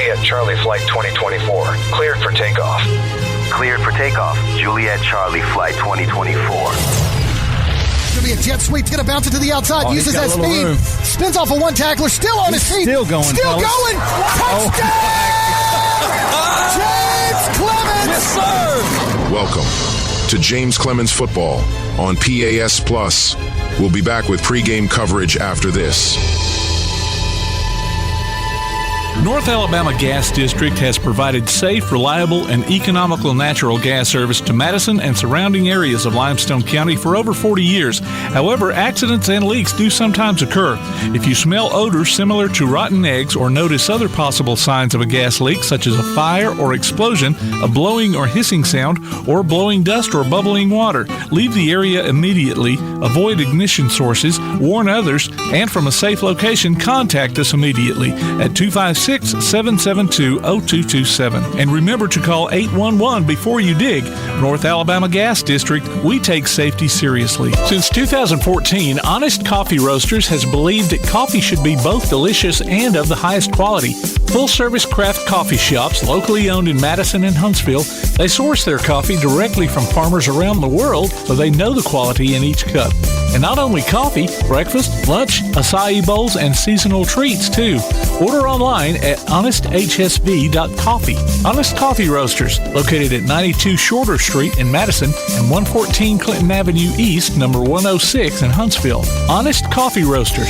Juliet Charlie Flight 2024. Cleared for takeoff. Cleared for takeoff. Juliet Charlie Flight 2024. Going to be a jet sweep. Going to bounce it to the outside. Uses that speed. Room. Spins off of one tackler. Still on his feet. Still going. Touchdown! James Clemens! Yes, sir! Welcome to James Clemens Football on PAS Plus. We'll be back with pregame coverage after this. North Alabama Gas District has provided safe, reliable, and economical natural gas service to Madison and surrounding areas of Limestone County for over 40 years. However, accidents and leaks do sometimes occur. If you smell odors similar to rotten eggs or notice other possible signs of a gas leak, such as a fire or explosion, a blowing or hissing sound, or blowing dust or bubbling water, leave the area immediately, avoid ignition sources, warn others, and from a safe location, contact us immediately at 256-772-0227. And remember to call 811 before you dig. North Alabama Gas District, we take safety seriously. Since 2014, Honest Coffee Roasters has believed that coffee should be both delicious and of the highest quality. Full-service craft coffee shops, locally owned in Madison and Huntsville, they source their coffee directly from farmers around the world, so they know the quality in each cup. And not only coffee, breakfast, lunch, acai bowls, and seasonal treats, too. Order online at honesthsv.coffee. Honest Coffee Roasters, located at 92 Shorter Street in Madison and 114 Clinton Avenue East, number 106 in Huntsville. Honest Coffee Roasters.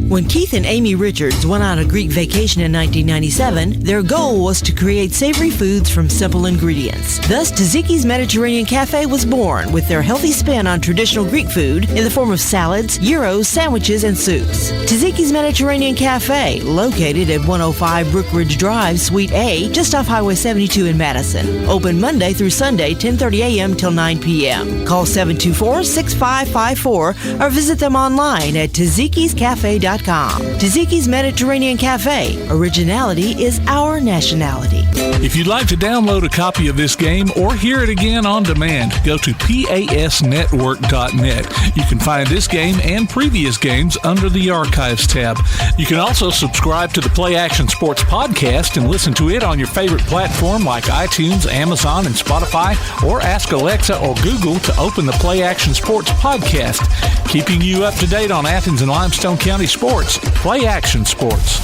When Keith and Amy Richards went on a Greek vacation in 1997, their goal was to create savory foods from simple ingredients. Thus, Tzatziki's Mediterranean Cafe was born with their healthy spin on traditional Greek food in the form of salads, gyros, sandwiches, and soups. Tzatziki's Mediterranean Cafe, located at 105 Brookridge Drive, Suite A, just off Highway 72 in Madison. Open Monday through Sunday, 10:30 a.m. till 9 p.m. Call 724-6554 or visit them online at tzatziki'scafe.com. Tzatziki's Mediterranean Cafe. Originality is our nationality. If you'd like to download a copy of this game or hear it again on demand, go to pasnetwork.net. You can find this game and previous games under the Archives tab. You can also subscribe to the Play Action Sports podcast and listen to it on your favorite platform like iTunes, Amazon, and Spotify, or ask Alexa or Google to open the Play Action Sports podcast, keeping you up to date on Athens and Limestone County sports. Play Action Sports.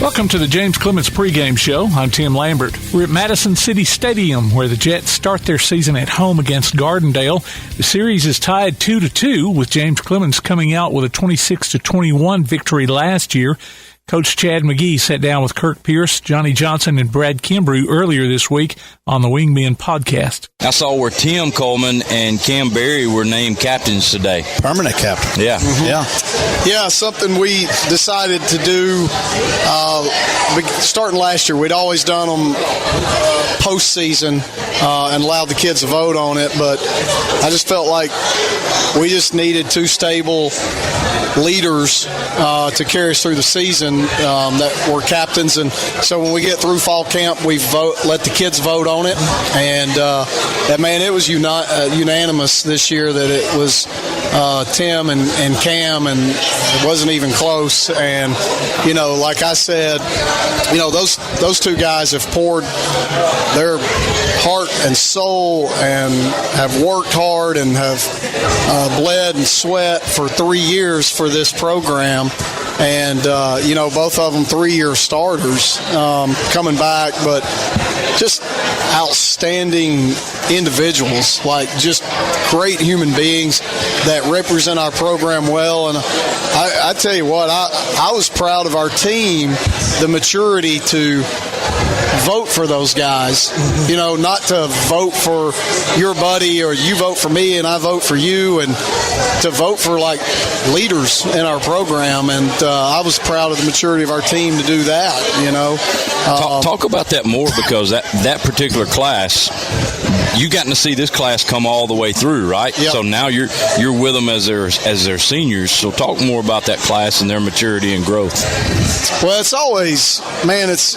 Welcome to the James Clemens pregame show. I'm Tim Lambert. We're at Madison City Stadium, where the Jets start their season at home against Gardendale. The series is tied 2-2, with James Clemens coming out with a 26-21 victory last year. Coach Chad McGee sat down with Kirk Pierce, Johnny Johnson, and Brad Kimbrough earlier this week on the Wingmen podcast. I saw where Tim Coleman and Cam Berry were named captains today. Permanent captain. Yeah. Mm-hmm. Yeah, something we decided to do starting last year. We'd always done them postseason and allowed the kids to vote on it, but I just felt like we just needed two stable leaders to carry us through the season that were captains. And so when we get through fall camp, we let the kids vote on it. And it was unanimous this year that it was Tim and Cam, and it wasn't even close. And, like I said, those two guys have poured their heart and soul and have worked hard and have bled and sweat for 3 years for this program. And, both of them 3-year starters coming back, but just outstanding individuals, like just great human beings that represent our program well. And I tell you what, I was proud of our team, the maturity to vote for those guys, not to vote for your buddy or you vote for me and I vote for you, and to vote for like leaders in our program. And I was proud of the maturity of our team to do that, Talk about that more, because that particular class, you gotten to see this class come all the way through, right? Yep. So now you're with them as their seniors. So talk more about that class and their maturity and growth. Well, it's always, man, it's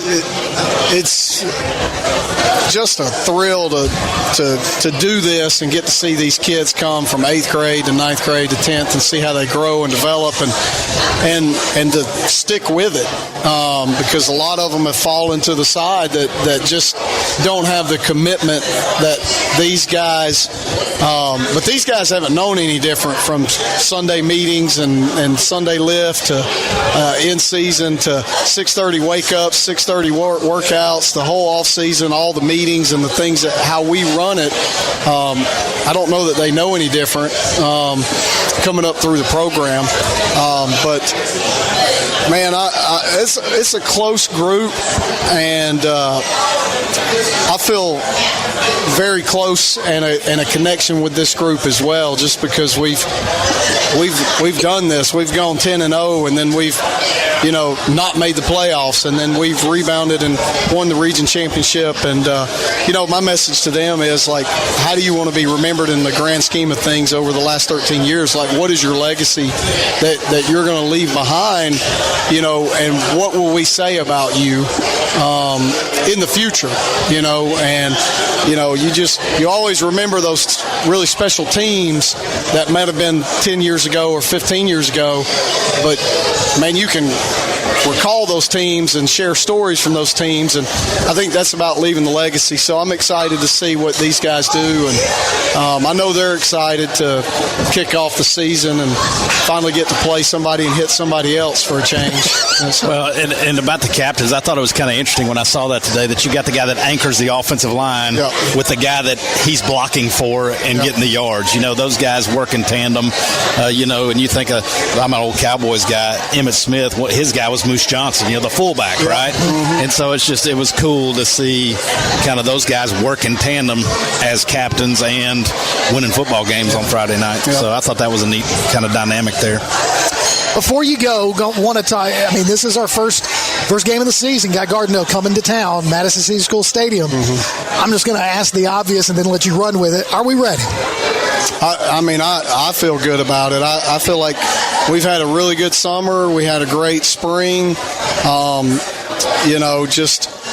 it's just a thrill to do this and get to see these kids come from 8th grade to 9th grade to 10th and see how they grow and develop and to stick with it, because a lot of them have fallen to the side that just don't have the commitment that these guys, but these guys haven't known any different from Sunday meetings and Sunday lift to in season to 6:30 wake ups, 6:30 workouts, the whole off season, all the meetings and the things that how we run it. I don't know that they know any different coming up through the program, but man, it's a close group, and I feel very close and a connection with this group as well, just because we've done this. We've gone 10-0, and then we've not made the playoffs, and then we've rebounded and won the region championship. And my message to them is, like, how do you want to be remembered in the grand scheme of things over the last 13 years? Like, what is your legacy that you're going to leave behind, and what will we say about you in the future, and you always remember those really special teams that might have been 10 years ago or 15 years ago, but man, you can recall those teams and share stories from those teams, and I think that's about leaving the legacy. So I'm excited to see what these guys do, and I know they're excited to kick off the season and finally get to play somebody and hit somebody else for a change. Well, and about the captains, I thought it was kind of interesting when I saw that today, that you got the guy that anchors the offensive line with the guy that he's blocking for and getting the yards. Those guys work in tandem, and you think I'm an old Cowboys guy, Emmitt Smith, his guy was Moose Johnson, the fullback, right? Mm-hmm. And so it was cool to see kind of those guys work in tandem as captains and winning football games on Friday night. So I thought that was a neat kind of dynamic there. Before you go, want to tie. This is our first game of the season. Got Gardendale coming to town, Madison City School Stadium. Mm-hmm. I'm just going to ask the obvious and then let you run with it. Are we ready? I feel good about it. I feel like we've had a really good summer. We had a great spring.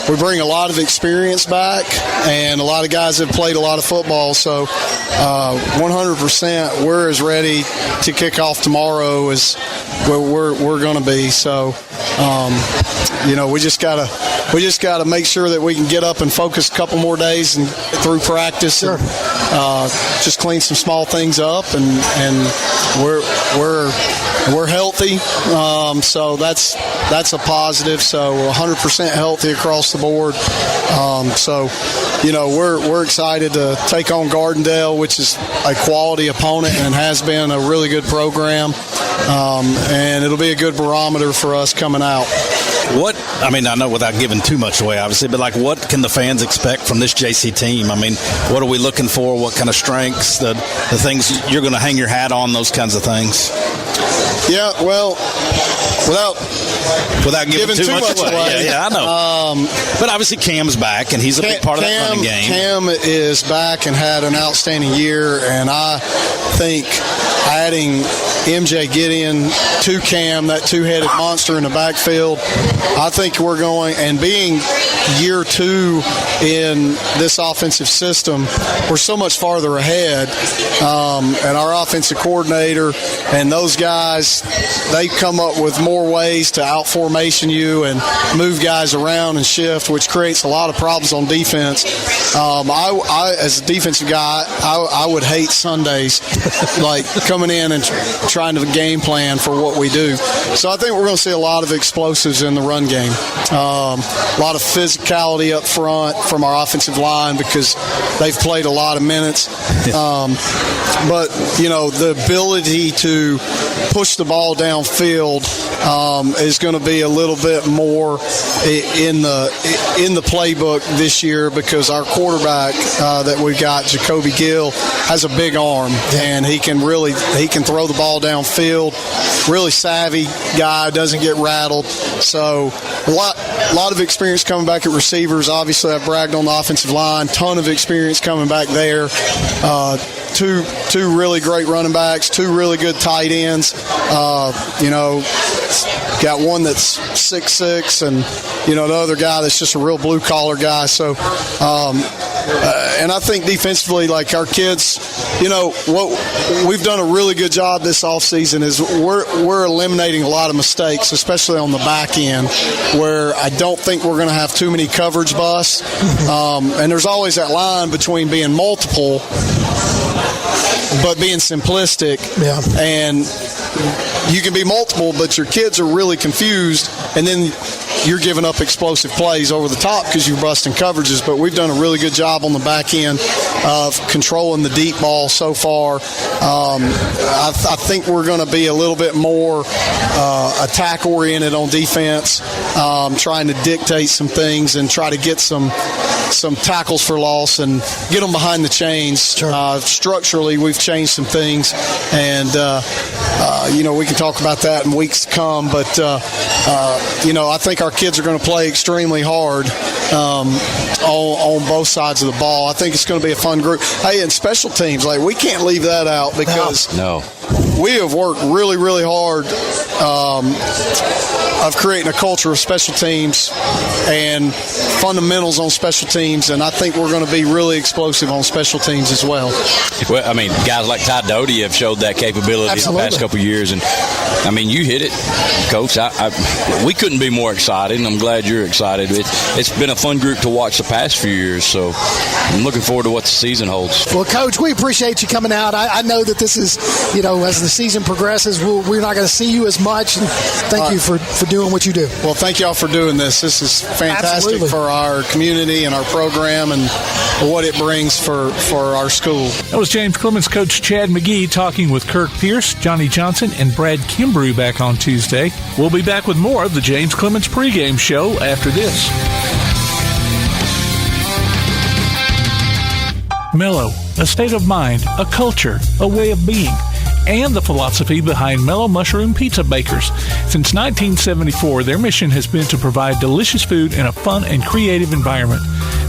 We bring a lot of experience back, and a lot of guys have played a lot of football. So 100% we're as ready to kick off tomorrow as we're going to be. So we just gotta make sure that we can get up and focus a couple more days and through practice. Sure. And, just clean some small things up, and we're healthy. So that's a positive. So 100% healthy across the board. We're excited to take on Gardendale, which is a quality opponent and has been a really good program. And it'll be a good barometer for us coming out. I know without giving too much away, obviously, but what can the fans expect from this JC team? What are we looking for? What kind of strengths, the things you're going to hang your hat on, those kinds of things? Yeah, well, without giving too much away. Yeah, I know. But obviously Cam's back, and he's a big part of that running game. Cam is back and had an outstanding year, and I think adding MJ Gideon to Cam, that two-headed monster in the backfield, I think we're going, and being year 2 in this offensive system, we're so much farther ahead. And our offensive coordinator and those guys, they come up with more ways to out-formation you and move guys around and shift, which creates a lot of problems on defense. I as a defensive guy, I would hate Sundays, like coming in and trying to game plan for what we do. So I think we're going to see a lot of explosives in the run game. A lot of physicality up front from our offensive line because they've played a lot of minutes. But, the ability to push the ball downfield is going to be a little bit more in the playbook this year because our quarterback that we got, Jacoby Gill, has a big arm, and he can throw the ball downfield. Really savvy guy, doesn't get rattled. So a lot of experience coming back at receivers. Obviously, I've bragged on the offensive line. Ton of experience coming back there. two really great running backs, two really good tight ends. Got one that's 6'6", and the other guy that's just a real blue collar guy. So, and I think defensively, like our kids, what we've done a really good job this offseason is we're eliminating a lot of mistakes, especially on the back end, where I don't think we're going to have too many coverage busts. And there's always that line between being multiple but being simplistic. Yeah. And you can be multiple, but your kids are really confused, and then you're giving up explosive plays over the top because you're busting coverages. But we've done a really good job on the back end of controlling the deep ball so far. I think we're going to be a little bit more attack-oriented on defense, trying to dictate some things and try to get some tackles for loss and get them behind the chains. Sure. Structurally, we've changed some things, and we can talk about that in weeks to come. But I think our kids are going to play extremely hard on both sides of the ball. I think it's going to be a fun group. Hey, and special teams, we can't leave that out because we have worked really, really hard of creating a culture of special teams and fundamentals on special teams, and I think we're going to be really explosive on special teams as well. Well, I mean, guys like Ty Doty have showed that capability in the past couple of years, and I mean, you hit it, Coach. We couldn't be more excited, and I'm glad you're excited. It's been a fun group to watch the past few years, so I'm looking forward to what the season holds. Well, Coach, we appreciate you coming out. I know that this is, as the season progresses, we're not going to see you as much. And thank you for doing what you do. Well, thank y'all for doing this. This is fantastic for our community and our program and what it brings for our school. That was James Clemens coach Chad McGee talking with Kirk Pierce, Johnny Johnson, and Brad Kimbrough back on Tuesday. We'll be back with more of the James Clemens pregame show after this. Mellow, a state of mind, a culture, a way of being, and the philosophy behind Mellow Mushroom Pizza Bakers. Since 1974, their mission has been to provide delicious food in a fun and creative environment.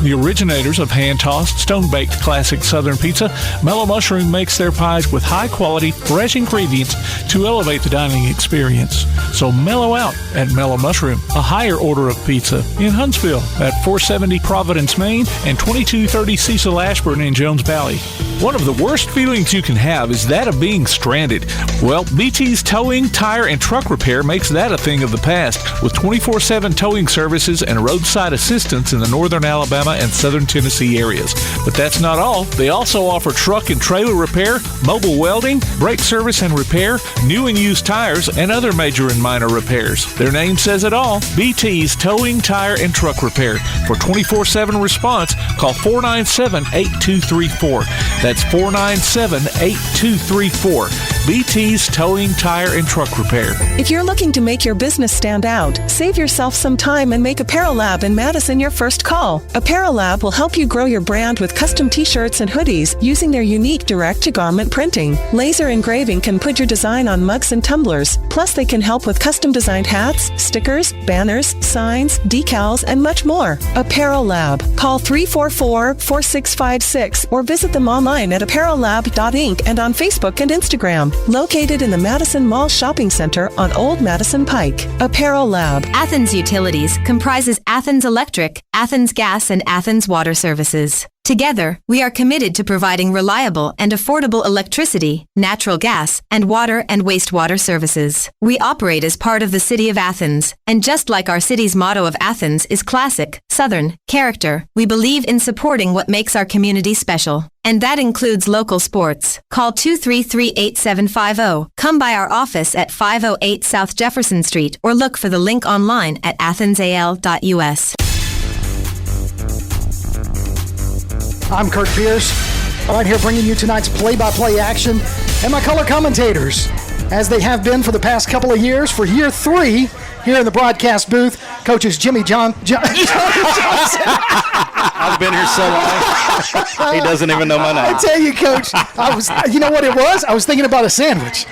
The originators of hand-tossed, stone-baked classic Southern pizza, Mellow Mushroom makes their pies with high-quality, fresh ingredients to elevate the dining experience. So mellow out at Mellow Mushroom, a higher order of pizza in Huntsville at 470 Providence, Maine, and 2230 Cecil Ashburn in Jones Valley. One of the worst feelings you can have is that of being stranded. Well, BT's Towing, Tire, and Truck Repair makes that a thing of the past, with 24/7 towing services and roadside assistance in the northern Alabama and southern Tennessee areas. But that's not all. They also offer truck and trailer repair, mobile welding, brake service and repair, new and used tires, and other major and minor repairs. Their name says it all. BT's Towing, Tire, and Truck Repair. For 24/7 response, call 497-8234. That's 497-8234. BT's Towing, Tire, and Truck Repair. If you're looking to make your business stand out, save yourself some time and make Apparel Lab in Madison your first call. Apparel Lab will help you grow your brand with custom t-shirts and hoodies using their unique direct-to-garment printing. Laser engraving can put your design on mugs and tumblers. Plus, they can help with custom-designed hats, stickers, banners, signs, decals, and much more. Apparel Lab. Call 344-4656 or visit them online at apparellab.inc and on Facebook and Instagram. Located in the Madison Mall Shopping Center on Old Madison Pike. Apparel Lab. Athens Utilities comprises Athens Electric, Athens Gas, and Athens Water Services. Together, we are committed to providing reliable and affordable electricity, natural gas, and water and wastewater services. We operate as part of the City of Athens, and just like our city's motto of Athens is classic, Southern, character, we believe in supporting what makes our community special. And that includes local sports. Call 233-8750. Come by our office at 508 South Jefferson Street or look for the link online at athensal.us. I'm Kirk Pierce, right here bringing you tonight's play-by-play action and my color commentators, as they have been for the past couple of years. For year 3, here in the broadcast booth, coaches Jimmy Johnson. I've been here so long, he doesn't even know my name. I tell you, Coach, you know what it was? I was thinking about a sandwich.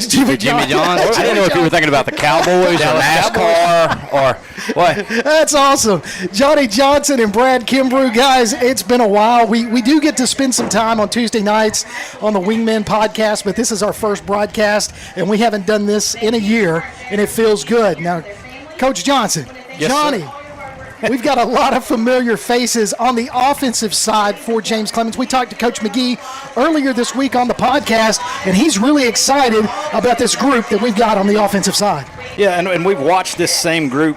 Jimmy John. I didn't know if you were thinking about the Cowboys or NASCAR or What? That's awesome. Johnny Johnson and Brad Kimbrough. Guys, it's been a while. We do get to spend some time on Tuesday nights on the Wingman podcast, but this is our first broadcast, and we haven't done this in a year, and it feels good. Now, Coach Johnson, Yes, Johnny, sir. we've got a lot of familiar faces on the offensive side for James Clemens. We talked to Coach McGee earlier this week on the podcast, and he's really excited about this group that we've got on the offensive side. Yeah, and we've watched this same group,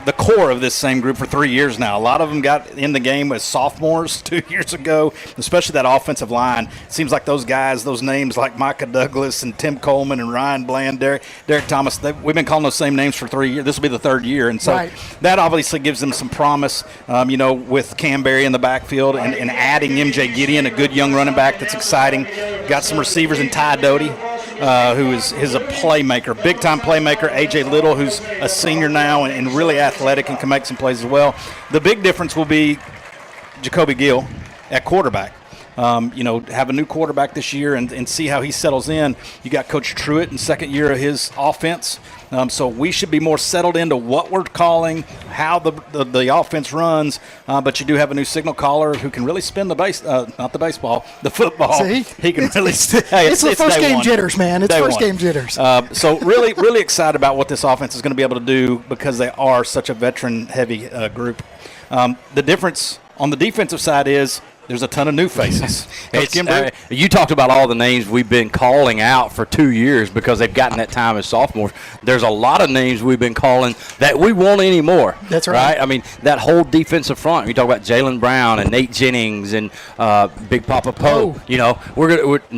the core of this same group, for 3 years now. A lot of them got in the game as sophomores 2 years ago, especially that offensive line. It seems like those guys, those names like Micah Douglas and Tim Coleman and Ryan Bland, Derek Thomas, we've been calling those same names for 3 years. This will be the third year. And so that obviously gives them some promise, with Cam Berry in the backfield and adding MJ Gideon, a good young running back that's exciting. Got some receivers in Ty Doty, who is a playmaker, big-time playmaker. A.J. Little, who's a senior now and really athletic and can make some plays as well. The big difference will be Jacoby Gill at quarterback. Have a new quarterback this year and see how he settles in. You got Coach Truitt in second year of his offense. So we should be more settled into what we're calling, how the offense runs. But you do have a new signal caller who can really spin the the football. See? He can really. It's the first game jitters, man. It's first game jitters. So really, really excited about what this offense is going to be able to do because they are such a veteran-heavy group. The difference on the defensive side is there's a ton of new faces. You talked about all the names we've been calling out for 2 years because they've gotten that time as sophomores. There's a lot of names we've been calling that we won't anymore. That's right. I mean, that whole defensive front. You talk about Jalen Brown and Nate Jennings and Big Papa Poe.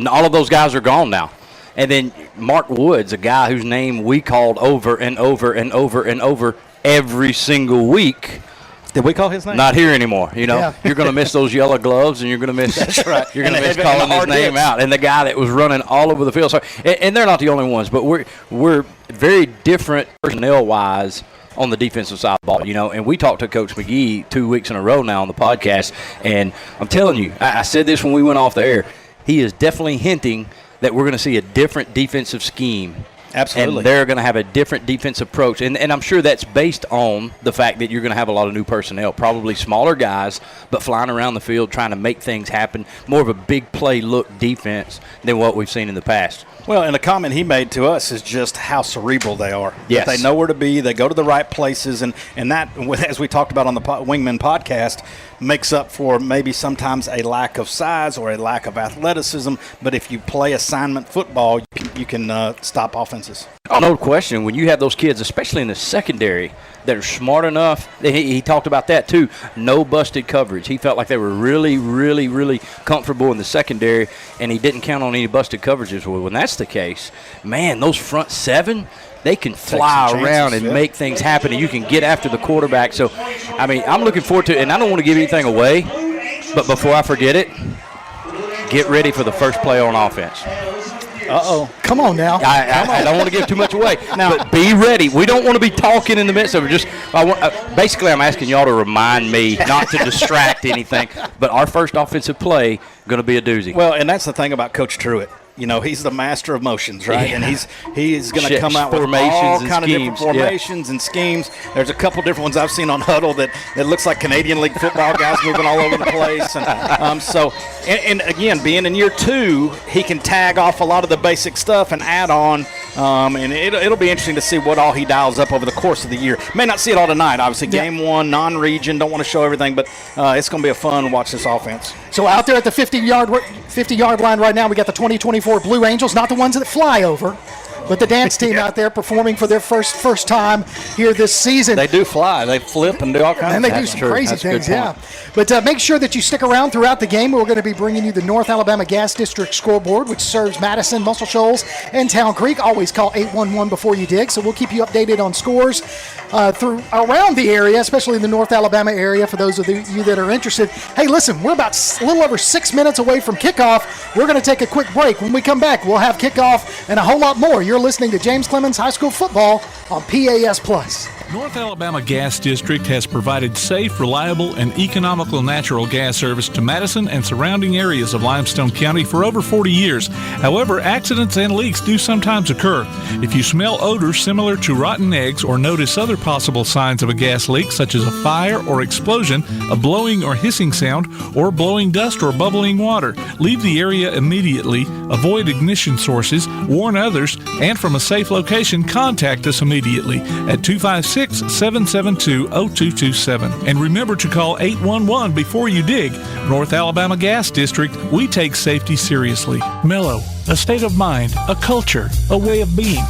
All of those guys are gone now. And then Mark Woods, a guy whose name we called over and over and over and over every single week. Did we call his name? Not here anymore. You're going to miss those yellow gloves, and you're going to miss. That's right. You're going to miss calling his name out, and the guy that was running all over the field. So, and they're not the only ones, but we're very different personnel-wise on the defensive side of the ball. And we talked to Coach McGee 2 weeks in a row now on the podcast, and I'm telling you, I said this when we went off the air. He is definitely hinting that we're going to see a different defensive scheme. Absolutely. And they're going to have a different defensive approach. And I'm sure that's based on the fact that you're going to have a lot of new personnel, probably smaller guys, but flying around the field trying to make things happen, more of a big play look defense than what we've seen in the past. Well, and the comment he made to us is just how cerebral they are. Yes. That they know where to be, they go to the right places, and that, as we talked about on the Wingman podcast, makes up for maybe sometimes a lack of size or a lack of athleticism. But if you play assignment football, you can stop offenses. Oh, no question. When you have those kids, especially in the secondary, that are smart enough, he talked about that too, no busted coverage. He felt like they were really, really, really comfortable in the secondary, and he didn't count on any busted coverages. Well, when that's the case, man, those front seven, they can fly around and make things happen, and you can get after the quarterback. So, I mean, I'm looking forward to it, and I don't want to give anything away, but before I forget it, get ready for the first play on offense. Uh-oh. Come on now. I don't want to give too much away. Now, but be ready. We don't want to be talking in the midst of it. Basically, I'm asking y'all to remind me not to distract anything. But our first offensive play going to be a doozy. Well, and that's the thing about Coach Truitt. He's the master of motions, right? Yeah. And he's going to come out with all kind of different formations and schemes. There's a couple different ones I've seen on Huddle that looks like Canadian League football guys moving all over the place. And again, being in year two, he can tag off a lot of the basic stuff and add on. And it'll be interesting to see what all he dials up over the course of the year. May not see it all tonight, obviously. Game one, non-region, don't want to show everything, but it's going to be a fun to watch this offense. So out there at the 50-yard line right now, we got the 2024 Blue Angels, not the ones that fly over, but the dance team out there performing for their first time here this season. They do fly. They flip and do all kinds of things. And they do some crazy things, yeah. But make sure that you stick around throughout the game. We're going to be bringing you the North Alabama Gas District scoreboard, which serves Madison, Muscle Shoals, and Town Creek. Always call 811 before you dig. So we'll keep you updated on scores through around the area, especially in the North Alabama area, for those of you that are interested. Hey, listen, we're about a little over 6 minutes away from kickoff. We're going to take a quick break. When we come back, we'll have kickoff and a whole lot more. You're listening to James Clemens High School Football on PAS Plus. North Alabama Gas District has provided safe, reliable, and economical natural gas service to Madison and surrounding areas of Limestone County for over 40 years. However, accidents and leaks do sometimes occur. If you smell odors similar to rotten eggs or notice other possible signs of a gas leak, such as a fire or explosion, a blowing or hissing sound, or blowing dust or bubbling water, leave the area immediately, avoid ignition sources, warn others, and from a safe location, contact us immediately at 256-772-0227. And remember to call 811 before you dig. North Alabama Gas District, we take safety seriously. Mellow, a state of mind, a culture, a way of being,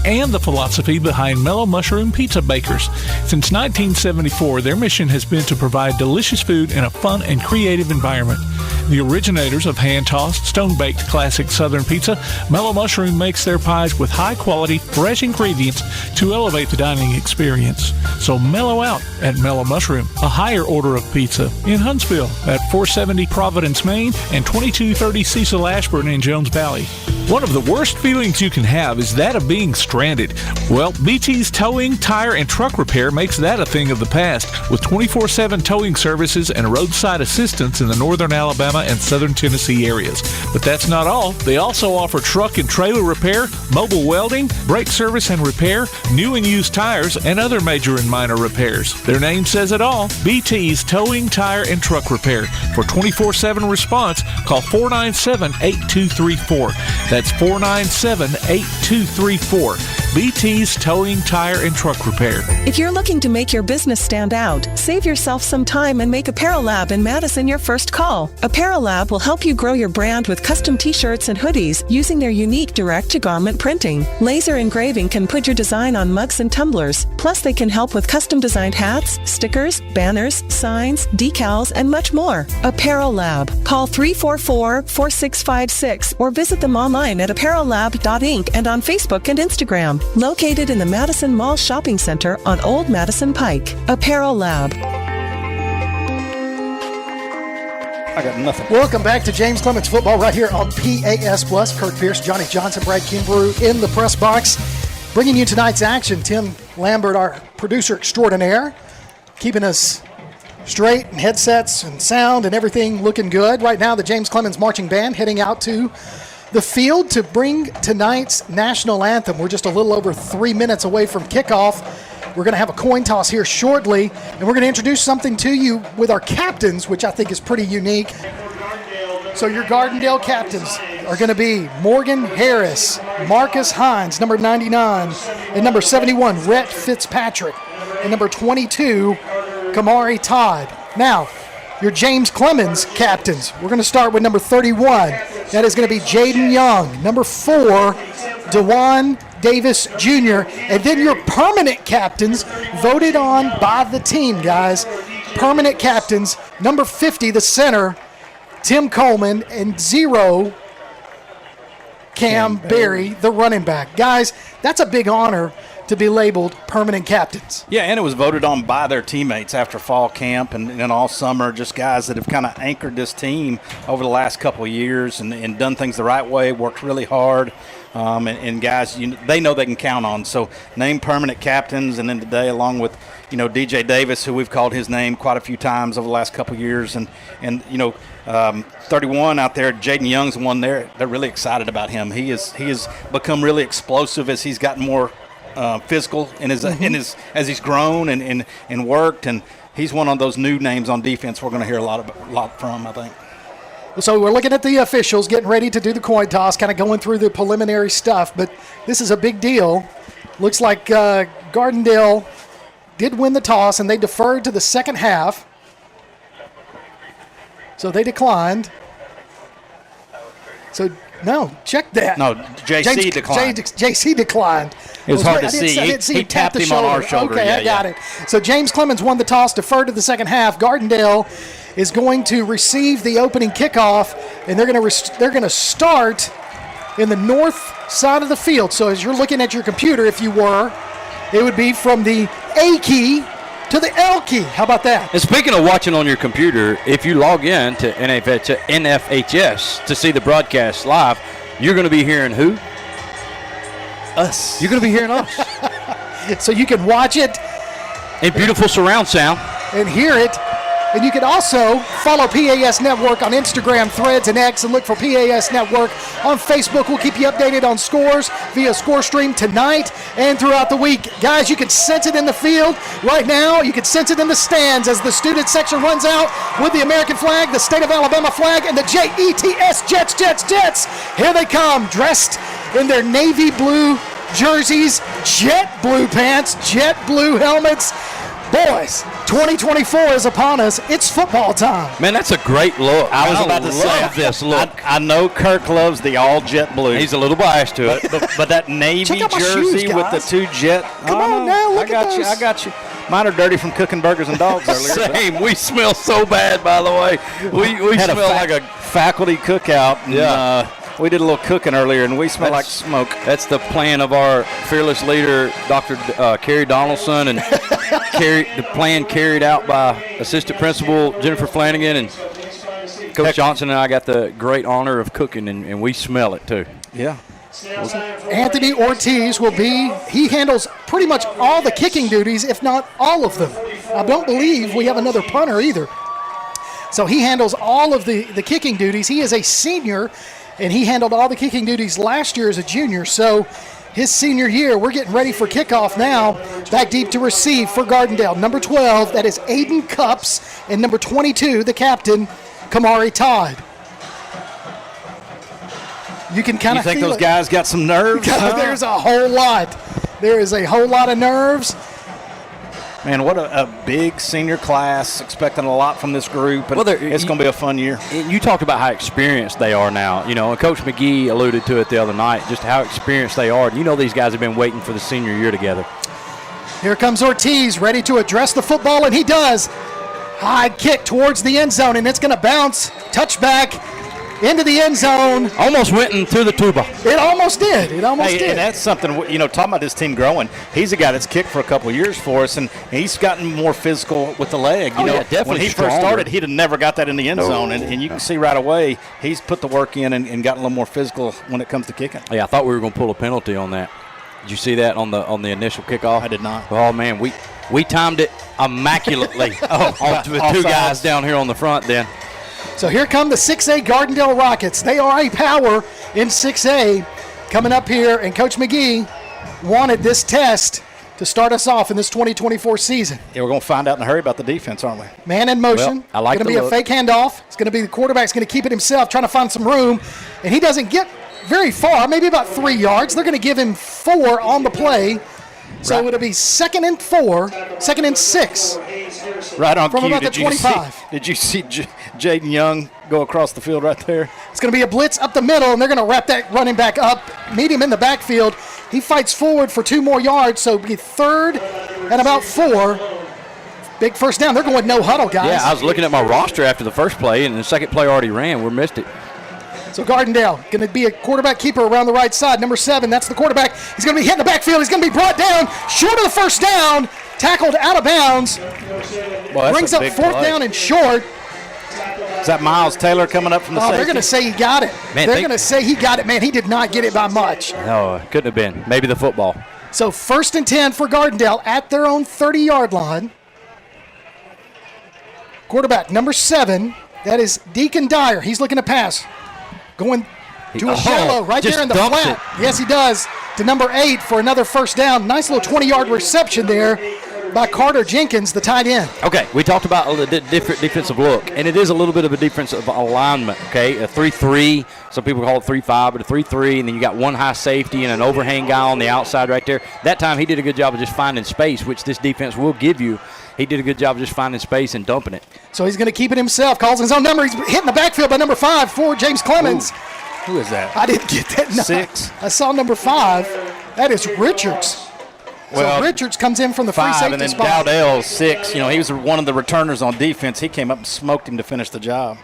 and the philosophy behind Mellow Mushroom Pizza Bakers. Since 1974, their mission has been to provide delicious food in a fun and creative environment. The originators of hand-tossed, stone-baked classic Southern pizza, Mellow Mushroom makes their pies with high-quality, fresh ingredients to elevate the dining experience. So mellow out at Mellow Mushroom, a higher order of pizza in Huntsville at 470 Providence, Maine, and 2230 Cecil Ashburn in Jones Valley. One of the worst feelings you can have is that of being stranded. Well, BT's Towing, Tire, and Truck Repair makes that a thing of the past, with 24/7 towing services and roadside assistance in the northern Alabama and southern Tennessee areas. But that's not all. They also offer truck and trailer repair, mobile welding, brake service and repair, new and used tires, and other major and minor repairs. Their name says it all, BT's Towing, Tire, and Truck Repair. For 24/7 response, call 497-8234. That's 497-8234. BT's Towing, Tire, and Truck Repair. If you're looking to make your business stand out, save yourself some time and make Apparel Lab in Madison your first call. Apparel Lab will help you grow your brand with custom t-shirts and hoodies using their unique direct-to-garment printing. Laser engraving can put your design on mugs and tumblers. Plus, they can help with custom-designed hats, stickers, banners, signs, decals, and much more. Apparel Lab. Call 344-4656 or visit them online at apparellab.inc and on Facebook and Instagram. Located in the Madison Mall Shopping Center on Old Madison Pike. Apparel Lab. I got nothing. Welcome back to James Clemens Football right here on PAS Plus. Kurt Pierce, Johnny Johnson, Brad Kimbrough in the press box. Bringing you tonight's action. Tim Lambert, our producer extraordinaire, keeping us straight and headsets and sound and everything looking good. Right now, the James Clemens Marching Band heading out to the field to bring tonight's national anthem. We're just a little over 3 minutes away from kickoff. We're going to have a coin toss here shortly, and we're going to introduce something to you with our captains, which I think is pretty unique. So your Gardendale captains are going to be Morgan Harris, Marcus Hines, number 99, and number 71, Rhett Fitzpatrick, and number 22, Kamari Todd. Now, your James Clemens captains, we're going to start with number 31. That is going to be Jaden Young. Number 4, DeJuan Davis Jr. And then your permanent captains voted on by the team, guys. Permanent captains, number 50, the center, Tim Coleman, and 0, Cam Berry, the running back. Guys, that's a big honor to be labeled permanent captains. Yeah, and it was voted on by their teammates after fall camp and all summer, just guys that have kind of anchored this team over the last couple of years and done things the right way, worked really hard, and guys they know they can count on. So named permanent captains, and then today along with DJ Davis, who we've called his name quite a few times over the last couple of years, and 31 out there, Jaden Young's one there. They're really excited about him. He has become really explosive as he's gotten more physical in his as he's grown and worked, and he's one of those new names on defense we're going to hear a lot from, I think. So we're looking at the officials getting ready to do the coin toss, kind of going through the preliminary stuff, but this is a big deal. Looks like Gardendale did win the toss, and they deferred to the second half. So they declined. So, no, check that. No, JC declined. JC declined. It was hard to see. I didn't see he tapped him on our shoulder. Okay, I got it. So James Clemens won the toss, deferred to the second half. Gardendale is going to receive the opening kickoff, and they're going to start in the north side of the field. So as you're looking at your computer, if you were, it would be from the A key to the L key. How about that? And speaking of watching on your computer, if you log in to NFHS to see the broadcast live, you're going to be hearing who? Us. You're going to be hearing us. So you can watch it And beautiful surround sound. And hear it. And you can also follow PAS Network on Instagram, Threads, and X, and look for PAS Network on Facebook. We'll keep you updated on scores via Score Stream tonight and throughout the week. Guys, you can sense it in the field right now. You can sense it in the stands as the student section runs out with the American flag, the state of Alabama flag, and the JETS, Jets. Here they come, dressed in their navy blue jerseys, jet blue pants, jet blue helmets. Boys, 2024 is upon us. It's football time. Man, that's a great look. I was about to say this look. I know Kirk loves the all jet blue. He's a little biased to it. But that navy jersey shoes, with the two jet. Come on now, look at those. I got you. Mine are dirty from cooking burgers and dogs earlier. Same. We smell so bad, by the way. We had smell like a faculty cookout. And, we did a little cooking earlier, and we smell like smoke. That's the plan of our fearless leader, Dr. Kerry Donaldson, and the plan carried out by Assistant Principal Jennifer Flanagan, and Coach Johnson and I got the great honor of cooking, and we smell it too. Yeah. Anthony Ortiz he handles pretty much all the kicking duties, if not all of them. I don't believe we have another punter either. So he handles all of the kicking duties. He is a senior, and he handled all the kicking duties last year as a junior. So his senior year, we're getting ready for kickoff now. Back deep to receive for Gardendale. Number 12, that is Aiden Cups, and number 22, the captain, Kamari Todd. You can kind of think those guys got some nerves? There's a whole lot. There is a whole lot of nerves. Man, what a big senior class, expecting a lot from this group, and it's going to be a fun year. You talked about how experienced they are now, and Coach McGee alluded to it the other night, just how experienced they are. These guys have been waiting for the senior year together. Here comes Ortiz, ready to address the football, and he does. High kick towards the end zone, and it's going to bounce, touchback, into the end zone. Almost went into the tuba. It almost did. It almost did. And that's something, talking about this team growing. He's a guy that's kicked for a couple of years for us, and he's gotten more physical with the leg. Definitely when he stronger. first started, he'd have never got that in the end zone, and you can see right away he's put the work in and gotten a little more physical when it comes to kicking. Yeah, I thought we were going to pull a penalty on that. Did you see that on the initial kickoff? I did not. Oh, man, we timed it immaculately. With two guys down here on the front then. So here come the 6A Gardendale Rockets. They are a power in 6A coming up here, and Coach McGee wanted this test to start us off in this 2024 season. Yeah, we're going to find out in a hurry about the defense, aren't we? Man in motion. Well, I like going to be a fake handoff. It's going to be the quarterback's going to keep it himself, trying to find some room, and he doesn't get very far, maybe about 3 yards. They're going to give him 4 on the play. So it'll be 2nd and 6. Right on from cue. about the 25. Did you see Jaden Young go across the field right there? It's going to be a blitz up the middle, and they're going to wrap that running back up, meet him in the backfield. He fights forward for 2 more yards, so it'll be 3rd and about 4. Big first down. They're going no huddle, guys. Yeah, I was looking at my roster after the first play, and the second play already ran. We missed it. So Gardendale going to be a quarterback keeper around the right side. Number 7, that's the quarterback. He's going to be hit in the backfield. He's going to be brought down short of the first down, tackled out of bounds. Brings up 4th down and short. Is that Miles Taylor coming up from the safety? They're going to say he got it. They're going to say he got it. Man, he did not get it by much. No, it couldn't have been. Maybe the football. So 1st and 10 for Gardendale at their own 30-yard line. Quarterback number 7, that is Deacon Dyer. He's looking to pass. Going to a shallow right there in the flat. Yes, he does. To number 8 for another first down. Nice little 20-yard reception there by Carter Jenkins, the tight end. Okay, we talked about the different defensive look, and it is a little bit of a defensive alignment, okay? A 3-3, some people call it 3-5, but a 3-3, and then you got one high safety and an overhang guy on the outside right there. That time he did a good job of just finding space, which this defense will give you. He did a good job of just finding space and dumping it. So he's going to keep it himself. Calls his own number. He's hitting the backfield by number 5 for James Clemens. Who is that? I didn't get that. No. 6. I saw number 5. That is Richards. Well, so Richards comes in from the free 5, safety and then spot. Dowdell 6. He was one of the returners on defense. He came up and smoked him to finish the job.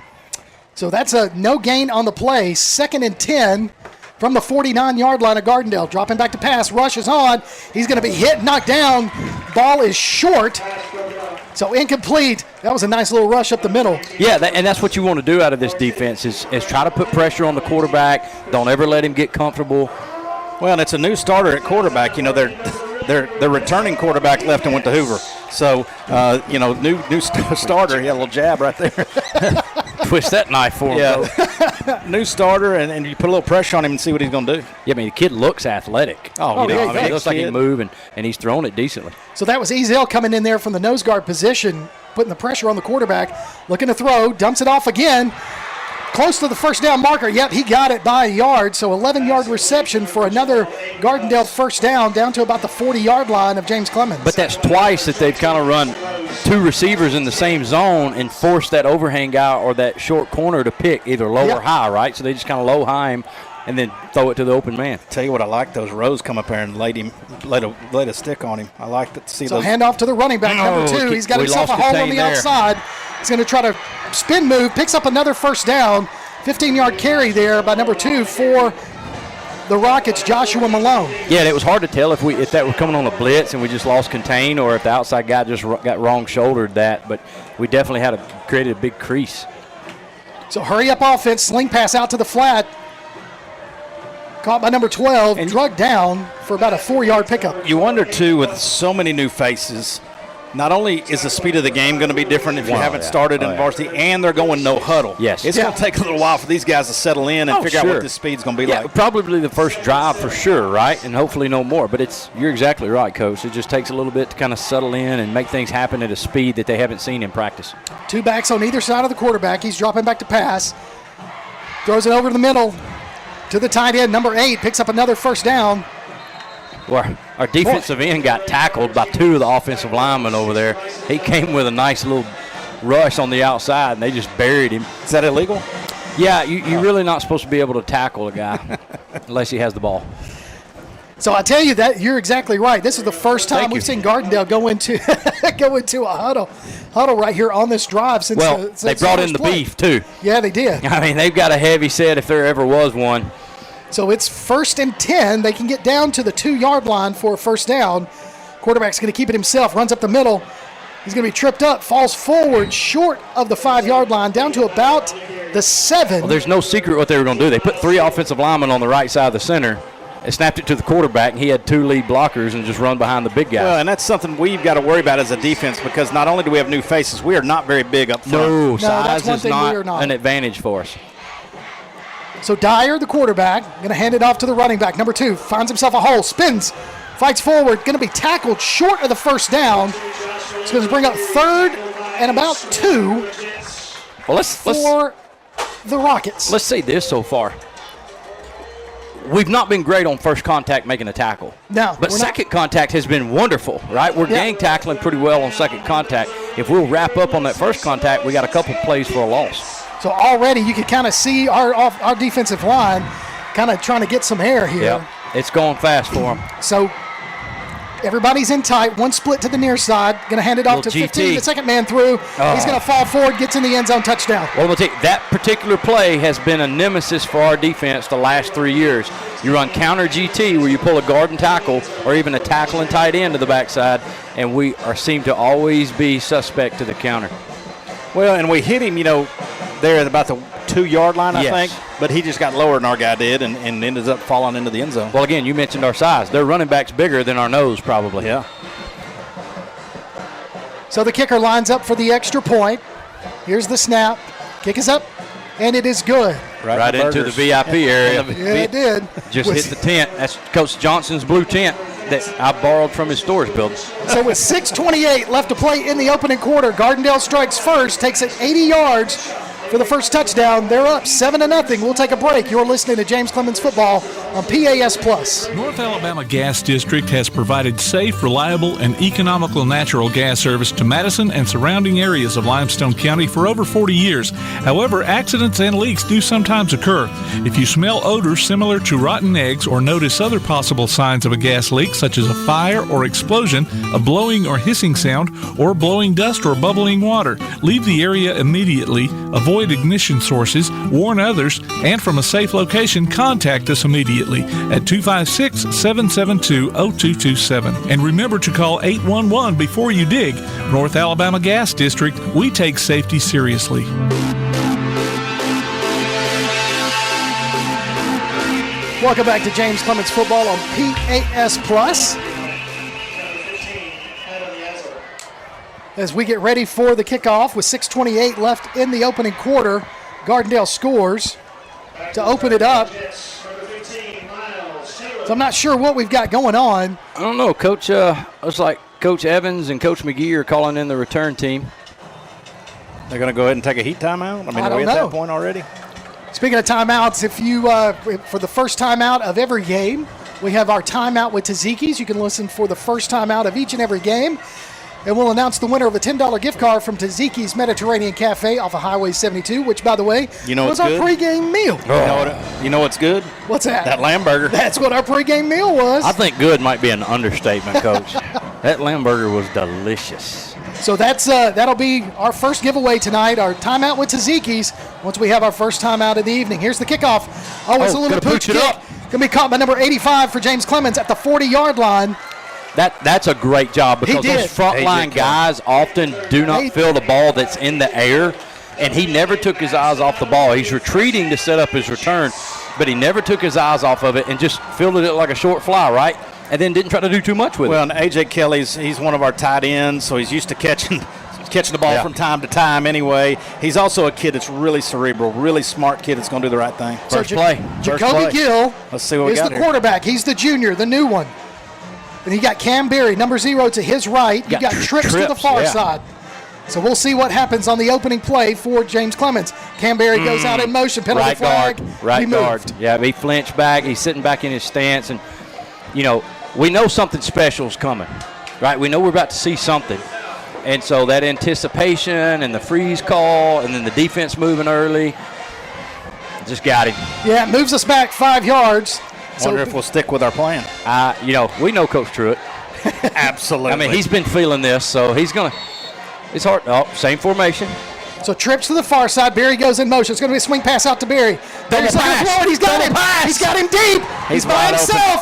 So that's a no gain on the play. 2nd and 10 from the 49-yard line of Gardendale. Dropping back to pass. Rush is on. He's going to be hit, knocked down. Ball is short. So incomplete. That was a nice little rush up the middle. Yeah, and that's what you want to do out of this defense is try to put pressure on the quarterback. Don't ever let him get comfortable. Well, and it's a new starter at quarterback. their returning quarterback left and went to Hoover. So, new starter. He had a little jab right there. Twist that knife for him. Yeah. New starter, and you put a little pressure on him and see what he's going to do. Yeah, I mean, the kid looks athletic. He looks like he can move, and he's throwing it decently. So that was Ezel coming in there from the nose guard position, putting the pressure on the quarterback, looking to throw, dumps it off again. Close to the first down marker. Yep, he got it by a yard. So 11-yard reception for another Gardendale first down to about the 40-yard line of James Clemens. But that's twice that they've kind of run two receivers in the same zone and forced that overhang guy or that short corner to pick either low or high, right? So they just kind of low high him and then throw it to the open man. Tell you what, I like those rows come up there and laid a stick on him. I like to see those. So handoff to the running back, number 2. He's got himself a hole on the outside. He's going to try to spin move, picks up another first down. 15-yard carry there by number 2 for the Rockets, Joshua Malone. Yeah, it was hard to tell if that were coming on a blitz and we just lost contain, or if the outside guy just got wrong-shouldered that. But we definitely created a big crease. So hurry-up offense, sling pass out to the flat. Caught by number 12 and drug down for about a 4-yard pickup. You wonder, too, with so many new faces, not only is the speed of the game going to be different if you haven't started in varsity, and they're going no huddle. Yes. It's going to take a little while for these guys to settle in and figure out what this speed's going to be like. Probably the first drive for sure, right? And hopefully no more. But you're exactly right, Coach. It just takes a little bit to kind of settle in and make things happen at a speed that they haven't seen in practice. 2 backs on either side of the quarterback. He's dropping back to pass. Throws it over to the middle to the tight end. Number 8 picks up another first down. Well, our defensive end got tackled by 2 of the offensive linemen over there. He came with a nice little rush on the outside, and they just buried him. Is that illegal? Yeah, you're really not supposed to be able to tackle a guy unless he has the ball. So I tell you that you're exactly right. This is the first time we've seen Gardendale go into a huddle right here on this drive since they brought in the beef too. Yeah, they did. I mean, they've got a heavy set if there ever was one. So it's 1st and 10. They can get down to the 2-yard line for a first down. Quarterback's going to keep it himself, runs up the middle. He's going to be tripped up, falls forward short of the 5-yard line, down to about the 7. Well, there's no secret what they were going to do. They put 3 offensive linemen on the right side of the center. They snapped it to the quarterback, and he had 2 lead blockers and just run behind the big guy. Well, and that's something we've got to worry about as a defense, because not only do we have new faces, we are not very big up front. No, size is not an advantage for us. So Dyer, the quarterback, going to hand it off to the running back. Number 2 finds himself a hole, spins, fights forward, going to be tackled short of the first down. It's going to bring up 3rd and about 2 for the Rockets. Let's say this so far. We've not been great on first contact making a tackle. No. But second contact has been wonderful, right? We're gang tackling pretty well on second contact. If we'll wrap up on that first contact, we got a couple plays for a loss. So already you can kind of see our defensive line kind of trying to get some air here. Yep. It's going fast for them. So everybody's in tight. 1 split to the near side. Going to hand it off to 15. The second man through. He's going to fall forward, gets in the end zone, touchdown. Well, we'll take that particular play has been a nemesis for our defense the last 3 years. You run counter GT where you pull a guard and tackle, or even a tackle and tight end to the backside, and we seem to always be suspect to the counter. Well, and we hit him, there at about the 2-yard line, I think. But he just got lower than our guy did and ended up falling into the end zone. Well, again, you mentioned our size. Their running back's bigger than our nose, probably. Yeah. So the kicker lines up for the extra point. Here's the snap. Kick is up, and it is good. Right into the VIP area. Yeah, it did. Just hit the tent. That's Coach Johnson's blue tent that I borrowed from his storage building. So with 6:28 left to play in the opening quarter, Gardendale strikes first, takes it 80 yards for the first touchdown. They're up 7-0. We'll take a break. You're listening to James Clemens Football on PAS+. North Alabama Gas District has provided safe, reliable, and economical natural gas service to Madison and surrounding areas of Limestone County for over 40 years. However, accidents and leaks do sometimes occur. If you smell odors similar to rotten eggs or notice other possible signs of a gas leak, such as a fire or explosion, a blowing or hissing sound, or blowing dust or bubbling water, leave the area immediately. Avoid ignition sources, warn others, and from a safe location, contact us immediately at 256-772-0227. And remember to call 811 before you dig. North Alabama Gas District, we take safety seriously. Welcome back to James Clemens Football on PAS+. as we get ready for the kickoff with 6:28 left in the opening quarter. Gardendale scores to open it up. So I'm not sure what we've got going on. I don't know, Coach. Looks like Coach Evans and Coach McGee are calling in the return team. They're going to go ahead and take a heat timeout? I are we don't at know. that point already? Speaking of timeouts, if you for the first timeout of every game, we have our timeout with Taziki's. You can listen for the first timeout of each and every game. And we'll announce the winner of a $10 gift card from Taziki's Mediterranean Cafe off of Highway 72, which, by the way, was our pregame meal. You know what's good? What's that? That lamb burger. That's what our pregame meal was. I think good might be an understatement, Coach. That lamb burger was delicious. So that'll be our first giveaway tonight, our timeout with Taziki's, once we have our first timeout of the evening. Here's the kickoff. It's a little pooch kick. Going to be caught by number 85 for James Clemens at the 40-yard line. That's a great job because those frontline guys often do not feel the ball that's in the air, and he never took his eyes off the ball. He's retreating to set up his return, but he never took his eyes off of it and just fielded it like a short fly, right? And then didn't try to do too much with it. Well, and A.J. he's one of our tight ends, so he's used to catching the ball from time to time anyway. He's also a kid that's really cerebral, really smart kid that's going to do the right thing. First play. Jacoby Gill Let's see what we got is the quarterback. He's the junior, the new one. And you got Cam Berry, number 0 to his right. You got Trips to the far side. So we'll see what happens on the opening play for James Clemens. Cam Berry goes out in motion, penalty flag. Right guard. Yeah, he flinched back. He's sitting back in his stance. And, we know something special is coming, right? We know we're about to see something. And so that anticipation and the freeze call and then the defense moving early just got him. Yeah, it moves us back 5 yards. Wonder if we'll stick with our plan. We know Coach Truitt. Absolutely. I mean, he's been feeling this, so he's going to – it's hard. Oh, same formation. So Trips to the far side. Barry goes in motion. It's going to be a swing pass out to Barry. Barry's looking forward. He's got him. Pass. He's got him deep. He's by himself.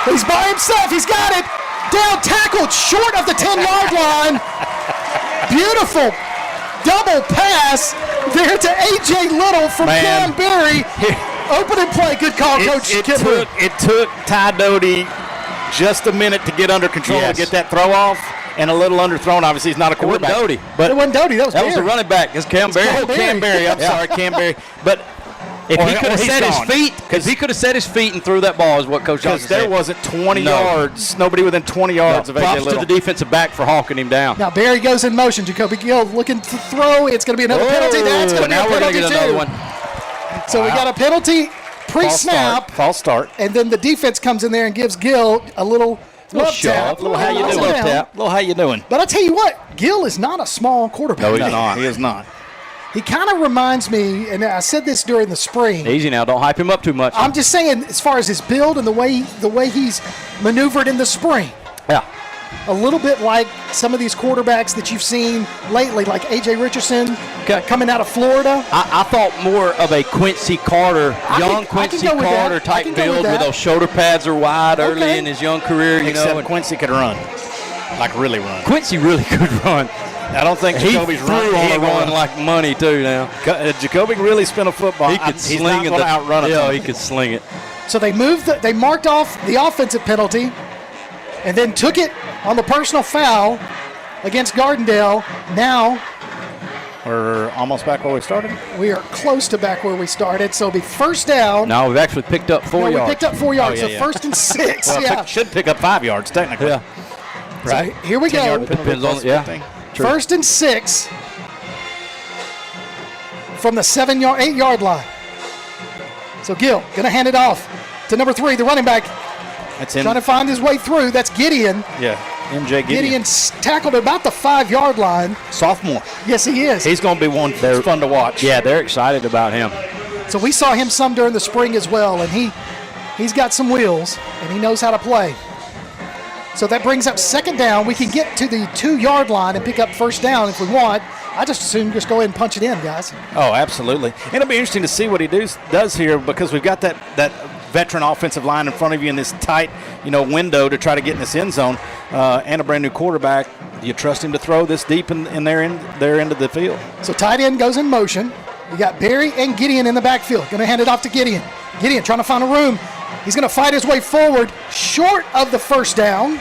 He's by himself. He's got it. Down, tackled short of the 10-yard line. Beautiful double pass there to A.J. Little from Cam Berry. Open and play. Good call, Coach. It took Ty Doty just a minute to get under control to get that throw off, and a little underthrown. Obviously, he's not a quarterback. It wasn't Doty. But it wasn't Doty. That was the running back. It's Cam Berry. Cam Berry. I'm sorry, Cam Berry. But if he could have set his feet, because he could have set his feet and threw that ball, is what Coach Johnson said. There wasn't 20 yards. Nobody within 20 yards of A.J. Props Little. to the defensive back for hawking him down. Now Barry goes in motion. Jacoby Gill looking to throw. It's going to be another penalty. That's going to be a penalty get another one. So we got a penalty pre-snap. False start. And then the defense comes in there and gives Gill a little love tap. Little how you doing? Little how you doing? But I tell you what, Gill is not a small quarterback. No, he's not. He is not. He kind of reminds me, and I said this during the spring. Easy now, don't hype him up too much. I'm just saying, as far as his build and the way he's maneuvered in the spring. Yeah. A little bit like some of these quarterbacks that you've seen lately, like A.J. Richardson coming out of Florida. I thought more of a Quincy Carter, Quincy Carter type build where those shoulder pads are wide early in his young career. Except Quincy could run, like really run. Quincy really could run. I don't think Jacoby's running like money too now. Jacoby really spin a football. He could sling it. Outrun he could sling it. So they marked off the offensive penalty and then took it on the personal foul against Gardendale. Now we're almost back where we started. We are close to back where we started. So it'll be first down. No, we've actually picked up 4 yards. We picked up 4 yards. First and 6. Well, should pick up 5 yards technically. Yeah. Right. So here we go. Depends on True. First and 6 from the 8-yard line. So Gill going to hand it off to number 3, the running back. That's him. Trying to find his way through. That's Gideon. Yeah, MJ Gideon. Gideon's tackled at about the 5-yard line. Sophomore. Yes, he is. He's going to be one that's fun to watch. Yeah, they're excited about him. So we saw him some during the spring as well, and he's got some wheels, and he knows how to play. So that brings up second down. We can get to the 2-yard line and pick up first down if we want. I just assume just go ahead and punch it in, guys. Oh, absolutely. And it'll be interesting to see what he does here because we've got that veteran offensive line in front of you in this tight, window to try to get in this end zone, and a brand new quarterback. Do you trust him to throw this deep in their end of the field? So tight end goes in motion. You got Barry and Gideon in the backfield. Going to hand it off to Gideon. Gideon trying to find a room. He's going to fight his way forward, short of the first down.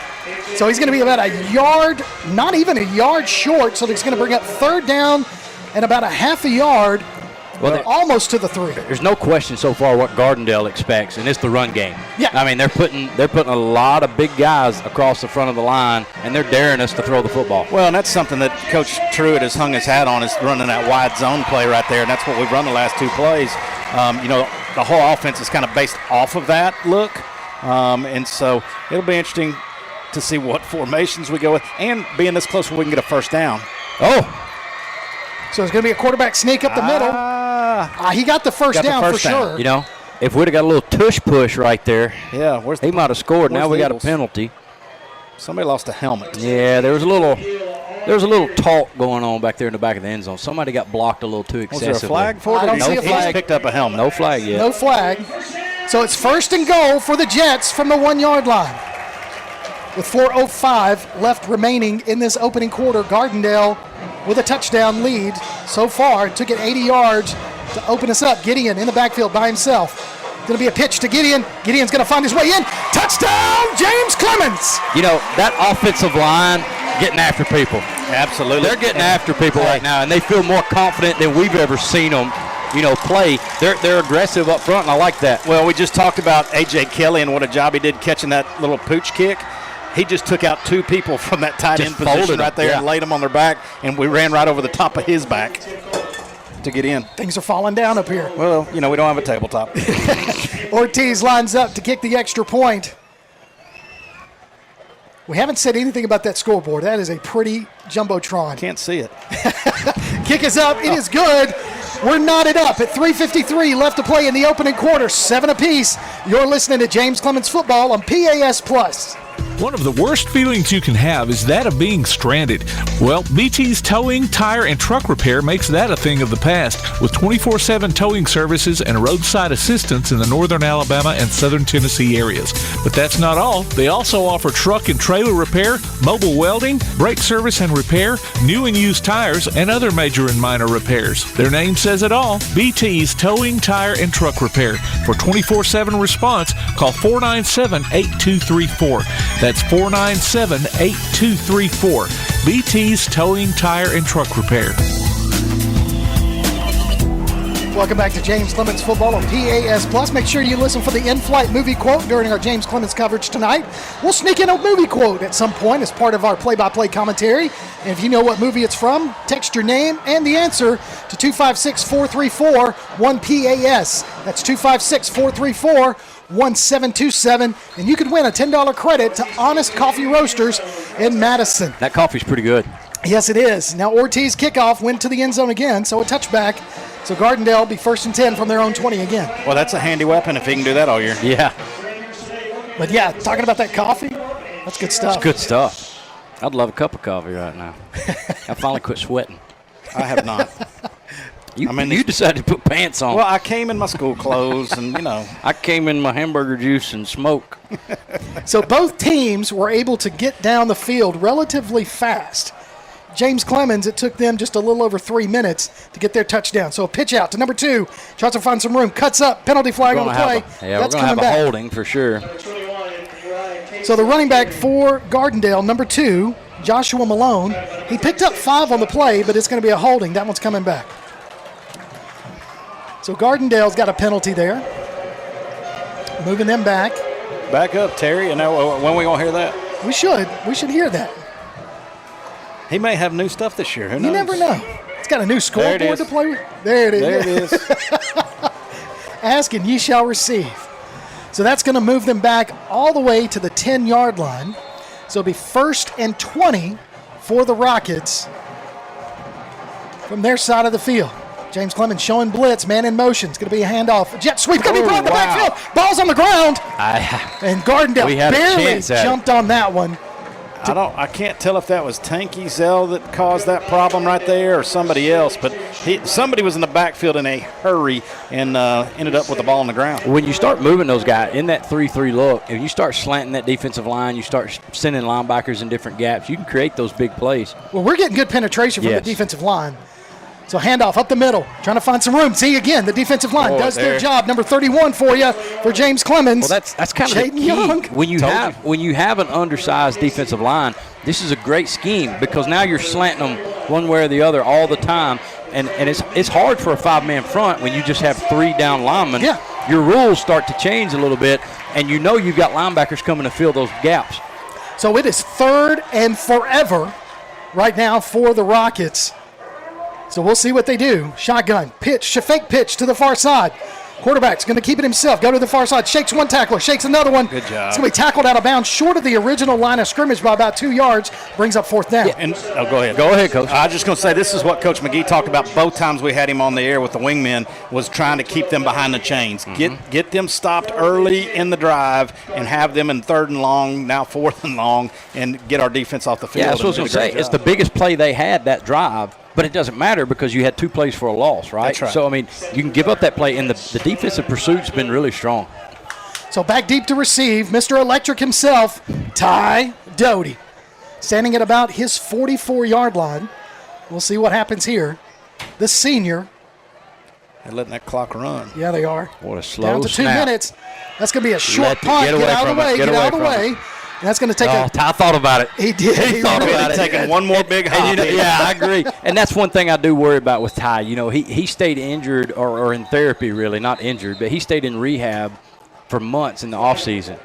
So he's going to be about a yard, not even a yard short. So he's going to bring up third down and about a half a yard. Well, almost to the 3. There's no question so far what Gardendale expects, and it's the run game. Yeah. I mean, they're putting a lot of big guys across the front of the line, and they're daring us to throw the football. Well, and that's something that Coach Truitt has hung his hat on, is running that wide zone play right there, and that's what we've run the last 2 plays. The whole offense is kind of based off of that look, and so it'll be interesting to see what formations we go with, and being this close where we can get a first down. So it's going to be a quarterback sneak up the middle. He got the first down for sure. You know, if we'd have got a little tush push right there, he might have scored. Now we got a penalty. Somebody lost a helmet. Yeah, there was a little talk going on back there in the back of the end zone. Somebody got blocked a little too excessively. Was there a flag for it? I don't see a flag. He picked up a helmet. No flag yet. No flag. So it's first and goal for the Jets from the 1-yard line. With 4:05 left remaining in this opening quarter, Gardendale with a touchdown lead so far. It took it 80 yards to open us up. Gideon in the backfield by himself. Going to be a pitch to Gideon. Gideon's going to find his way in. Touchdown, James Clemens. You know, that offensive line getting after people. Absolutely. They're getting after people right now, and they feel more confident than we've ever seen them, play. They're aggressive up front, and I like that. Well, we just talked about A.J. Kelly and what a job he did catching that little pooch kick. He just took out 2 people from that tight end position right there and laid them on their back, and we ran right over the top of his back to get in. Things are falling down up here. Well, we don't have a tabletop. Ortiz lines up to kick the extra point. We haven't said anything about that scoreboard. That is a pretty jumbotron. Can't see it. Kick is up. It is good. We're knotted up at 3:53 left to play in the opening quarter. 7 apiece. You're listening to James Clemens Football on PAS+. One of the worst feelings you can have is that of being stranded. Well, BT's Towing, Tire, and Truck Repair makes that a thing of the past with 24/7 towing services and roadside assistance in the northern Alabama and southern Tennessee areas. But that's not all. They also offer truck and trailer repair, mobile welding, brake service and repair, new and used tires, and other major and minor repairs. Their name says it all. BT's Towing, Tire, and Truck Repair. For 24/7 response, call 497-8234. That's 497-8234. BT's Towing, Tire, and Truck Repair. Welcome back to James Clemens Football on PAS+. Make sure you listen for the in-flight movie quote during our James Clemens coverage tonight. We'll sneak in a movie quote at some point as part of our play-by-play commentary. And if you know what movie it's from, text your name and the answer to 256-434-1PAS. That's 256-434-1727, and you could win a $10 credit to Honest Coffee Roasters in Madison. That coffee's pretty good. Yes, it is. Now Ortiz kickoff went to the end zone again, so a touchback. So Gardendale will be 1st and 10 from their own 20 again. Well, that's a handy weapon if he can do that all year. Yeah. But yeah, talking about that coffee, that's good stuff. It's good stuff. I'd love a cup of coffee right now. I finally quit sweating. I have not. You decided to put pants on. Well, I came in my school clothes and, I came in my hamburger juice and smoke. So both teams were able to get down the field relatively fast. James Clemens, it took them just a little over 3 minutes to get their touchdown. So a pitch out to number 2, tries to find some room, cuts up, penalty flag on the play. We're going to have a holding for sure. So the running back for Gardendale, number 2, Joshua Malone, he picked up 5 on the play, but it's going to be a holding. That one's coming back. So Gardendale's got a penalty there. Moving them back. Back up, Terry. And now, when are we going to hear that? We should. We should hear that. He may have new stuff this year. Who knows? You never know. It's got a new scoreboard to play with. There it is. There it is. Ask and ye shall receive. So that's going to move them back all the way to the 10-yard line. So it'll be 1st and 20 for the Rockets from their side of the field. James Clemens showing blitz, man in motion. It's going to be a handoff. Jet sweep going to be brought in the backfield. Ball's on the ground. And Gardendale barely jumped on that one. I can't tell if that was Tanky Zell that caused that problem right there or somebody else, but somebody was in the backfield in a hurry and ended up with the ball on the ground. When you start moving those guys in that 3-3 look, if you start slanting that defensive line, you start sending linebackers in different gaps, you can create those big plays. Well, we're getting good penetration from the defensive line. So handoff up the middle, trying to find some room. See, again, the defensive line does their job. Number 31 for you for James Clemens. Well, that's kind of the key. Young. When you have an undersized defensive line, this is a great scheme because now you're slanting them one way or the other all the time. And it's hard for a 5-man front when you just have 3 down linemen. Yeah. Your rules start to change a little bit, and you know you've got linebackers coming to fill those gaps. So it is 3rd and forever right now for the Rockets. So we'll see what they do. Shotgun, pitch, fake pitch to the far side. Quarterback's going to keep it himself. Go to the far side. Shakes one tackler. Shakes another one. Good job. It's going to be tackled out of bounds short of the original line of scrimmage by about 2 yards. Brings up 4th down. Yeah, and go ahead. Go ahead, Coach. I was just going to say, this is what Coach McGee talked about both times we had him on the air with the wingmen, was trying to keep them behind the chains. Get them stopped early in the drive and have them in 3rd and long, now 4th and long, and get our defense off the field. Yeah, that's what I was going to say. It's the biggest play they had that drive. But it doesn't matter because you had 2 plays for a loss, right? That's right. So, I mean, you can give up that play, and the defensive pursuit's been really strong. So back deep to receive, Mr. Electric himself, Ty Doty, standing at about his 44-yard line. We'll see what happens here. The senior. They're letting that clock run. Yeah, they are. What a slow Down to 2 snap. minutes. That's going to be a short punt. Get out of the way. Get out of the way. And that's going to take Ty thought about it. He did. He thought about it. Taking one more big hop. Yeah, I agree. And that's one thing I do worry about with Ty. You know, he stayed injured or in therapy, really, not injured, but he stayed in rehab for months in the offseason.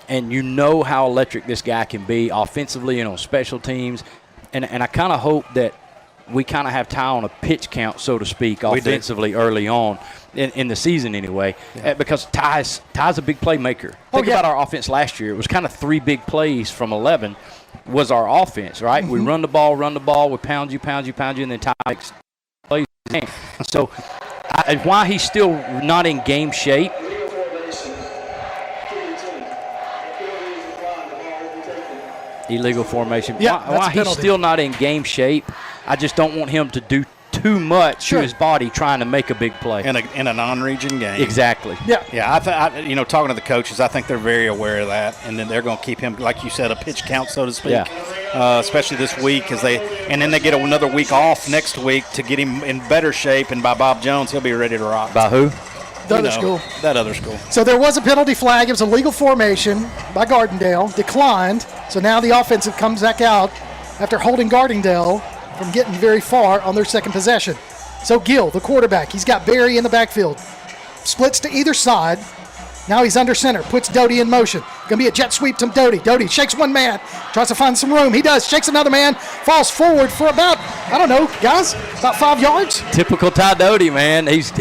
And you know how electric this guy can be offensively and on special teams. And I kind of hope that we kind of have Ty on a pitch count, so to speak, offensively early on in the season anyway, because Ty's a big playmaker. Think about our offense last year. It was kind of 3 big plays from 11 was our offense, right? We run the ball, we pound you, and then Ty makes plays. So why he's still not in game shape, illegal formation. Yeah, why he's still not in game shape, I just don't want him to do too much to his body trying to make a big play in a non-region game. Exactly. Yeah. Talking to the coaches, I think they're very aware of that, and then they're going to keep him, like you said, a pitch count, so to speak. Yeah. Especially this week, and then they get another week off next week to get him in better shape. And by Bob Jones, he'll be ready to rock. By who? That other school. So there was a penalty flag. It was a legal formation by Gardendale. Declined. So now the offensive comes back out after holding Gardendale from getting very far on their second possession. So Gill, the quarterback, he's got Barry in the backfield. Splits to either side. Now he's under center, puts Doty in motion. Going to be a jet sweep to Doty. Doty shakes one man, tries to find some room. He does, shakes another man, falls forward for about, about 5 yards. Typical Ty Doty, man. He's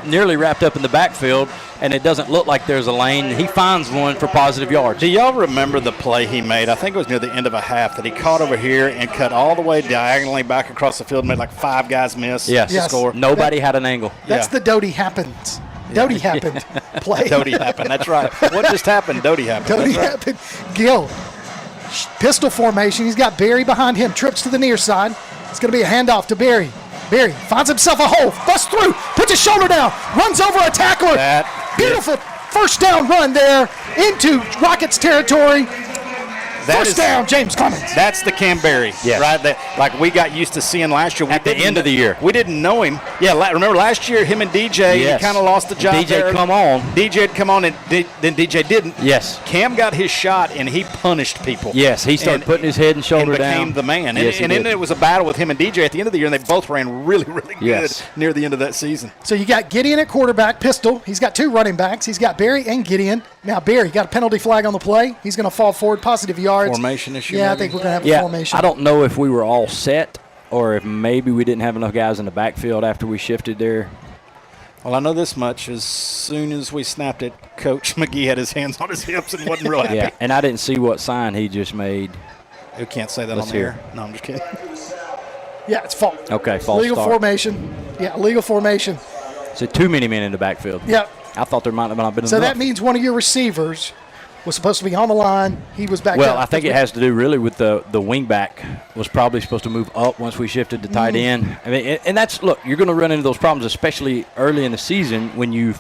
nearly wrapped up in the backfield, and it doesn't look like there's a lane. He finds one for positive yards. Do y'all remember the play he made? I think it was near the end of a half that he caught over here and cut all the way diagonally back across the field and made like 5 guys miss to score. Nobody had an angle. That's the Doty happens. Doty happened play. Doty happened, that's right. What just happened? Doty happened. Doty happened. Gill, pistol formation. He's got Barry behind him, trips to the near side. It's going to be a handoff to Barry. Barry finds himself a hole, busts through, puts his shoulder down, runs over a tackler. Beautiful first down run there into Rockets territory. First down, James Clemens. That's the Cam Barry, right? That, like we got used to seeing last year. At the end of the year. We didn't know him. Yeah, remember last year, him and DJ, he kind of lost the job DJ there. DJ had come on, and then DJ didn't. Yes. Cam got his shot, and he punished people. Yes, he started putting his head and shoulder down. And became the man. Yes, and then it was a battle with him and DJ at the end of the year, and they both ran really, really good near the end of that season. So you got Gideon at quarterback, pistol. He's got 2 running backs. He's got Barry and Gideon. Now Barry got a penalty flag on the play. He's going to fall forward, positive yards. Formation issue. Yeah, I think we're going to have a formation. I don't know if we were all set or if maybe we didn't have enough guys in the backfield after we shifted there. Well, I know this much. As soon as we snapped it, Coach McGee had his hands on his hips and wasn't real happy. Yeah, and I didn't see what sign he just made. You can't say that on the air. No, I'm just kidding. Yeah, it's false. Okay, false legal start. Formation. Yeah, legal formation. So too many men in the backfield. Yeah. I thought there might have not been enough. So that means one of your receivers was supposed to be on the line. He was back Well, I think it has to do really with the wing back was probably supposed to move up once we shifted to tight end. I mean, and that's, look, you're going to run into those problems, especially early in the season when you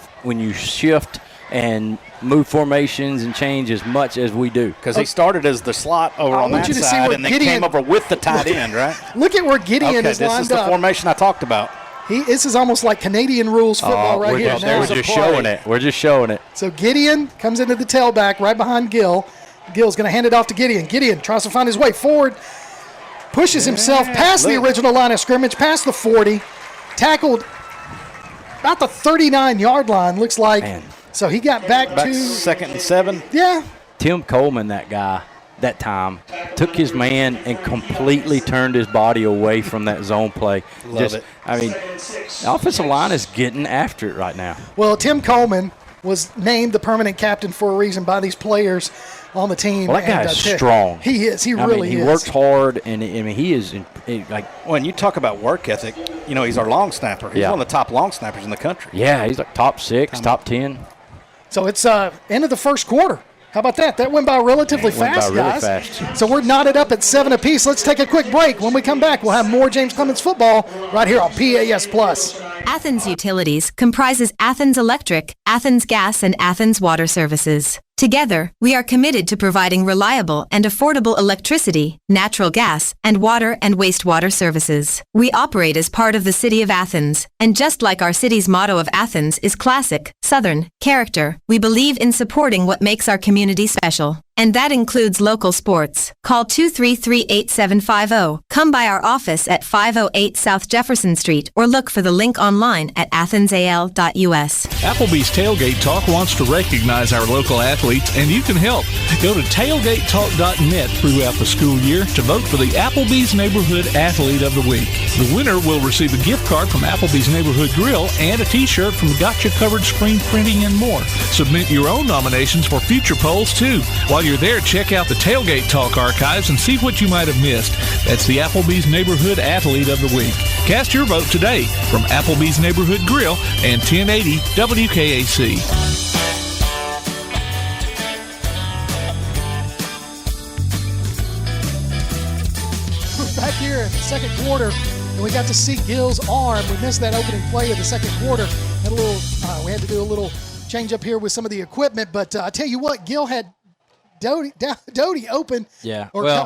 shift and move formations and change as much as we do. Because he started as the slot over on that side and then came over with the tight end, right? Look at where Gideon is lined up. This is the formation I talked about. This is almost like Canadian rules football right here. We're just showing it. We're just showing it. So Gideon comes into the tailback right behind Gill. Gill's going to hand it off to Gideon. Gideon tries to find his way forward, pushes himself past the original line of scrimmage, past the 40, tackled about the 39-yard line, looks like. Man. So he got back to 2nd and 7. Yeah. Tim Coleman, that guy, that time, took his man and completely turned his body away from that zone play. Love it. I mean, the offensive line is getting after it right now. Well, Tim Coleman was named the permanent captain for a reason by these players on the team. Well, that guy is strong. He is. He really is. He works hard, and he is like. When you talk about work ethic, he's our long snapper. He's one of the top long snappers in the country. Yeah, he's like top 6, top 10. So it's end of the first quarter. How about that? That went by relatively fast, guys. Fast. So we're knotted up at 7 apiece. Let's take a quick break. When we come back, we'll have more James Clemens football right here on PAS Plus. Athens Utilities comprises Athens Electric, Athens Gas, and Athens Water Services. Together, we are committed to providing reliable and affordable electricity, natural gas, and water and wastewater services. We operate as part of the City of Athens, and just like our city's motto of Athens is classic, Southern, character, we believe in supporting what makes our community special. And that includes local sports. Call 233-8750. Come by our office at 508 South Jefferson Street or look for the link online at athensal.us. Applebee's Tailgate Talk wants to recognize our local athletes, and you can help. Go to tailgatetalk.net throughout the school year to vote for the Applebee's Neighborhood Athlete of the Week. The winner will receive a gift card from Applebee's Neighborhood Grill and a t-shirt from Gotcha Covered Screen Printing and more. Submit your own nominations for future polls, too. While you're there, check out the Tailgate Talk archives and see what you might have missed. That's the Applebee's Neighborhood Athlete of the Week. Cast your vote today from Applebee's Neighborhood Grill and 1080 WKAC. We're back here in the second quarter, and we got to see Gill's arm. We missed that opening play of the second quarter. We had to do a little change up here with some of the equipment, but I tell you what, Gill had Doty open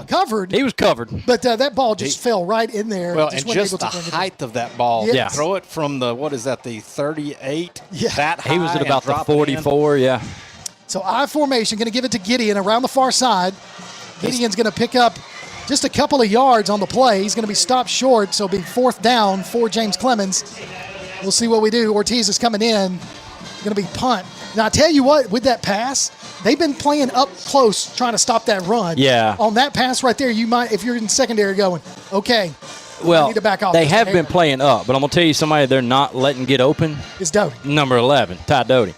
covered. He was covered. But that ball just fell right in there. Well, and just the height of that ball. Yeah. Throw it from the 38? Yeah. That high. He was at about the 44, yeah. So I formation, going to give it to Gideon around the far side. Gideon's going to pick up just a couple of yards on the play. He's going to be stopped short, so it'll be 4th down for James Clemens. We'll see what we do. Ortiz is coming in. Going to be punt. Now, I tell you what, with that pass, they've been playing up close trying to stop that run. Yeah. On that pass right there, you might, if you're in secondary going, okay, well, need to back off. They have been playing up, but I'm going to tell you somebody they're not letting get open. It's Doty. Number 11, Ty Doty.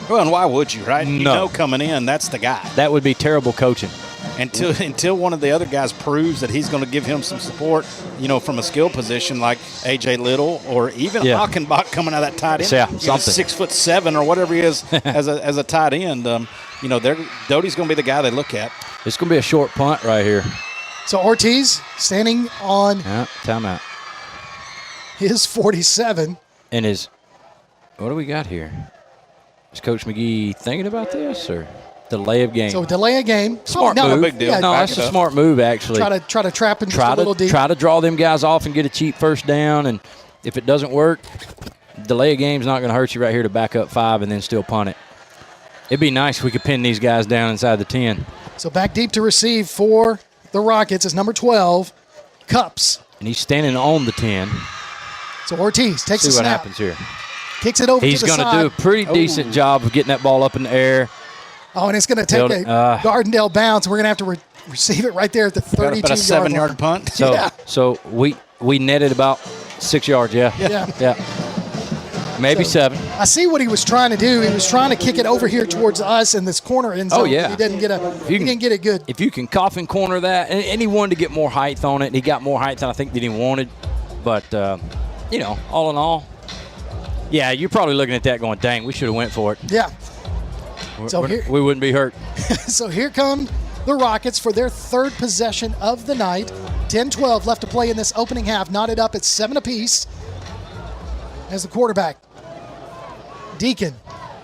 Well, and why would you, right? No. You know coming in, that's the guy. That would be terrible coaching. Until one of the other guys proves that he's going to give him some support, from a skill position like A.J. Little or even Achenbach coming out of that tight end. Yeah, something. 6'7" or whatever he is as a tight end. Doty's going to be the guy they look at. It's going to be a short punt right here. So Ortiz standing on timeout. His 47. And what do we got here? Is Coach McGee thinking about this or delay of game? So delay a game. Smart move. No big deal. Yeah, no, that's a smart move actually. Try to trap him just a little deep. Try to draw them guys off and get a cheap first down, and if it doesn't work, delay a game's not going to hurt you right here to back up 5 and then still punt it. It'd be nice if we could pin these guys down inside the 10. So back deep to receive for the Rockets is number 12, Cups. And he's standing on the 10. So Ortiz takes a snap. See what happens here. Kicks it over to the side. He's going to do a pretty decent job of getting that ball up in the air. Oh, and it's going to take a Gardendale bounce. We're going to have to receive it right there at the 32-yard about a 7-yard punt. So we netted about 6 yards, yeah. Maybe 7. I see what he was trying to do. He was trying to kick it over here towards us in this corner end zone. Oh, yeah. He didn't get it good. If you can coffin corner that, and he wanted to get more height on it. He got more height than I think that he wanted. But, all in all, yeah, you're probably looking at that going, dang, we should have went for it. Yeah. We wouldn't be hurt. So here come the Rockets for their 3rd possession of the night. 10-12 left to play in this opening half. Knotted up at 7 apiece as the quarterback. Deacon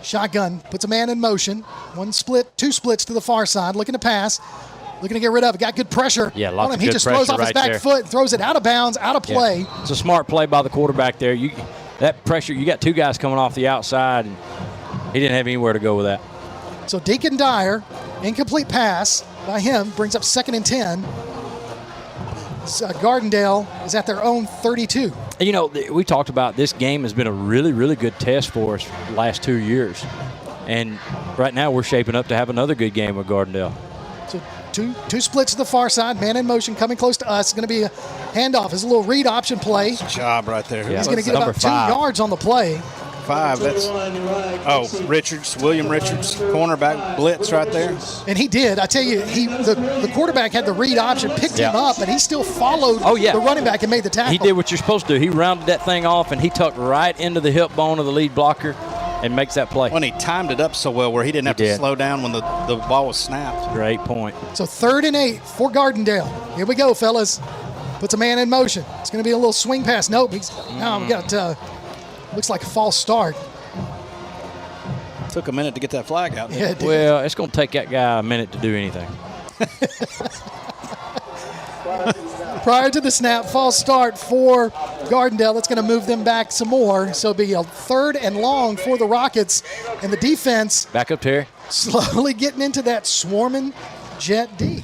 Shotgun puts a man in motion. One split, two splits to the far side, looking to pass. Looking to get rid of it. Got good pressure Yeah, on lots him. of He good just throws off his right back there. foot and throws it out of bounds, out of play. Yeah. It's a smart play by the quarterback there. That pressure, you got two guys coming off the outside, and he didn't have anywhere to go with that. So Deacon Dyer, incomplete pass by him, brings up 2nd and 10. Gardendale is at their own 32. You know, we talked about this game has been a really, really good test for us the last 2 years. And right now we're shaping up to have another good game with Gardendale. So two splits to the far side, man in motion coming close to us. It's going to be a handoff. It's a little read option play. Job right there. Yeah. He's going to get about 2 yards on the play. 5. That's William Richards, cornerback blitz right there. And he did. I tell you, the quarterback had the read option, picked him up, and he still followed the running back and made the tackle. He did what you're supposed to do. He rounded that thing off, and he tucked right into the hip bone of the lead blocker and makes that play. When he timed it up so well where he didn't have to slow down when the ball was snapped. Great point. So 3rd and 8 for Gardendale. Here we go, fellas. Puts a man in motion. It's going to be a little swing pass. Nope. Now we got looks like a false start. Took a minute to get that flag out there. Yeah, it did. Well, it's going to take that guy a minute to do anything. Prior to the snap, false start for Gardendale. That's going to move them back some more. So it'll be a 3rd and long for the Rockets. And the defense Back up, Terry. slowly getting into that swarming jet D.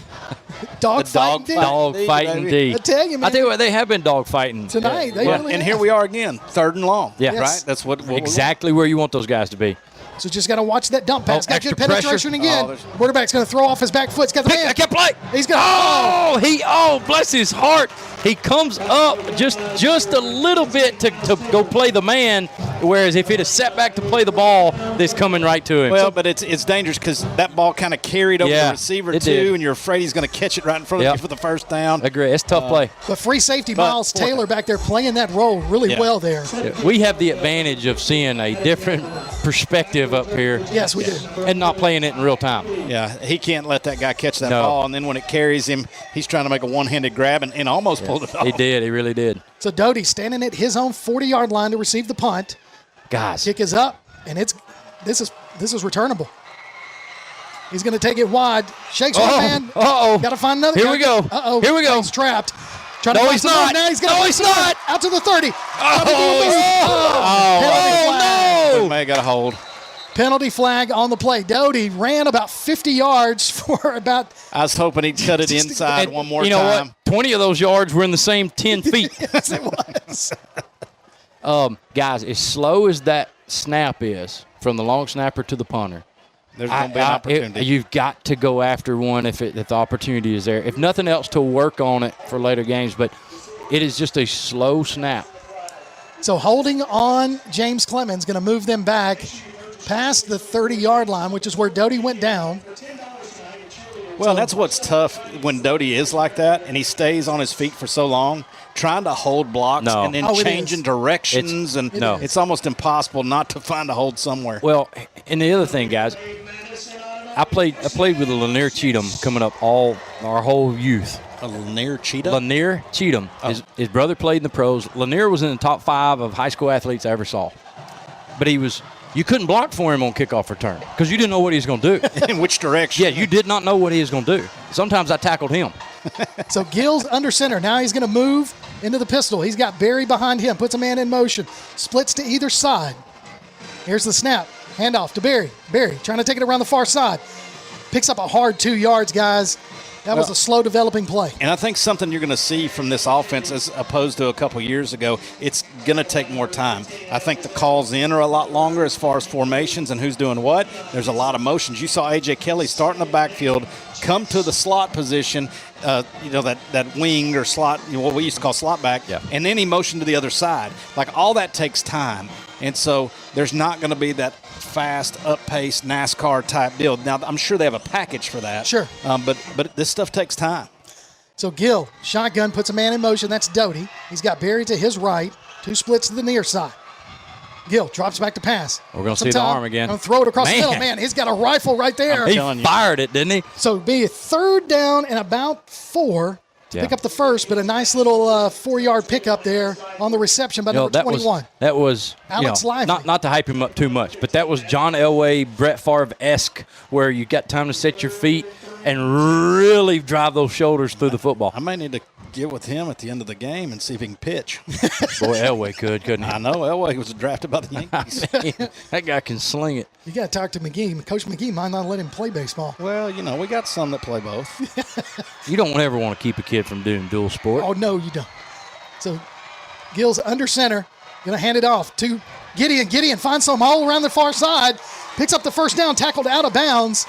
Dog fighting D. Dog fighting D. I tell you, man. I tell you what, they have been dog fighting Tonight, they really And have. here we are again, 3rd and long. Yeah. Yes. Right? That's what exactly where you want those guys to be. So just got to watch that dump pass. Got extra good penetration pressure. again. Quarterback's going to throw off his back foot. He's got the man. I can't play. He's going to. Bless his heart. He comes up just a little bit to go play the man, whereas if he'd have sat back to play the ball, this coming right to him. Well, but it's dangerous because that ball kind of carried over the receiver too, and you're afraid he's going to catch it right in front of you for the first down. Agree. It's a tough play. But free safety Miles Taylor back there playing that role really well there. Yeah. We have the advantage of seeing a different perspective up here. Yes, we do. And not playing it in real time. Yeah, he can't let that guy catch that ball, and then when it carries him, he's trying to make a one-handed grab and almost pulled it off. He did. He really did. So Doty standing at his own 40-yard line to receive the punt. Guys. Kick is up, and this is returnable. He's going to take it wide. Shakes one man. Uh-oh. Got to find another Here guy. we go. Uh-oh. Here we go. He's trapped. Trying to No, find he's someone. not. Now he's got No, he's not. Out to the 30. Oh, May got a hold. Penalty flag on the play. Doty ran about 50 yards for about. I was hoping he'd cut it inside one more time. You know what? 20 of those yards were in the same 10 feet. Yes, it was. Guys, as slow as that snap is from the long snapper to the punter, there's going to be an opportunity. You've got to go after one if the opportunity is there. If nothing else, to work on it for later games. But it is just a slow snap. So holding on, James Clemens going to move them back past the 30-yard line, which is where Doty went down. Well, that's what's tough when Doty is like that and he stays on his feet for so long, trying to hold blocks and then changing directions. It's almost impossible not to find a hold somewhere. Well, and the other thing, guys, I played with a Lanier Cheatham coming up our whole youth. A Lanier Cheatham? Lanier Cheatham. Oh. His brother played in the pros. Lanier was in the top 5 of high school athletes I ever saw. But you couldn't block for him on kickoff return because you didn't know what he was going to do. In which direction? Yeah, you did not know what he was going to do. Sometimes I tackled him. So Gill's under center. Now he's going to move into the pistol. He's got Barry behind him, puts a man in motion, splits to either side. Here's the snap. Handoff to Barry. Barry trying to take it around the far side. Picks up a hard 2 yards, guys. That was a slow developing play. And I think something you're going to see from this offense as opposed to a couple years ago, it's going to take more time. I think the calls in are a lot longer as far as formations and who's doing what. There's a lot of motions. You saw A.J. Kelly start in the backfield, come to the slot position, that wing or slot, what we used to call slot back, and then he motioned to the other side. Like, all that takes time. And so there's not going to be that fast, up-paced NASCAR type deal. Now, I'm sure they have a package for that. Sure. But this stuff takes time. So Gill, shotgun, puts a man in motion. That's Doty. He's got Barry to his right, 2 splits to the near side. Gill drops back to pass. We're going to see the arm again. Going to throw it across the middle. Man, he's got a rifle right there. He fired it, didn't he? So it'd be a 3rd down and about 4 pick up the first, but a nice little 4-yard pickup there on the reception by number 21. That was Alex Lively. Not to hype him up too much, but that was John Elway, Brett Favre-esque, where you got time to set your feet and really drive those shoulders through the football. I may need to get with him at the end of the game and see if he can pitch. Boy, Elway couldn't he? I know. Elway was drafted by the Yankees. That guy can sling it. You got to talk to McGee. Coach McGee might not let him play baseball. Well, we got some that play both. You don't ever want to keep a kid from doing dual sport. Oh, no, you don't. So Gill's under center. Going to hand it off to Gideon. Gideon finds some all around the far side. Picks up the first down, tackled out of bounds.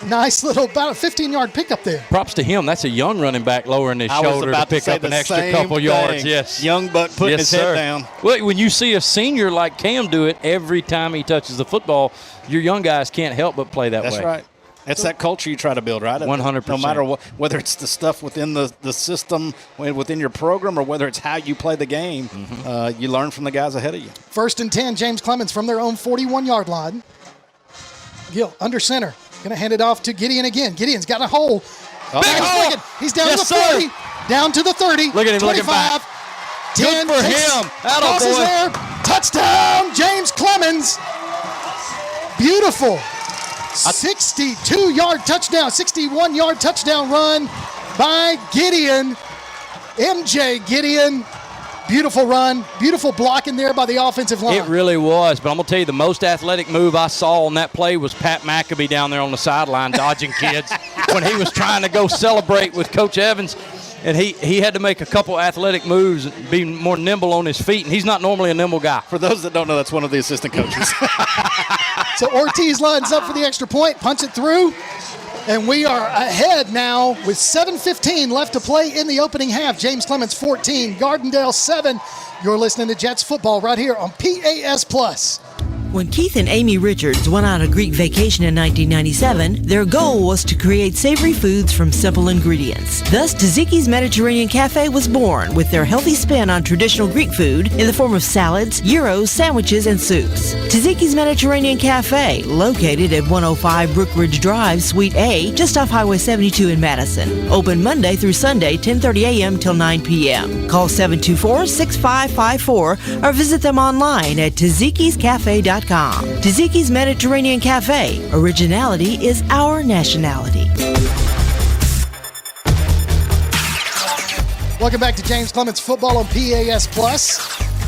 Nice little, about a 15-yard pickup there. Props to him. That's a young running back lowering his shoulder to pick up an extra couple yards. Yes. Young buck putting his head down. Well, when you see a senior like Cam do it every time he touches the football, your young guys can't help but play that way. That's right. It's that culture you try to build, right? 100%. No matter what, whether it's the stuff within the system, within your program, or whether it's how you play the game, you learn from the guys ahead of you. 1st and 10, James Clemens from their own 41-yard line. Gill under center. Going to hand it off to Gideon again. Gideon's got a hole. Big hole. He's down to the 40. Down to the 30. Look at him 25, looking back. 10 Good for him. Crosses there. Touchdown, James Clemens. Beautiful. 62-yard touchdown, 61-yard touchdown run by Gideon. MJ Gideon. Beautiful run, beautiful block in there by the offensive line. It really was, but I'm going to tell you, the most athletic move I saw on that play was Pat McAbee down there on the sideline dodging kids when he was trying to go celebrate with Coach Evans, and he had to make a couple athletic moves and be more nimble on his feet, and he's not normally a nimble guy. For those that don't know, that's one of the assistant coaches. So Ortiz lines up for the extra point, punts it through. And we are ahead now with 7:15 left to play in the opening half. James Clemens 14, Gardendale 7. You're listening to Jets football right here on PAS+. When Keith and Amy Richards went on a Greek vacation in 1997, their goal was to create savory foods from simple ingredients. Thus, Tzatziki's Mediterranean Cafe was born with their healthy spin on traditional Greek food in the form of salads, gyros, sandwiches, and soups. Tzatziki's Mediterranean Cafe, located at 105 Brookridge Drive, Suite A, just off Highway 72 in Madison. Open Monday through Sunday, 10:30 a.m. till 9 p.m. Call 724-6554 or visit them online at tzatziki'scafe.com. Tzatziki's Mediterranean Cafe. Originality is our nationality. Welcome back to James Clemens football on PAS+.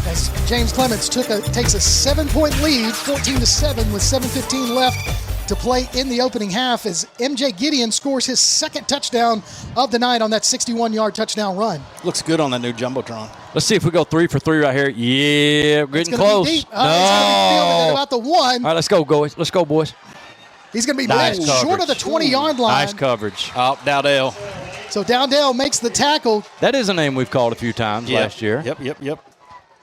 As James Clemens takes a 7-point lead, 14-7 with 7:15 left to play in the opening half as MJ Gideon scores his second touchdown of the night on that 61-yard touchdown run. Looks good on that new Jumbotron. Let's see if we go 3 for 3 right here. Yeah, getting close. He's going to be fielded at about the 1. All right, let's go, boys. Let's go, boys. He's going to be nice short of the 20-yard line. Nice coverage. Oh, Dowdale. So Dowdale makes the tackle. That is a name we've called a few times last year. Yep.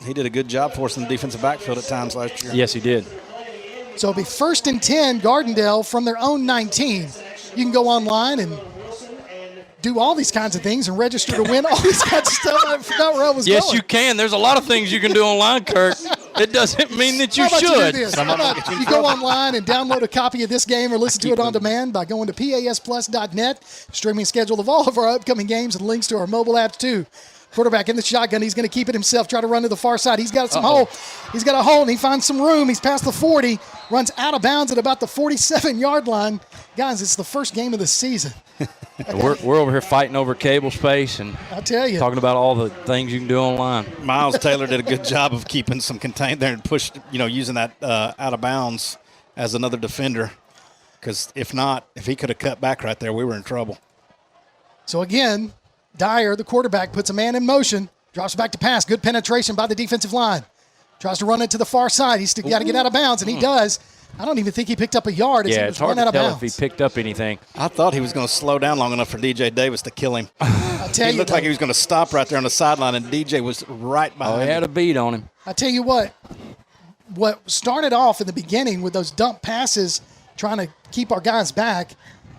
He did a good job for us in the defensive backfield at times last year. Yes, he did. So it'll be 1st and 10, Gardendale from their own 19. You can go online and do all these kinds of things and register to win all these kinds of stuff. I forgot where I was going. Yes, you can. There's a lot of things you can do online, Kirk. It doesn't mean that you should. How about you go online and download a copy of this game or listen to it on demand by going to pasplus.net. Streaming schedule of all of our upcoming games and links to our mobile apps too. Quarterback in the shotgun. He's going to keep it himself, try to run to the far side. He's got some hole. He's got a hole, and he finds some room. He's past the 40, runs out of bounds at about the 47-yard line. Guys, it's the first game of the season. We're over here fighting over cable space and I tell you, talking about all the things you can do online. Miles Taylor did a good job of keeping some contained there and pushed, using that out of bounds as another defender. Because if he could have cut back right there, we were in trouble. So again, Dyer, the quarterback, puts a man in motion, drops back to pass. Good penetration by the defensive line. Tries to run it to the far side. He's still got to get out of bounds, and he does. I don't even think he picked up a yard as he was run out of bounds. It's hard to tell if he picked up anything. I thought he was going to slow down long enough for DJ Davis to kill him. He looked like he was going to stop right there on the sideline, and DJ was right behind him. He had a beat on him. I tell you what started off in the beginning with those dump passes, trying to keep our guys back,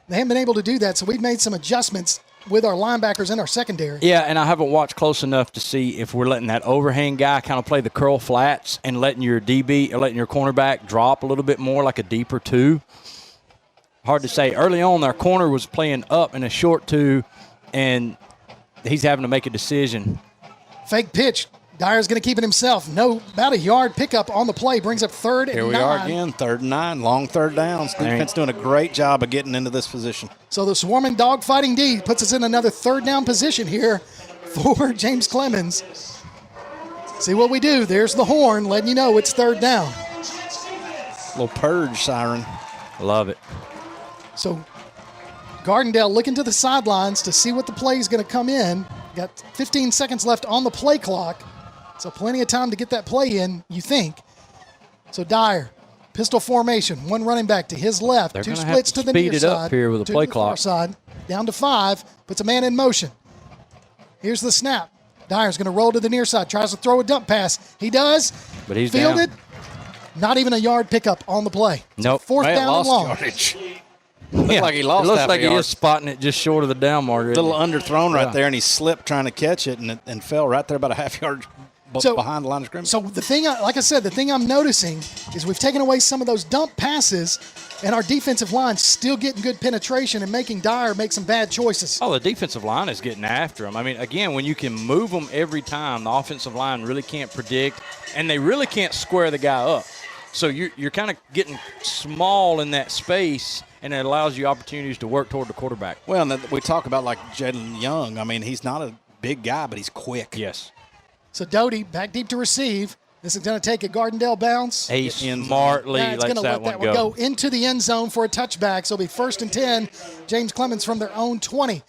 they haven't been able to do that, so we've made some adjustments with our linebackers in our secondary. Yeah, and I haven't watched close enough to see if we're letting that overhang guy kind of play the curl flats and letting your DB or letting your cornerback drop a little bit more like a deeper 2. Hard to say. Early on, our corner was playing up in a short 2, and he's having to make a decision. Fake pitch. Dyer's going to keep it himself. No, about a yard pickup on the play. Brings up 3rd and 9. Here we are again, 3rd and 9. Long third downs. Defense doing a great job of getting into this position. So the swarming dog-fighting D puts us in another 3rd down position here for James Clemens. See what we do. There's the horn letting you know it's 3rd down. Little purge siren. Love it. So Gardendale looking to the sidelines to see what the play is going to come in. Got 15 seconds left on the play clock. So plenty of time to get that play in, you think. So Dyer, pistol formation, one running back to his left, They're 2 gonna splits have to the speed near it up side, here with the 2 play to the far clock. side, down to 5, puts a man in motion. Here's the snap. Dyer's going to roll to the near side, tries to throw a dump pass. He does. But he's fielded. down. Not even a yard pickup on the play. Nope. 4th down and long. Yardage. Looks like he lost It looks half like a he yard. is spotting it just short of the down marker. Little underthrown right Yeah. there, and he slipped trying to catch it and fell right there about a half yard behind the line of scrimmage. So the thing, like I said, the thing I'm noticing is we've taken away some of those dump passes, and our defensive line's still getting good penetration and making Dyer make some bad choices. Oh, the defensive line is getting after him. I mean, again, when you can move them every time, the offensive line really can't predict, and they really can't square the guy up. So you're kind of getting small in that space, and it allows you opportunities to work toward the quarterback. Well, and we talk about like Jalen Young. I mean, he's not a big guy, but he's quick. Yes. So Doty back deep to receive. This is going to take a Gardendale bounce. He smartly It's lets going to that let one that go. one go into the end zone for a touchback. So it'll be 1st and 10. James Clemens from their own 20.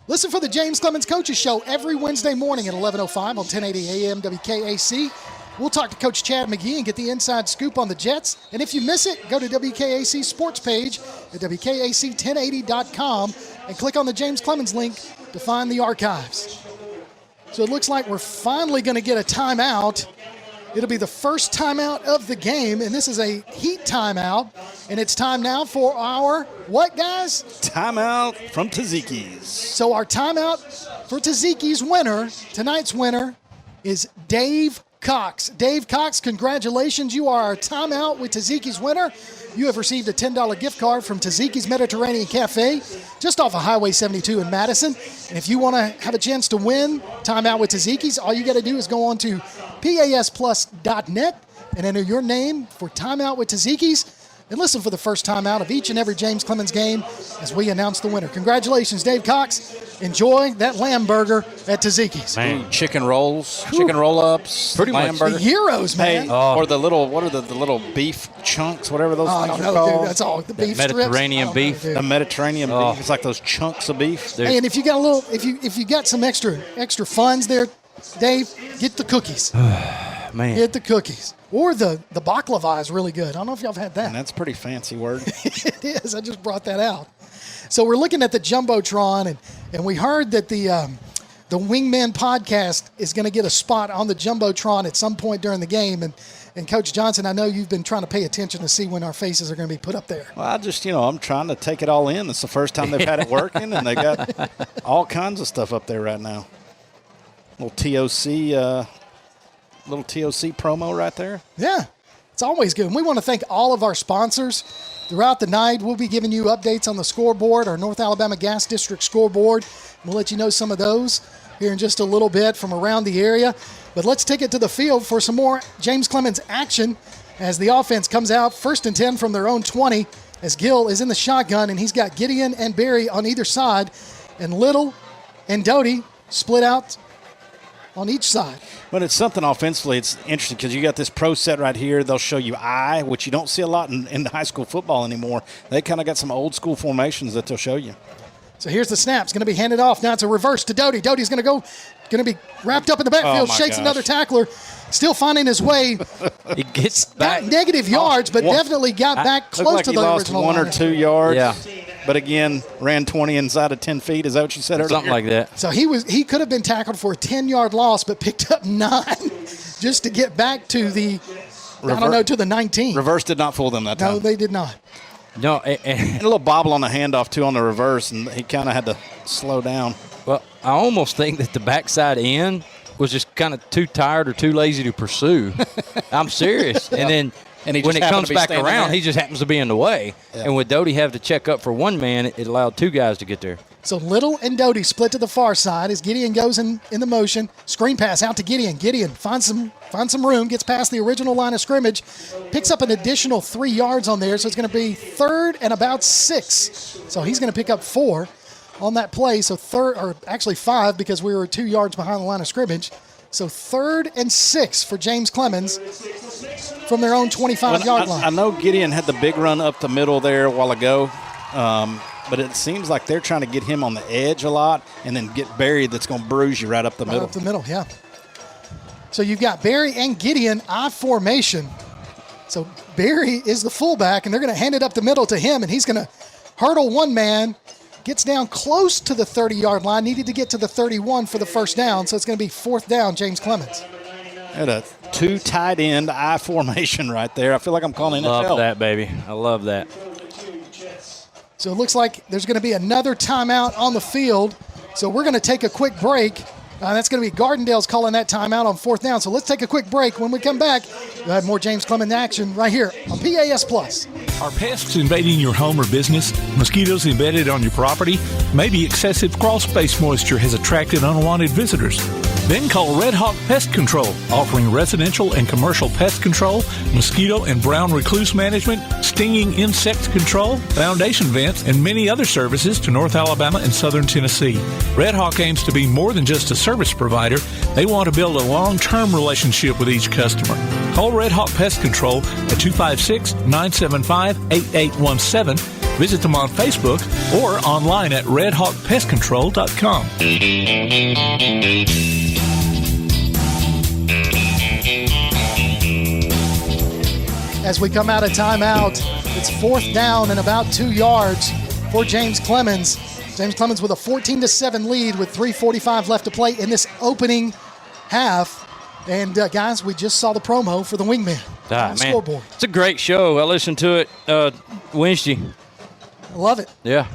Listen for the James Clemens Coaches Show every Wednesday morning at 11:05 on 1080 AM WKAC. We'll talk to Coach Chad McGee and get the inside scoop on the Jets. And if you miss it, go to WKAC sports page at WKAC1080.com and click on the James Clemens link to find the archives. So it looks like we're finally going to get a timeout. It'll be the first timeout of the game, and this is a heat timeout. And it's time now for our, what, guys? Timeout from Taziki's. So our timeout for Taziki's winner, tonight's winner, is Dave Cox. Dave Cox, congratulations. You are our timeout with Taziki's winner. You have received a $10 gift card from Taziki's Mediterranean Cafe, just off of Highway 72 in Madison. And if you want to have a chance to win timeout with Taziki's, all you got to do is go on to pasplus.net and enter your name for timeout with Taziki's. And listen for the first time out of each and every James Clemens game as we announce the winner. Congratulations, Dave Cox. Enjoy that lamb burger at Taziki's. Man. Chicken rolls, chicken roll-ups, Pretty lamb much burger. The Euros, man. Hey, or the little, what are the little beef chunks, whatever those I things don't are know, called? dude. That's all. The beef Mediterranean strips. beef. I don't know, The dude. Mediterranean beef. It's like those chunks of beef. Hey, and if you got a little, if you got some extra funds there, Dave, get the cookies. Man. Get the cookies. Or the baklava is really good. I don't know if y'all have had that. And that's a pretty fancy word. It is. I just brought that out. So we're looking at the Jumbotron, and we heard that the Wingman podcast is going to get a spot on the Jumbotron at some point during the game. And Coach Johnson, I know you've been trying to pay attention to see when our faces are going to be put up there. Well, I just, I'm trying to take it all in. It's the first time they've had it working, and they got all kinds of stuff up there right now. Little TOC promo right there. Yeah, it's always good. And we want to thank all of our sponsors. Throughout the night, we'll be giving you updates on the scoreboard, our North Alabama Gas District scoreboard. We'll let you know some of those here in just a little bit from around the area. But let's take it to the field for some more James Clemens action as the offense comes out 1st and 10 from their own 20 as Gill is in the shotgun, and he's got Gideon and Barry on either side, and Little and Doty split out on each side. But it's something offensively. It's interesting because you got this pro set right here. They'll show you I, which you don't see a lot in high school football anymore. They kind of got some old school formations that they'll show you. So here's the snap. It's going to be handed off. Now it's a reverse to Doty. Doty's going to be wrapped up in the backfield, shakes another tackler, still finding his way. He gets back. Not negative yards, but definitely got back close like to the original line. He lost 1 or 2 yards. Yeah. But again, ran 20 inside of 10 feet. Is that what you said earlier? Something like that. So he could have been tackled for a 10-yard loss, but picked up 9 just to get back to the, to the 19. Reverse did not fool them that time. No, they did not. No, and a little bobble on the handoff, too, on the reverse, and he kind of had to slow down. Well, I almost think that the backside end was just kind of too tired or too lazy to pursue. I'm serious. And then And when it comes back around, he just happens to be in the way. Yeah. And with Doty have to check up for one man, it allowed two guys to get there. So Little and Doty split to the far side as Gideon goes in the motion. Screen pass out to Gideon. Gideon finds some room, gets past the original line of scrimmage, picks up an additional 3 yards on there, so it's going to be 3rd and about 6. So he's going to pick up 4 on that play. So 5 because we were 2 yards behind the line of scrimmage. So 3rd and 6 for James Clemens from their own 25-yard line. I know Gideon had the big run up the middle there a while ago, but it seems like they're trying to get him on the edge a lot and then get Barry that's going to bruise you right up the middle. Up the middle, yeah. So you've got Barry and Gideon I formation. So Barry is the fullback, and they're going to hand it up the middle to him, and he's going to hurdle one man, gets down close to the 30-yard line, needed to get to the 31 for the first down, so it's going to be 4th down, James Clemens. Had a 2 tight end I formation right there. I feel like I'm calling NFL. Love that, baby. I love that. So it looks like there's going to be another timeout on the field. So we're going to take a quick break. That's going to be Gardendale's calling that timeout on 4th down. So let's take a quick break. When we come back, we'll have more James Clemens action right here on PAS Plus. Are pests invading your home or business? Mosquitoes embedded on your property? Maybe excessive crawl space moisture has attracted unwanted visitors. Then call Red Hawk Pest Control, offering residential and commercial pest control, mosquito and brown recluse management, stinging insect control, foundation vents, and many other services to North Alabama and Southern Tennessee. Red Hawk aims to be more than just a service provider. They want to build a long-term relationship with each customer. Call Red Hawk Pest Control at 256-975-8817. Visit them on Facebook or online at redhawkpestcontrol.com. As we come out of timeout, it's 4th down and about 2 yards for James Clemens. James Clemens with a 14-7 lead with 3:45 left to play in this opening half. And, guys, we just saw the promo for the wingman on the scoreboard. It's a great show. I listened to it Wednesday. I love it. Yeah.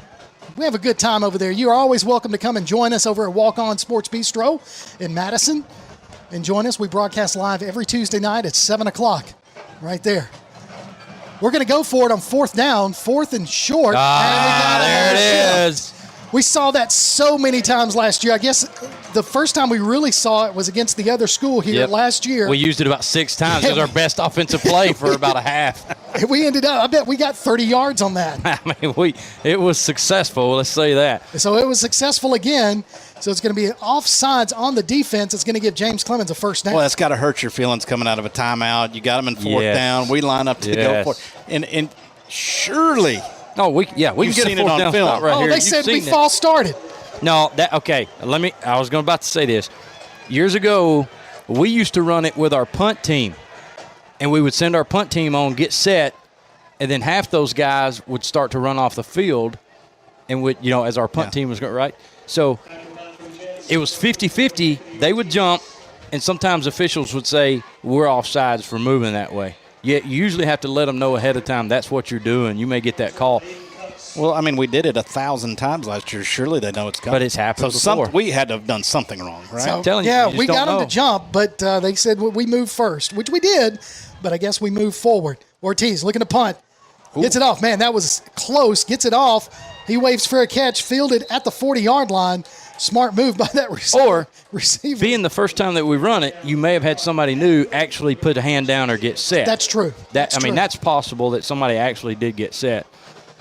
We have a good time over there. You are always welcome to come and join us over at Walk On Sports Bistro in Madison. And join us. We broadcast live every Tuesday night at 7 o'clock right there. We're going to go for it on 4th down, 4th and short. There it is. We saw that so many times last year. I guess the first time we really saw it was against the other school here last year. We used it about 6 times. It was our best offensive play for about a half. We ended up, I bet we got 30 yards on that. I mean, it was successful, let's say that. So it was successful again. So it's going to be offsides on the defense. It's going to give James Clemens a first down. Well, that's got to hurt your feelings coming out of a timeout. You got them in 4th down. We line up to go for it. And surely – we can get a 4th down spot right here. They said we false started. No, okay. I was about to say this. Years ago, we used to run it with our punt team, and we would send our punt team on, get set, and then half those guys would start to run off the field, and as our punt team was going right. So it was 50-50. They would jump, and sometimes officials would say we're offsides for moving that way. You usually have to let them know ahead of time that's what you're doing. You may get that call. Well, I mean, we did it 1,000 times last year. Surely they know it's coming. But it's happened before. We had to have done something wrong, right? So, I'm telling you, we got them to jump, but they said we moved first, which we did, but I guess we moved forward. Ortiz looking to punt. Gets it off. Man, that was close. Gets it off. He waves for a catch, fielded at the 40-yard line. Smart move by that receiver. Being the first time that we run it, you may have had somebody new actually put a hand down or get set. That's true. That's possible that somebody actually did get set.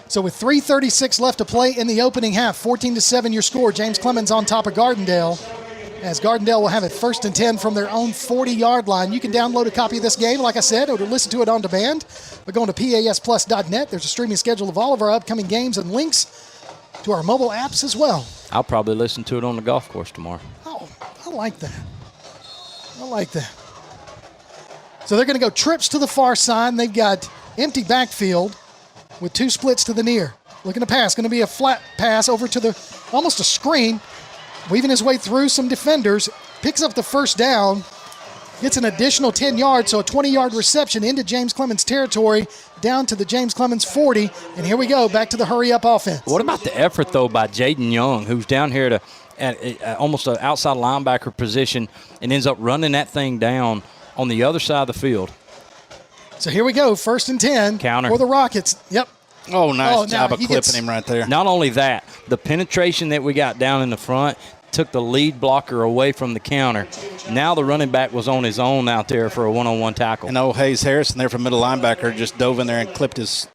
So with 3:36 left to play in the opening half, 14-7 your score. James Clemens on top of Gardendale. As Gardendale will have it 1st and 10 from their own 40-yard line. You can download a copy of this game, like I said, or to listen to it on demand by going to PASplus.net. There's a streaming schedule of all of our upcoming games and links to our mobile apps as well. I'll probably listen to it on the golf course tomorrow. Oh, I like that. So they're going to go trips to the far side. They've got empty backfield with 2 splits to the near. Looking to pass. Going to be a flat pass over to almost a screen. Weaving his way through some defenders. Picks up the first down. Gets an additional 10 yards, so a 20-yard reception into James Clemens territory, down to the James Clemens 40. And here we go, back to the hurry-up offense. What about the effort, though, by Jaden Young, who's down here at almost an outside linebacker position and ends up running that thing down on the other side of the field? So here we go, 1st and 10 Counter. for the Rockets. Yep. Oh, nice job of clipping him right there. Not only that, the penetration that we got down in the front took the lead blocker away from the counter. Now the running back was on his own out there for a one-on-one tackle. And Hayes Harrison there from middle linebacker just dove in there and clipped his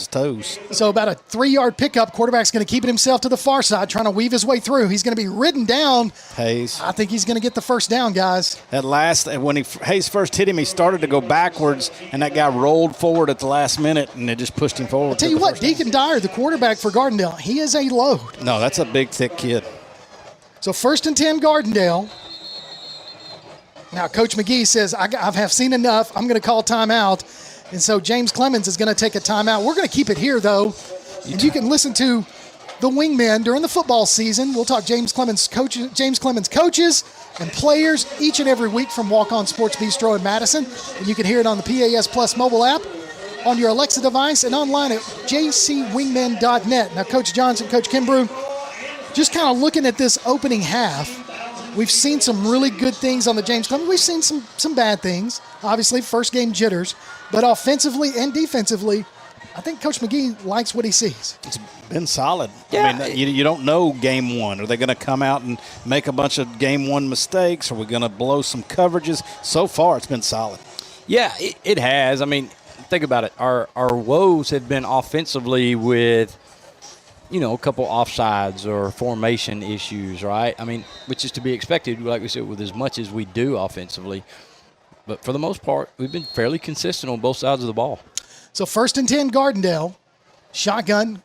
toes. So about a 3-yard pickup. Quarterback's going to keep it himself to the far side, trying to weave his way through. He's going to be ridden down. Hayes. I think he's going to get the first down, guys. At last, when Hayes first hit him, he started to go backwards, and that guy rolled forward at the last minute, and it just pushed him forward. I'll tell you what, Deacon Dyer, the quarterback for Gardendale, he is a load. No, that's a big, thick kid. So 1st and 10, Gardendale. Now, Coach McGee says, I have seen enough. I'm going to call timeout. And so James Clemens is going to take a timeout. We're going to keep it here, though. And you can listen to the wingmen during the football season. We'll talk James Clemens coaches and players each and every week from Walk On Sports Bistro in Madison. And you can hear it on the PAS Plus mobile app, on your Alexa device, and online at jcwingmen.net. Now, Coach Johnson, Coach Kimbrough, just kind of looking at this opening half, we've seen some really good things on the James Clemens. We've seen some bad things. Obviously, first game jitters. But offensively and defensively, I think Coach McGee likes what he sees. It's been solid. Yeah. I mean, you don't know game one. Are they going to come out and make a bunch of game one mistakes? Are we going to blow some coverages? So far, it's been solid. Yeah, it has. I mean, think about it. Our woes have been offensively with, a couple offsides or formation issues, right? I mean, which is to be expected, like we said, with as much as we do offensively. But for the most part, we've been fairly consistent on both sides of the ball. So 1st and 10, Gardendale. Shotgun,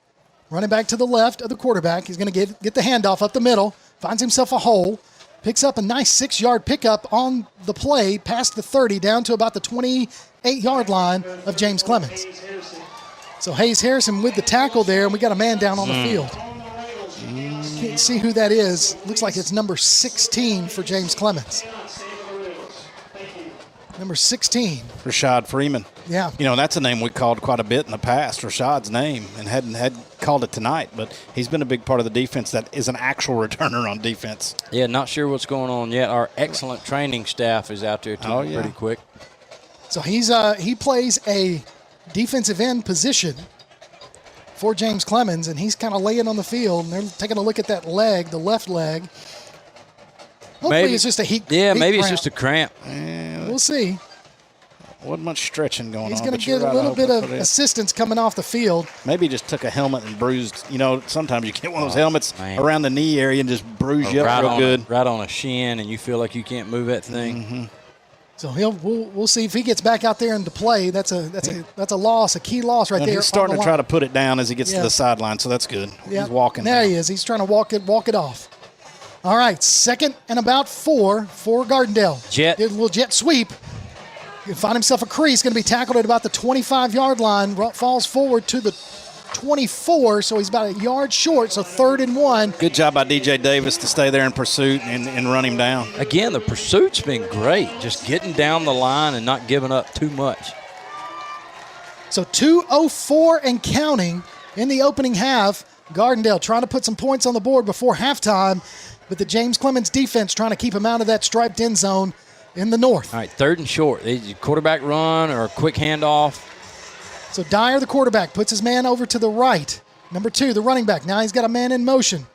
running back to the left of the quarterback. He's going to get the handoff up the middle, finds himself a hole, picks up a nice 6-yard pickup on the play, past the 30, down to about the 28-yard line of James Clemens. So Hayes Harrison with the tackle there, and we got a man down on the field. Can't see who that is. Looks like it's number 16 for James Clemens. Number 16. Rashad Freeman. Yeah. That's a name we called quite a bit in the past, Rashad's name, and hadn't called it tonight, but he's been a big part of the defense that is an actual returner on defense. Yeah, not sure what's going on yet. Our excellent training staff is out there too, pretty quick. So he plays a defensive end position for James Clemens, and he's kind of laying on the field, and they're taking a look at that leg, the left leg. Hopefully it's just a heat maybe cramp. It's just a cramp. We'll see. Wasn't much stretching going on. He's going to get a little bit of assistance coming off the field. Maybe he just took a helmet and bruised. Sometimes you get one of those helmets around the knee area and just bruise you up real good. Right on a shin, and you feel like you can't move that thing. Mm-hmm. So we'll see if he gets back out there into play. That's a loss, a key loss right there. He's starting to try to put it down as he gets to the sideline, so that's good. Yeah. He's walking. There he is. He's trying to walk it off. All right, 2nd and about 4 for Gardendale. Jet. Did a little jet sweep. He'll find himself a crease. Going to be tackled at about the 25-yard line. Falls forward to the 24, so he's about a yard short. So 3rd and 1. Good job by DJ Davis to stay there in pursuit and run him down. Again, the pursuit's been great. Just getting down the line and not giving up too much. So 2:04 and counting in the opening half. Gardendale trying to put some points on the board before halftime, but the James Clemens defense trying to keep him out of that striped end zone in the north. All right, 3rd and short. Quarterback run or a quick handoff. So Dyer, the quarterback, puts his man over to the right. Number 2, the running back. Now he's got a man in motion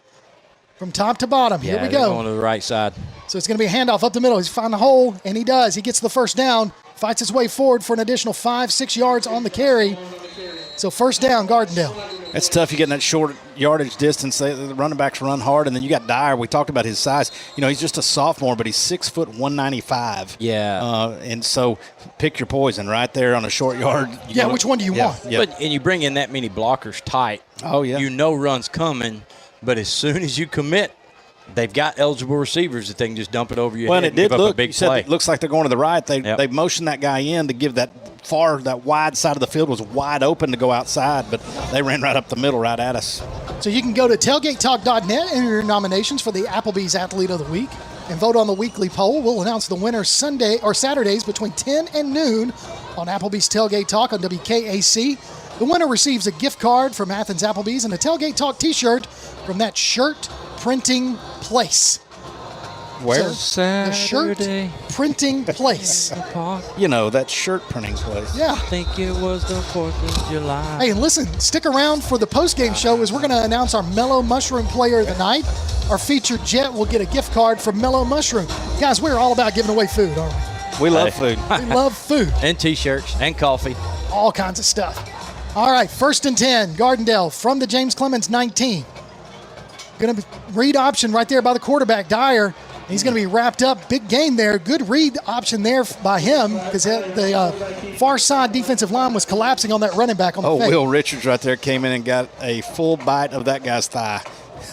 from top to bottom. Here we go. Going to the right side. So it's going to be a handoff up the middle. He's found a hole, and he does. He gets the first down, fights his way forward for an additional 5-6 yards on the carry. So 1st down, Gardendale. It's tough. You get in that short yardage distance. The running backs run hard, and then you got Dyer. We talked about his size. He's just a sophomore, but he's 6 foot 195. Yeah. And so pick your poison right there on a short yard. Which one do you want? Yeah. And you bring in that many blockers tight. Oh, yeah. Run's coming, but as soon as you commit, they've got eligible receivers that they can just dump it over your head and give up a big play. It looks like they're going to the right. They motioned that guy in to give that wide side of the field was wide open to go outside, but they ran right up the middle right at us. So you can go to tailgatetalk.net and your nominations for the Applebee's Athlete of the Week and vote on the weekly poll. We'll announce the winner Sunday or Saturdays between 10 and noon on Applebee's Tailgate Talk on WKAC. The winner receives a gift card from Athens Applebee's and a Tailgate Talk t-shirt from that shirt printing place. Where? The shirt printing place. You know, that shirt printing place. Yeah. I think it was the 4th of July. Hey, and listen, stick around for the post-game show as we're going to announce our Mellow Mushroom Player of the Night. Our featured Jet will get a gift card from Mellow Mushroom. Guys, we're all about giving away food, aren't we? We love food. We love food. And T-shirts and coffee. All kinds of stuff. All right, 1st and 10, Gardendale from the James Clemens 19. Going to read option right there by the quarterback, Dyer. He's going to be wrapped up. Big gain there. Good read option there by him because the far side defensive line was collapsing on that running back on the fake. Will Richards right there came in and got a full bite of that guy's thigh.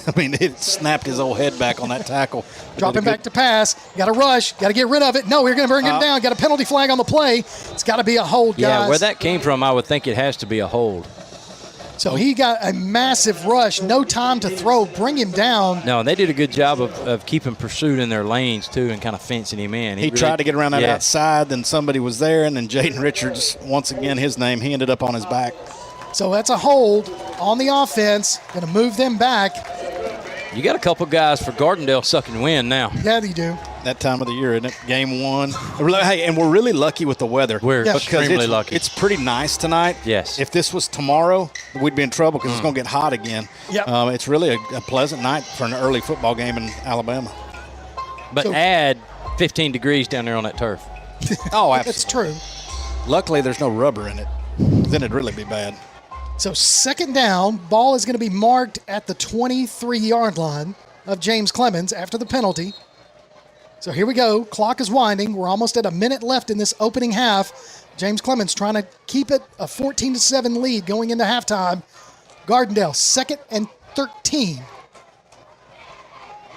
I mean, it snapped his old head back on that tackle. Dropping back to pass. Got to rush. Got to get rid of it. No, we're going to bring him down. Got a penalty flag on the play. It's got to be a hold, guys. Yeah, where that came from, I would think it has to be a hold. So he got a massive rush. No time to throw. Bring him down. No, and they did a good job of keeping pursuit in their lanes, too, and kind of fencing him in. He really tried to get around that outside, then somebody was there, and then Jaden Richards, once again, his name, he ended up on his back. So that's a hold on the offense. Going to move them back. You got a couple guys for Gardendale sucking wind now. Yeah, you do. That time of the year, isn't it? Game 1. Hey, and we're really lucky with the weather. We're extremely lucky. It's pretty nice tonight. Yes. If this was tomorrow, we'd be in trouble because it's going to get hot again. Yep. It's really a pleasant night for an early football game in Alabama. But add 15 degrees down there on that turf. Oh, absolutely. That's true. Luckily, there's no rubber in it. Then it'd really be bad. So 2nd down, ball is going to be marked at the 23-yard line of James Clemens after the penalty. So here we go. Clock is winding. We're almost at a minute left in this opening half. James Clemens trying to keep it a 14-7 lead going into halftime. Gardendale, 2nd and 13.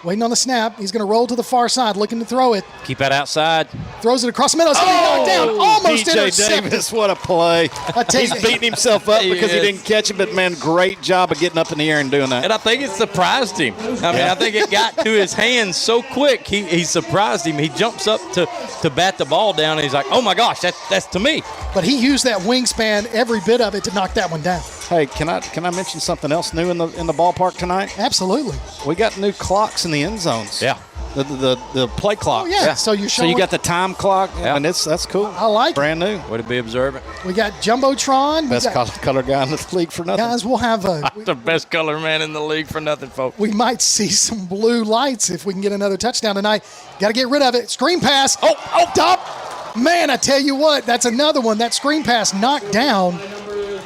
Waiting on the snap. He's going to roll to the far side, looking to throw it. Keep that outside. Throws it across the middle. It's going to be knocked down. Almost DJ intercepted. Davis, what a play. He's beating himself up because he didn't catch it, but, man, great job of getting up in the air and doing that. And I think it surprised him. I mean, I think it got to his hands so quick, he surprised him. He jumps up to bat the ball down, and he's like, oh, my gosh, that's to me. But he used that wingspan, every bit of it, to knock that one down. Hey, can I mention something else new in the ballpark tonight? Absolutely. We got new clocks in the end zones. Yeah. The play clock. Oh, yeah. So you got the time clock, and that's cool. I like Brand new. Way to be observant. We got Jumbotron. Best color guy in the league for nothing. Guys, we'll have the best color man in the league for nothing, folks. We might see some blue lights if we can get another touchdown tonight. Got to get rid of it. Screen pass. Oh, top. Man, I tell you what, that's another one. That screen pass knocked down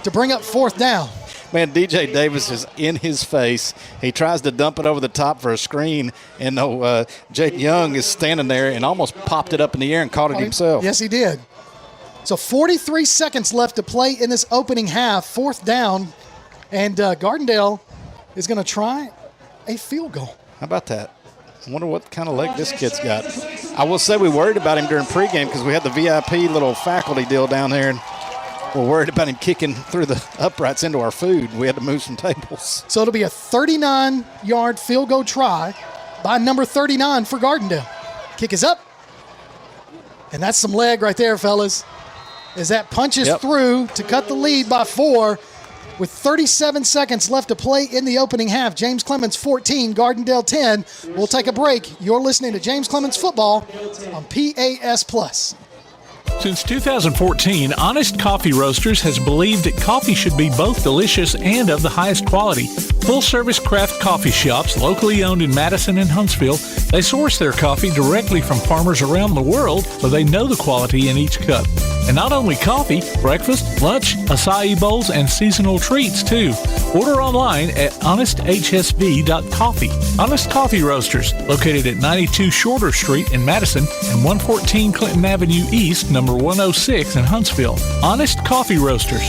to bring up 4th down. Man, DJ Davis is in his face. He tries to dump it over the top for a screen, and Jake Young is standing there and almost popped it up in the air and caught it himself. Yes, he did. So 43 seconds left to play in this opening half, 4th down, and Gardendale is going to try a field goal. How about that? I wonder what kind of leg this kid's got. I will say we worried about him during pregame because we had the VIP little faculty deal down there, and we're worried about him kicking through the uprights into our food. We had to move some tables. So it'll be a 39-yard field goal try by number 39 for Gardendale. Kick is up. And that's some leg right there, fellas. As that punches through to cut the lead by 4 with 37 seconds left to play in the opening half. James Clemens 14, Gardendale 10. We'll take a break. You're listening to James Clemens Football on PAS+. Since 2014, Honest Coffee Roasters has believed that coffee should be both delicious and of the highest quality. Full-service craft coffee shops, locally owned in Madison and Huntsville, they source their coffee directly from farmers around the world, so they know the quality in each cup. And not only coffee, breakfast, lunch, acai bowls, and seasonal treats, too. Order online at honesthsv.coffee. Honest Coffee Roasters, located at 92 Shorter Street in Madison and 114 Clinton Avenue East, number 106 in Huntsville. Honest Coffee Roasters.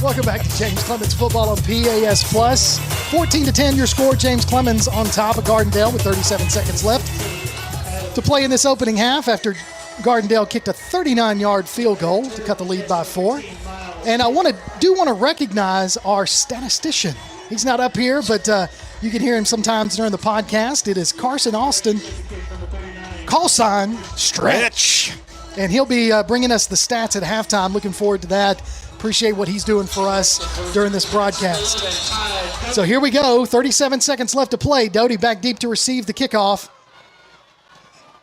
Welcome back to James Clemens Football on PAS+. 14-10 your score. James Clemens on top of Gardendale with 37 seconds left to play in this opening half after Gardendale kicked a 39-yard field goal to cut the lead by 4. And I want to recognize our statistician. He's not up here, but you can hear him sometimes during the podcast. It is Carson Austin. Call sign Stretch. And he'll be bringing us the stats at halftime. Looking forward to that. Appreciate what he's doing for us during this broadcast. So here we go. 37 seconds left to play. Doty back deep to receive the kickoff.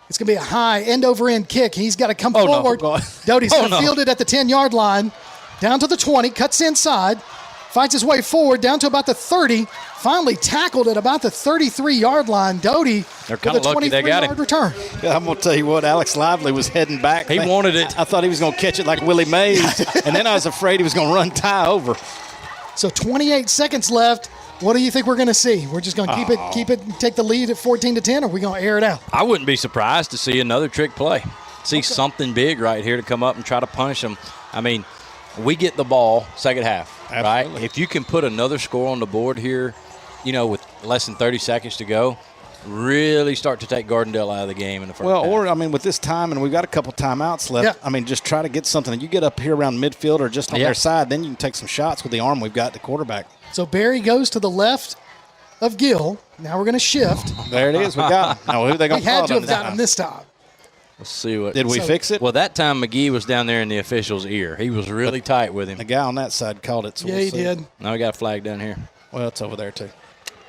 It's going to be a high end-over-end kick. He's got to come forward. No. Doty's going to field it at the 10-yard line. Down to the 20. Cuts inside. Fights his way forward down to about the 30. Finally tackled at about the 33-yard line. Doty with a 23-yard return. Yeah, I'm going to tell you what, Alex Lively was heading back. He wanted it. I thought he was going to catch it like Willie Mays, and then I was afraid he was going to run Ty over. So 28 seconds left. What do you think we're going to see? We're just going to keep it, take the lead at 14-10, or are we going to air it out? I wouldn't be surprised to see another trick play. See something big right here to come up and try to punish them. I mean, we get the ball second half, right? If you can put another score on the board here, with less than 30 seconds to go, really start to take Gardendale out of the game in the first half. With this time, and we've got a couple timeouts left, just try to get something. You get up here around midfield or just on their side, then you can take some shots with the arm we've got, the quarterback. So Barry goes to the left of Gill. Now we're going to shift. There it is. We got him. Now, who are they going to had to have gotten him this time. Let's see what. Did we fix it? Well, that time McGee was down there in the official's ear. He was really tight with him. The guy on that side called it. So he did. Now we got a flag down here. Well, it's over there too.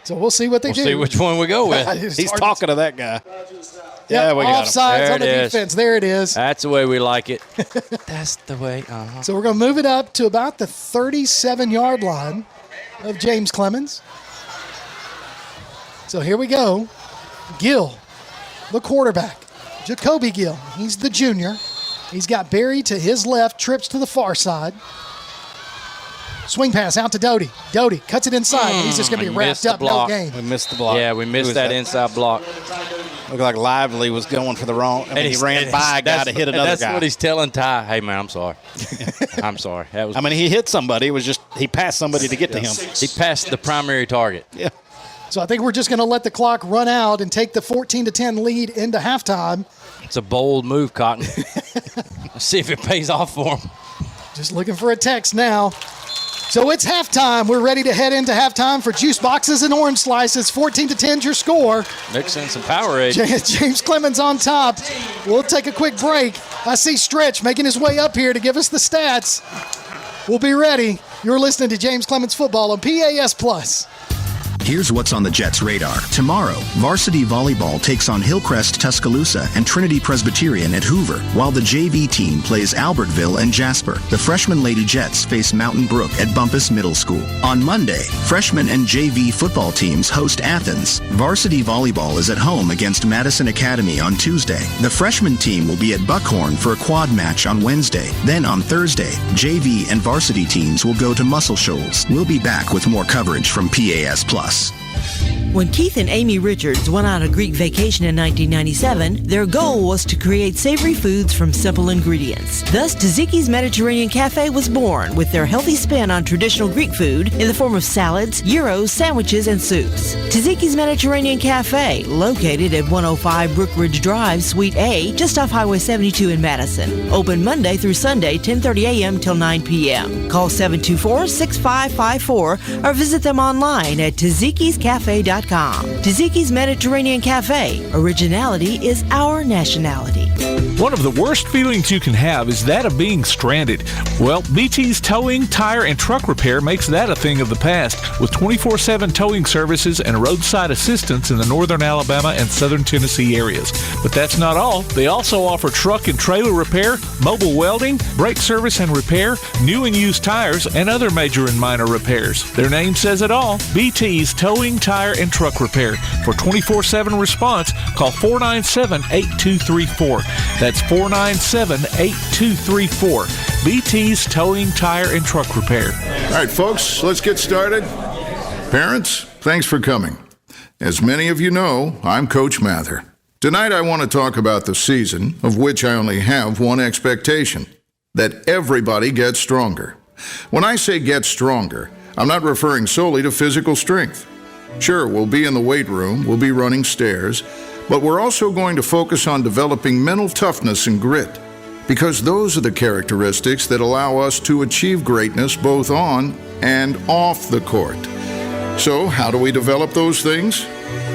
So we'll see what they do. We'll see which one we go with. He's talking to that guy. Yeah, we got him. Offsides on the defense. There it is. That's the way we like it. That's the way. So we're going to move it up to about the 37-yard line of James Clemens. So here we go. Gill, the quarterback. Jacoby Gill, he's the junior. He's got Barry to his left, trips to the far side. Swing pass out to Doty. Doty cuts it inside. He's just going to be wrapped up. No game. We missed the block. Yeah, we missed that inside block. Looked like Lively was going for the wrong. He ran by a guy to hit another guy. That's what he's telling Ty. Hey, man, I'm sorry. I'm sorry. He hit somebody. It was just he passed somebody to get to him. He passed the primary target. Yeah. So I think we're just going to let the clock run out and take the 14-10 lead into halftime. It's a bold move, Cotton. Let's see if it pays off for him. Just looking for a text now. So it's halftime. We're ready to head into halftime for juice boxes and orange slices. 14-10 your score. Mix in some Powerade. James Clemens on top. We'll take a quick break. I see Stretch making his way up here to give us the stats. We'll be ready. You're listening to James Clemens Football on PAS+. Here's what's on the Jets' radar. Tomorrow, varsity volleyball takes on Hillcrest Tuscaloosa and Trinity Presbyterian at Hoover, while the JV team plays Albertville and Jasper. The freshman Lady Jets face Mountain Brook at Bumpus Middle School. On Monday, freshman and JV football teams host Athens. Varsity volleyball is at home against Madison Academy on Tuesday. The freshman team will be at Buckhorn for a quad match on Wednesday. Then on Thursday, JV and varsity teams will go to Muscle Shoals. We'll be back with more coverage from PAS+. When Keith and Amy Richards went on a Greek vacation in 1997, their goal was to create savory foods from simple ingredients. Thus, Tzatziki's Mediterranean Cafe was born with their healthy spin on traditional Greek food in the form of salads, gyros, sandwiches, and soups. Tzatziki's Mediterranean Cafe, located at 105 Brookridge Drive, Suite A, just off Highway 72 in Madison. Open Monday through Sunday, 10:30 a.m. till 9 p.m. Call 724-6554 or visit them online at Tzatziki'sCafe.com. Tzatziki's Mediterranean Cafe. Originality is our nationality. One of the worst feelings you can have is that of being stranded. Well, BT's Towing, Tire, and Truck Repair makes that a thing of the past with 24/7 towing services and roadside assistance in the northern Alabama and southern Tennessee areas. But that's not all. They also offer truck and trailer repair, mobile welding, brake service and repair, new and used tires, and other major and minor repairs. Their name says it all. BT's Towing, Tire, and Truck Repair. For 24/7 response, call 497-8234. That's 497-8234. BT's Towing, Tire, and Truck Repair. All right, folks, let's get started. Parents, thanks for coming. As many of you know, I'm Coach Mather. Tonight I want to talk about the season, of which I only have one expectation, that everybody gets stronger. When I say get stronger, I'm not referring solely to physical strength. Sure, we'll be in the weight room, we'll be running stairs, but we're also going to focus on developing mental toughness and grit, because those are the characteristics that allow us to achieve greatness both on and off the court. So, how do we develop those things?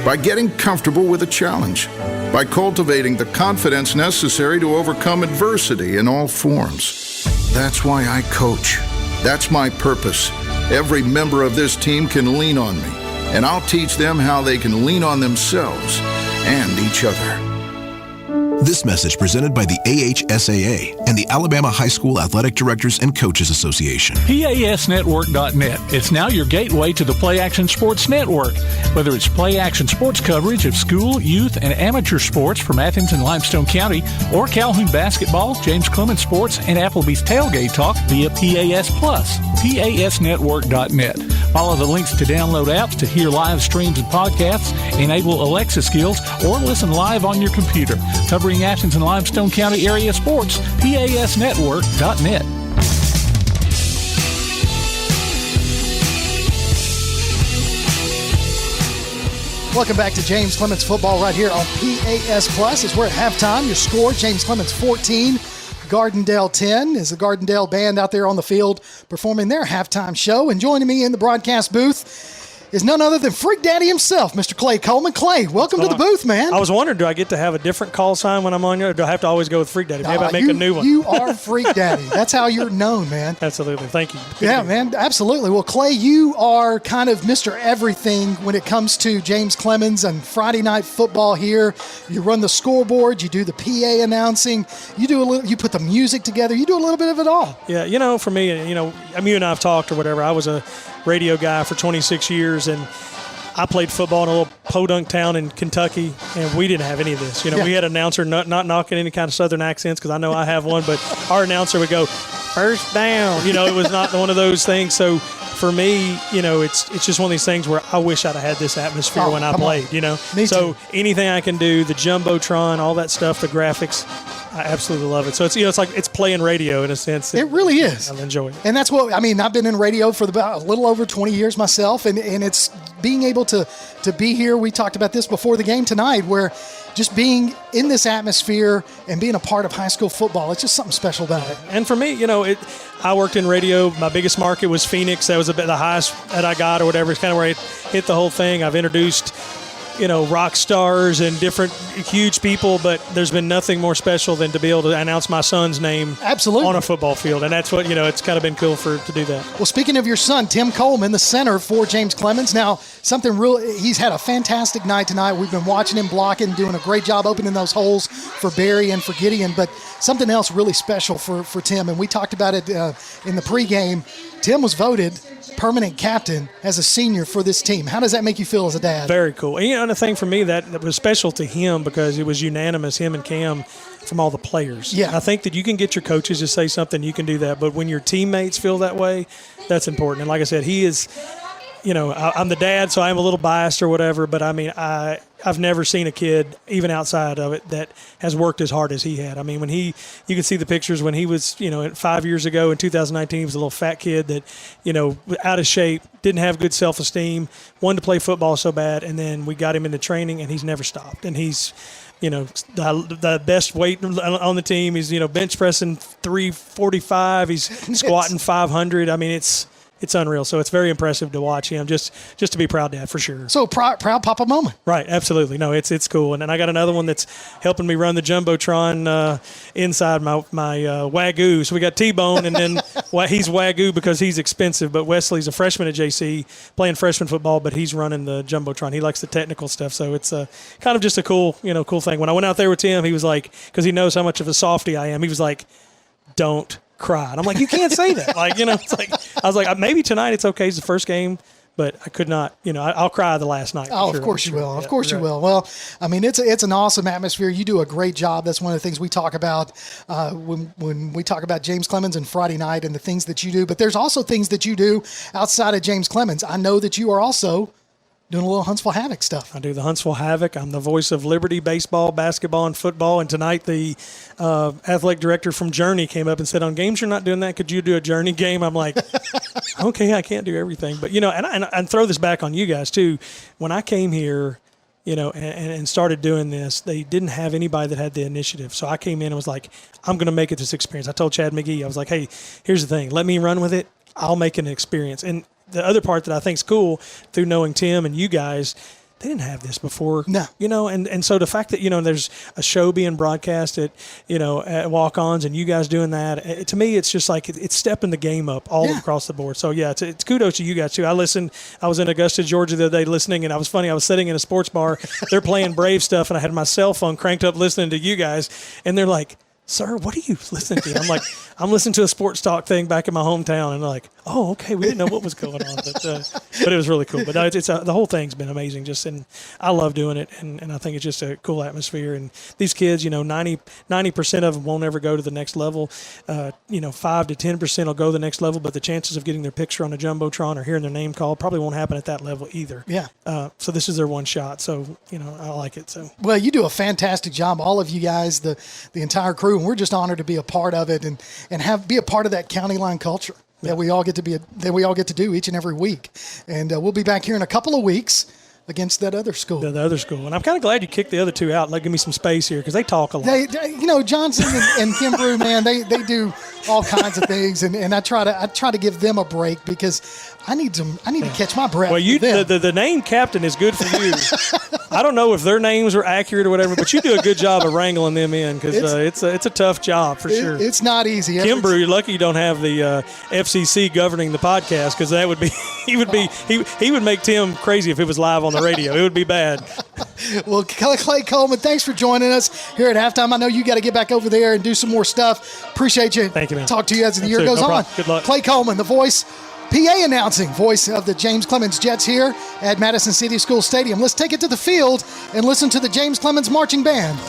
By getting comfortable with a challenge, by cultivating the confidence necessary to overcome adversity in all forms. That's why I coach. That's my purpose. Every member of this team can lean on me, and I'll teach them how they can lean on themselves and each other. This message presented by the AHSAA and the Alabama High School Athletic Directors and Coaches Association. PASnetwork.net. It's now your gateway to the Play Action Sports Network. Whether it's Play Action Sports coverage of school, youth, and amateur sports from Athens and Limestone County, or Calhoun basketball, James Clemens sports, and Applebee's tailgate talk via PAS Plus. PASnetwork.net. Follow the links to download apps to hear live streams and podcasts, enable Alexa skills, or listen live on your computer. Covering Athens and Limestone County area sports, PASnetwork.net. Welcome back to James Clemens football right here on PAS Plus. As we're at halftime, your score, James Clemens 14, Gardendale 10, is the Gardendale band out there on the field performing their halftime show. And joining me in the broadcast booth is none other than Freak Daddy himself, Mr. Clay Coleman. Clay, welcome to the booth, man. I was wondering, do I get to have a different call sign when I'm on here, or do I have to always go with Freak Daddy? Maybe I make a new one. You are Freak Daddy. That's how you're known, man. Absolutely. Thank you. Yeah, man, absolutely. Well, Clay, you are kind of Mr. Everything when it comes to James Clemens and Friday night football here. You run the scoreboard, you do the PA announcing, you put the music together, you do a little bit of it all. Yeah, for me, you and I have talked or whatever. I was a radio guy for 26 years, and I played football in a little podunk town in Kentucky, and we didn't have any of this. We had an announcer not knocking any kind of Southern accents, because I know I have one, but our announcer would go, "First down." It was not one of those things. So for me, it's just one of these things where I wish I'd have had this atmosphere when I played. Me so too. anything I can do, the Jumbotron, all that stuff, the graphics, I absolutely love it. So it's it's like it's playing radio in a sense. It really is. I enjoy it. And that's what I've been in radio for about a little over 20 years myself, and it's being able to be here. We talked about this before the game tonight, where just being in this atmosphere and being a part of high school football, it's just something special about it. And for me, I worked in radio. My biggest market was Phoenix. That was the highest that I got or whatever. It's kind of where it hit the whole thing. I've introduced rock stars and different huge people, but there's been nothing more special than to be able to announce my son's name on a football field. And that's what, it's kind of been cool to do that. Well, speaking of your son, Tim Coleman, the center for James Clemens. Now, he's had a fantastic night tonight. We've been watching him blocking, doing a great job opening those holes for Barry and for Gideon, but something else really special for Tim, and we talked about it in the pregame. Tim was voted permanent captain as a senior for this team. How does that make you feel as a dad? Very cool. And the thing for me that was special to him, because it was unanimous, him and Cam, from all the players. Yeah. I think that you can get your coaches to say something, you can do that, but when your teammates feel that way, that's important. And like I said, he is, I'm the dad, so I'm a little biased or whatever, but I've never seen a kid, even outside of it, that has worked as hard as he had. When you can see the pictures when he was, 5 years ago in 2019, he was a little fat kid that, out of shape, didn't have good self-esteem, wanted to play football so bad, and then we got him into training, and he's never stopped. And he's, the best weight on the team. He's, bench pressing 345. He's squatting 500. It's unreal. So it's very impressive to watch him, just to be proud dad for sure. So proud Papa moment. Right, absolutely. No, it's cool. And then I got another one that's helping me run the Jumbotron inside my Wagyu. So we got T-Bone, and then he's Wagyu because he's expensive, but Wesley's a freshman at JC playing freshman football, but he's running the Jumbotron. He likes the technical stuff. So it's kind of just a cool thing. When I went out there with Tim, he was like, because he knows how much of a softie I am, he was like, "Don't cry." And I'm like, you can't say that. It's like, I was like, maybe tonight it's okay. It's the first game, but I could not, I'll cry the last night. Oh, of course you will. Of course you will. Well, it's an awesome atmosphere. You do a great job. That's one of the things we talk about when we talk about James Clemens and Friday night and the things that you do. But there's also things that you do outside of James Clemens. I know that you are also doing a little Huntsville Havoc stuff. I do the Huntsville Havoc. I'm the voice of Liberty baseball, basketball, and football. And tonight the athletic director from Journey came up and said, "On games you're not doing that, could you do a Journey game?" I'm like, okay, I can't do everything. But, and throw this back on you guys too. When I came here, and started doing this, they didn't have anybody that had the initiative. So I came in and was like, I'm going to make it this experience. I told Chad McGee, I was like, hey, here's the thing. Let me run with it. I'll make it an experience. And the other part that I think is cool through knowing Tim and you guys, they didn't have this before. No. And so the fact that, there's a show being broadcast at walk-ons and you guys doing that, to me, it's just like it's stepping the game up all across the board. So, yeah, it's kudos to you guys, too. I was in Augusta, Georgia the other day listening, and I was sitting in a sports bar. They're playing Brave stuff, and I had my cell phone cranked up listening to you guys, and they're like, "Sir, what are you listening to?" I'm like, "I'm listening to a sports talk thing back in my hometown." And they're like, "Oh, okay, we didn't know what was going on." But it was really cool. But no, the whole thing's been amazing. And I love doing it, and I think it's just a cool atmosphere. And these kids, 90% of them won't ever go to the next level. 5 to 10% will go to the next level, but the chances of getting their picture on a jumbotron or hearing their name called probably won't happen at that level either. Yeah. So this is their one shot. So I like it. So well, you do a fantastic job, all of you guys, the entire crew, and we're just honored to be a part of it and be a part of that county line culture that we all get to do each and every week. And we'll be back here in a couple of weeks against that other school. The other school. And I'm kind of glad you kicked the other two out and give me some space here because they talk a lot. Johnson and Kimbrough, man, they do all kinds of things, and I try to give them a break because I need to catch my breath. Well, the name captain is good for you. I don't know if their names are accurate or whatever, but you do a good job of wrangling them in because it's a tough job for sure. It's not easy. Kimbrough, you're lucky you don't have the FCC governing the podcast because that would be he would make Tim crazy if it was live on the radio. It would be bad. Well, Clay Coleman, thanks for joining us here at halftime. I know you got to get back over there and do some more stuff. Appreciate you. Thank you, man. Talk to you as the year goes on. Good luck. Clay Coleman, the voice, PA announcing, voice of the James Clemens Jets here at Madison City School Stadium. Let's take it to the field and listen to the James Clemens Marching Band.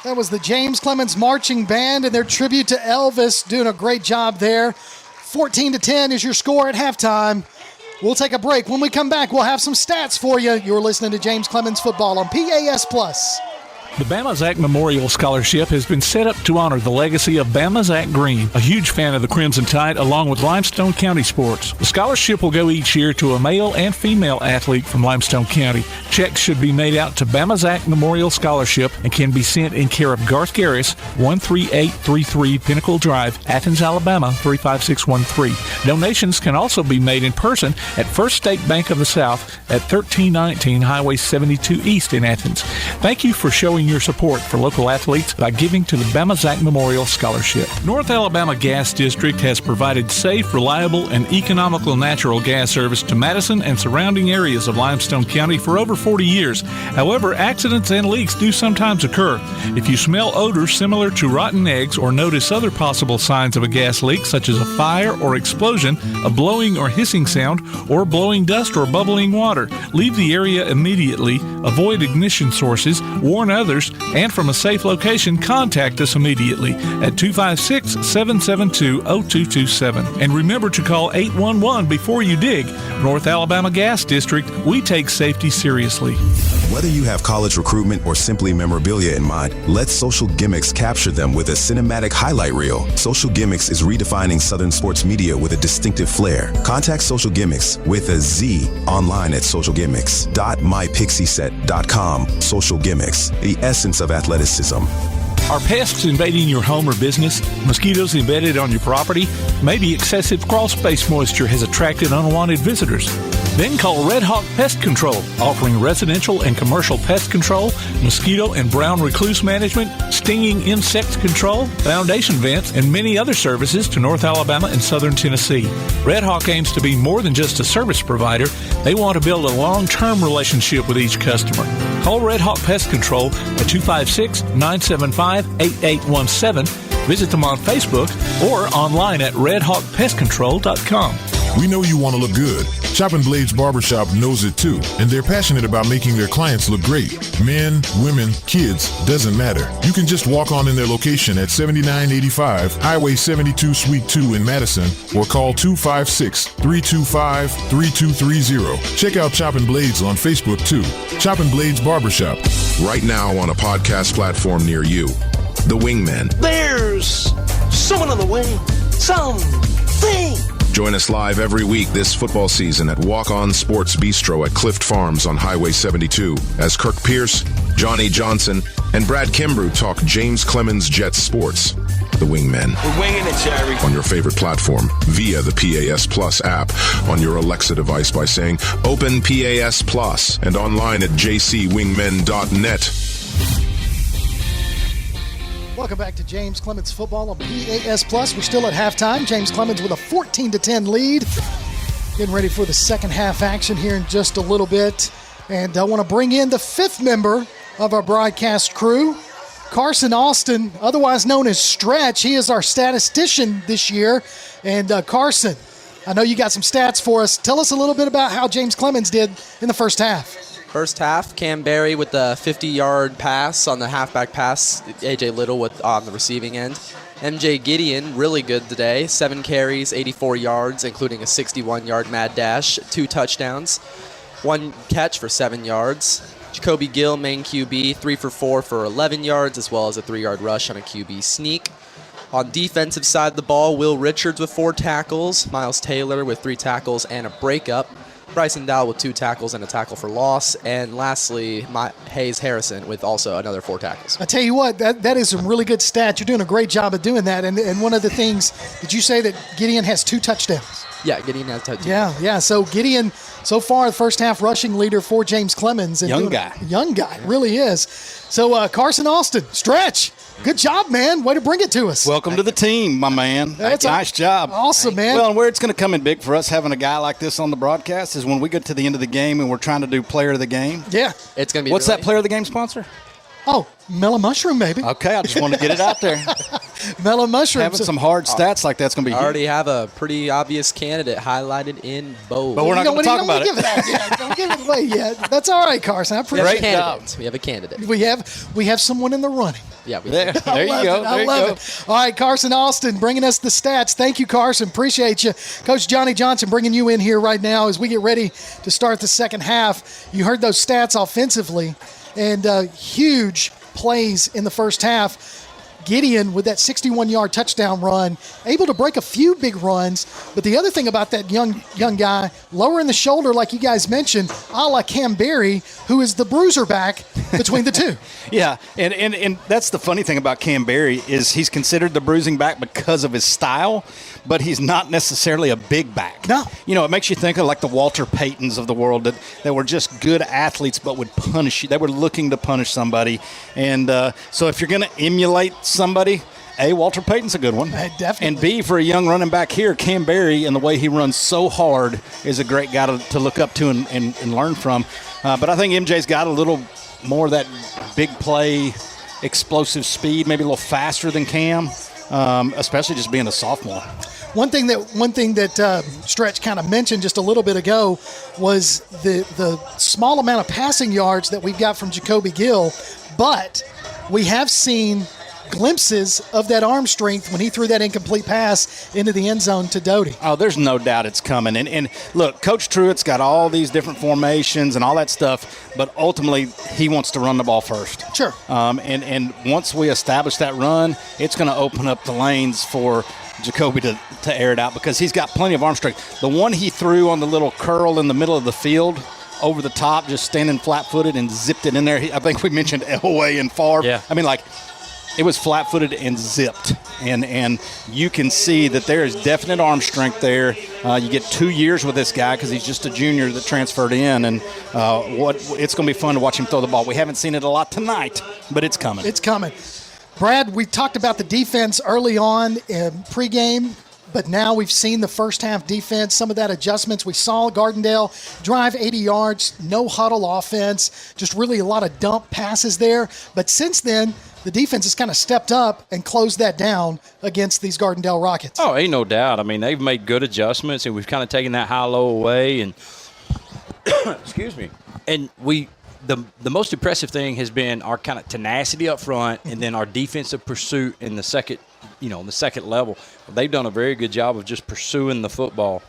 That was the James Clemens Marching Band and their tribute to Elvis, doing a great job there. 14-10 is your score at halftime. We'll take a break. When we come back, we'll have some stats for you. You're listening to James Clemens Football on PAS Plus. The Bama Zach Memorial Scholarship has been set up to honor the legacy of Bama Zach Green, a huge fan of the Crimson Tide, along with Limestone County sports. The scholarship will go each year to a male and female athlete from Limestone County. Checks should be made out to Bama Zach Memorial Scholarship and can be sent in care of Garth Garris, 13833 Pinnacle Drive, Athens, Alabama, 35613. Donations can also be made in person at First State Bank of the South at 1319 Highway 72 East in Athens. Thank you for showing your support for local athletes by giving to the Bama Zach Memorial Scholarship. North Alabama Gas District has provided safe, reliable, and economical natural gas service to Madison and surrounding areas of Limestone County for over 40 years. However, accidents and leaks do sometimes occur. If you smell odors similar to rotten eggs or notice other possible signs of a gas leak, such as a fire or explosion, a blowing or hissing sound, or blowing dust or bubbling water, leave the area immediately, avoid ignition sources, warn others, and from a safe location, contact us immediately at 256-772-0227. And remember to call 811 before you dig. North Alabama Gas District, we take safety seriously. Whether you have college recruitment or simply memorabilia in mind, let Social Gimmicks capture them with a cinematic highlight reel. Social Gimmicks is redefining Southern sports media with a distinctive flair. Contact Social Gimmicks with a Z online at socialgimmicks.mypixieset.com. Social Gimmicks, the essence of athleticism. Are pests invading your home or business? Mosquitoes embedded on your property? Maybe excessive crawl space moisture has attracted unwanted visitors. Then call Red Hawk Pest Control, offering residential and commercial pest control, mosquito and brown recluse management, stinging insect control, foundation vents, and many other services to North Alabama and Southern Tennessee. Red Hawk aims to be more than just a service provider. They want to build a long-term relationship with each customer. Call Red Hawk Pest Control at 256-975-8817. Visit them on Facebook or online at redhawkpestcontrol.com. We know you want to look good. Chopping Blades Barbershop knows it too, and they're passionate about making their clients look great. Men, women, kids, doesn't matter. You can just walk on in their location at 7985 Highway 72 Suite 2 in Madison or call 256-325-3230. Check out Chopping Blades on Facebook too. Chopping Blades Barbershop. Right now on a podcast platform near you. The Wingmen. There's someone on the wing. Something. Join us live every week this football season at Walk On Sports Bistro at Clift Farms on Highway 72 as Kirk Pierce, Johnny Johnson, and Brad Kimbrough talk James Clemens Jets sports. The Wingmen. We're winging it, Jerry. On your favorite platform via the PAS Plus app on your Alexa device by saying Open PAS Plus and online at jcwingmen.net. Welcome back to James Clemens Football on PAS Plus. We're still at halftime. James Clemens with a 14-10 lead. Getting ready for the second half action here in just a little bit. And I want to bring in the fifth member of our broadcast crew, Carson Austin, otherwise known as Stretch. He is our statistician this year. And Carson, I know you got some stats for us. Tell us a little bit about how James Clemens did in the first half. First half, Cam Berry with the 50-yard pass on the halfback pass. A.J. Little on the receiving end. M.J. Gideon, really good today. 7 carries, 84 yards, including a 61-yard mad dash, 2 touchdowns, 1 catch for 7 yards. Jacoby Gill, main QB, 3 for 4 for 11 yards, as well as a 3-yard rush on a QB sneak. On defensive side of the ball, Will Richards with 4 tackles, Miles Taylor with 3 tackles and a breakup, Bryson Dowell with 2 tackles and a tackle for loss, and lastly, Hayes Harrison with also another 4 tackles. I tell you what, that is some really good stats. You're doing a great job of doing that. And one of the things, did you say that Gideon has 2 touchdowns? Yeah, Gideon has touchdowns. Yeah. So Gideon, so far, the first half rushing leader for James Clemens. And young guy, really is. So Carson Austin, Stretch. Good job, man. Way to bring it to us. Welcome to the team, my man. Nice job. Awesome, man. Well, and where it's going to come in big for us having a guy like this on the broadcast is when we get to the end of the game and we're trying to do player of the game. Yeah. It's going to be What's that player of the game sponsor? Oh, mellow mushroom, maybe. Okay, I just want to get it out there. Mellow mushroom. Having some hard stats like that's going to be I already have a pretty obvious candidate highlighted in bold. But we're not going to talk about it. Don't give it away yet. That's all right, Carson. I appreciate it. We have a candidate. We have someone in the running. Yeah, there you go. I love it. All right, Carson Austin bringing us the stats. Thank you, Carson. Appreciate you. Coach Johnny Johnson bringing you in here right now as we get ready to start the second half. You heard those stats offensively, and huge plays in the first half. Gideon with that 61-yard touchdown run, able to break a few big runs. But the other thing about that young guy, lower in the shoulder, like you guys mentioned, a la Cam Berry, who is the bruiser back between the two. Yeah, and that's the funny thing about Cam Berry is he's considered the bruising back because of his style, but he's not necessarily a big back. No. You know, it makes you think of like the Walter Paytons of the world that were just good athletes but would punish you. They were looking to punish somebody. And so if you're going to emulate somebody, A, Walter Payton's a good one. Definitely. And B, for a young running back here, Cam Berry and the way he runs so hard is a great guy to look up to and learn from. But I think MJ's got a little more of that big play, explosive speed, maybe a little faster than Cam, especially just being a sophomore. One thing that Stretch kind of mentioned just a little bit ago was the small amount of passing yards that we've got from Jacoby Gill, but we have seen glimpses of that arm strength when he threw that incomplete pass into the end zone to Doty. Oh, there's no doubt it's coming. And look, Coach Truitt's got all these different formations and all that stuff, but ultimately he wants to run the ball first. Sure. And once we establish that run, it's going to open up the lanes for Jacoby to air it out because he's got plenty of arm strength. The one he threw on the little curl in the middle of the field over the top, just standing flat-footed and zipped it in there. I think we mentioned Elway and Favre. Yeah. I mean, like, it was flat-footed and zipped, and you can see that there is definite arm strength there. You get 2 years with this guy because he's just a junior that transferred in, and it's going to be fun to watch him throw the ball. We haven't seen it a lot tonight, but it's coming. It's coming. Brad, we talked about the defense early on in pregame, but now we've seen the first half defense, some of that adjustments. We saw Gardendale drive 80 yards, no huddle offense, just really a lot of dump passes there. But since then, the defense has kind of stepped up and closed that down against these Gardendale Rockets. Oh, ain't no doubt. I mean, they've made good adjustments, and we've kind of taken that high-low away. And excuse me. And the most impressive thing has been our kind of tenacity up front, and then our defensive pursuit in the second level. They've done a very good job of just pursuing the football.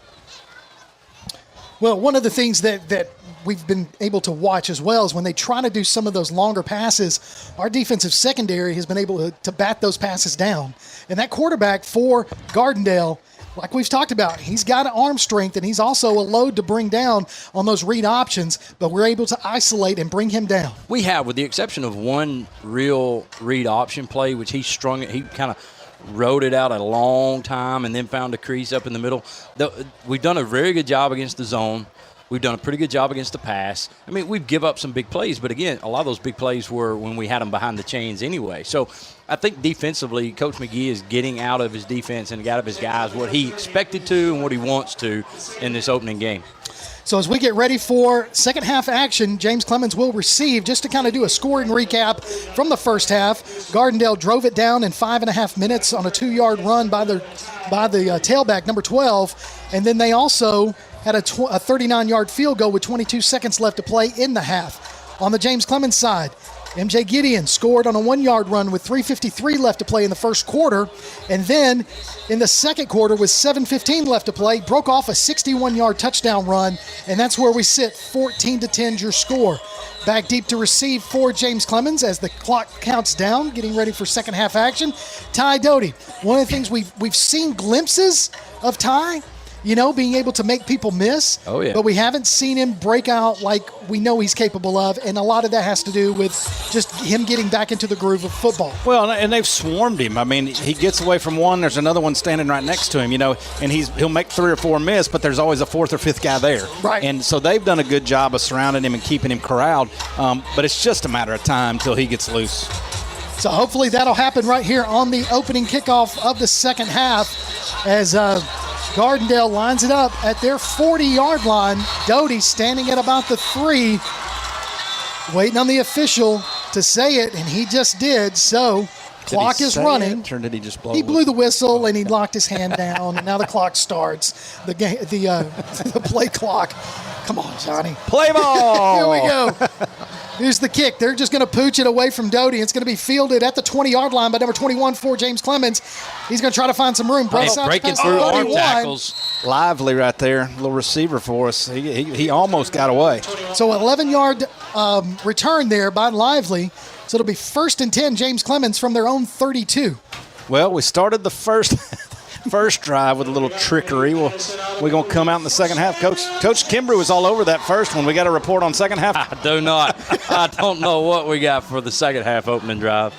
Well, one of the things that we've been able to watch as well is when they try to do some of those longer passes, our defensive secondary has been able to bat those passes down. And that quarterback for Gardendale, like we've talked about, he's got arm strength, and he's also a load to bring down on those read options, but we're able to isolate and bring him down. We have, with the exception of one real read option play, which he kind of rode it out a long time and then found a crease up in the middle. We've done a very good job against the zone. We've done a pretty good job against the pass. I mean, we've give up some big plays, but again, a lot of those big plays were when we had them behind the chains anyway. So I think defensively, Coach McGee is getting out of his defense and out of his guys what he expected to and what he wants to in this opening game. So as we get ready for second half action, James Clemens will receive. Just to kind of do a scoring recap from the first half, Gardendale drove it down in 5.5 minutes on a 2-yard run by the tailback, number 12, and then they also had a 39-yard field goal with 22 seconds left to play in the half. On the James Clemens side, MJ Gideon scored on a 1-yard run with 3:53 left to play in the first quarter. And then in the second quarter with 7:15 left to play, broke off a 61-yard touchdown run. And that's where we sit, 14-10 your score. Back deep to receive for James Clemens as the clock counts down, getting ready for second half action. Ty Doty. One of the things we've seen glimpses of Ty, being able to make people miss. Oh, yeah. But we haven't seen him break out like we know he's capable of, and a lot of that has to do with just him getting back into the groove of football. Well, and they've swarmed him. I mean, he gets away from one, there's another one standing right next to him, and he'll make 3 or 4 miss, but there's always a 4th or 5th guy there. Right. And so they've done a good job of surrounding him and keeping him corralled, but it's just a matter of time until he gets loose. So hopefully that'll happen right here on the opening kickoff of the second half as Gardendale lines it up at their 40-yard line. Doty standing at about the 3, waiting on the official to say it, and he just did. So clock is running. Or did he just blow? He blew the whistle and he locked his hand down, and now the clock starts. The game, the play clock. Come on, Johnny. Play ball. Here we go. Here's the kick. They're just going to pooch it away from Doty. It's going to be fielded at the 20-yard line by number 21 for James Clemens. He's going to try to find some room. Breaking through arm tackles. Lively right there. Little receiver for us. He almost got away. So 11-yard return there by Lively. So it'll be 1st and 10, James Clemens from their own 32. Well, we started the first drive with a little trickery. We're going to come out in the second half. Coach Kimbrough was all over that first one. We got a report on second half. I do not. I don't know what we got for the second half opening drive.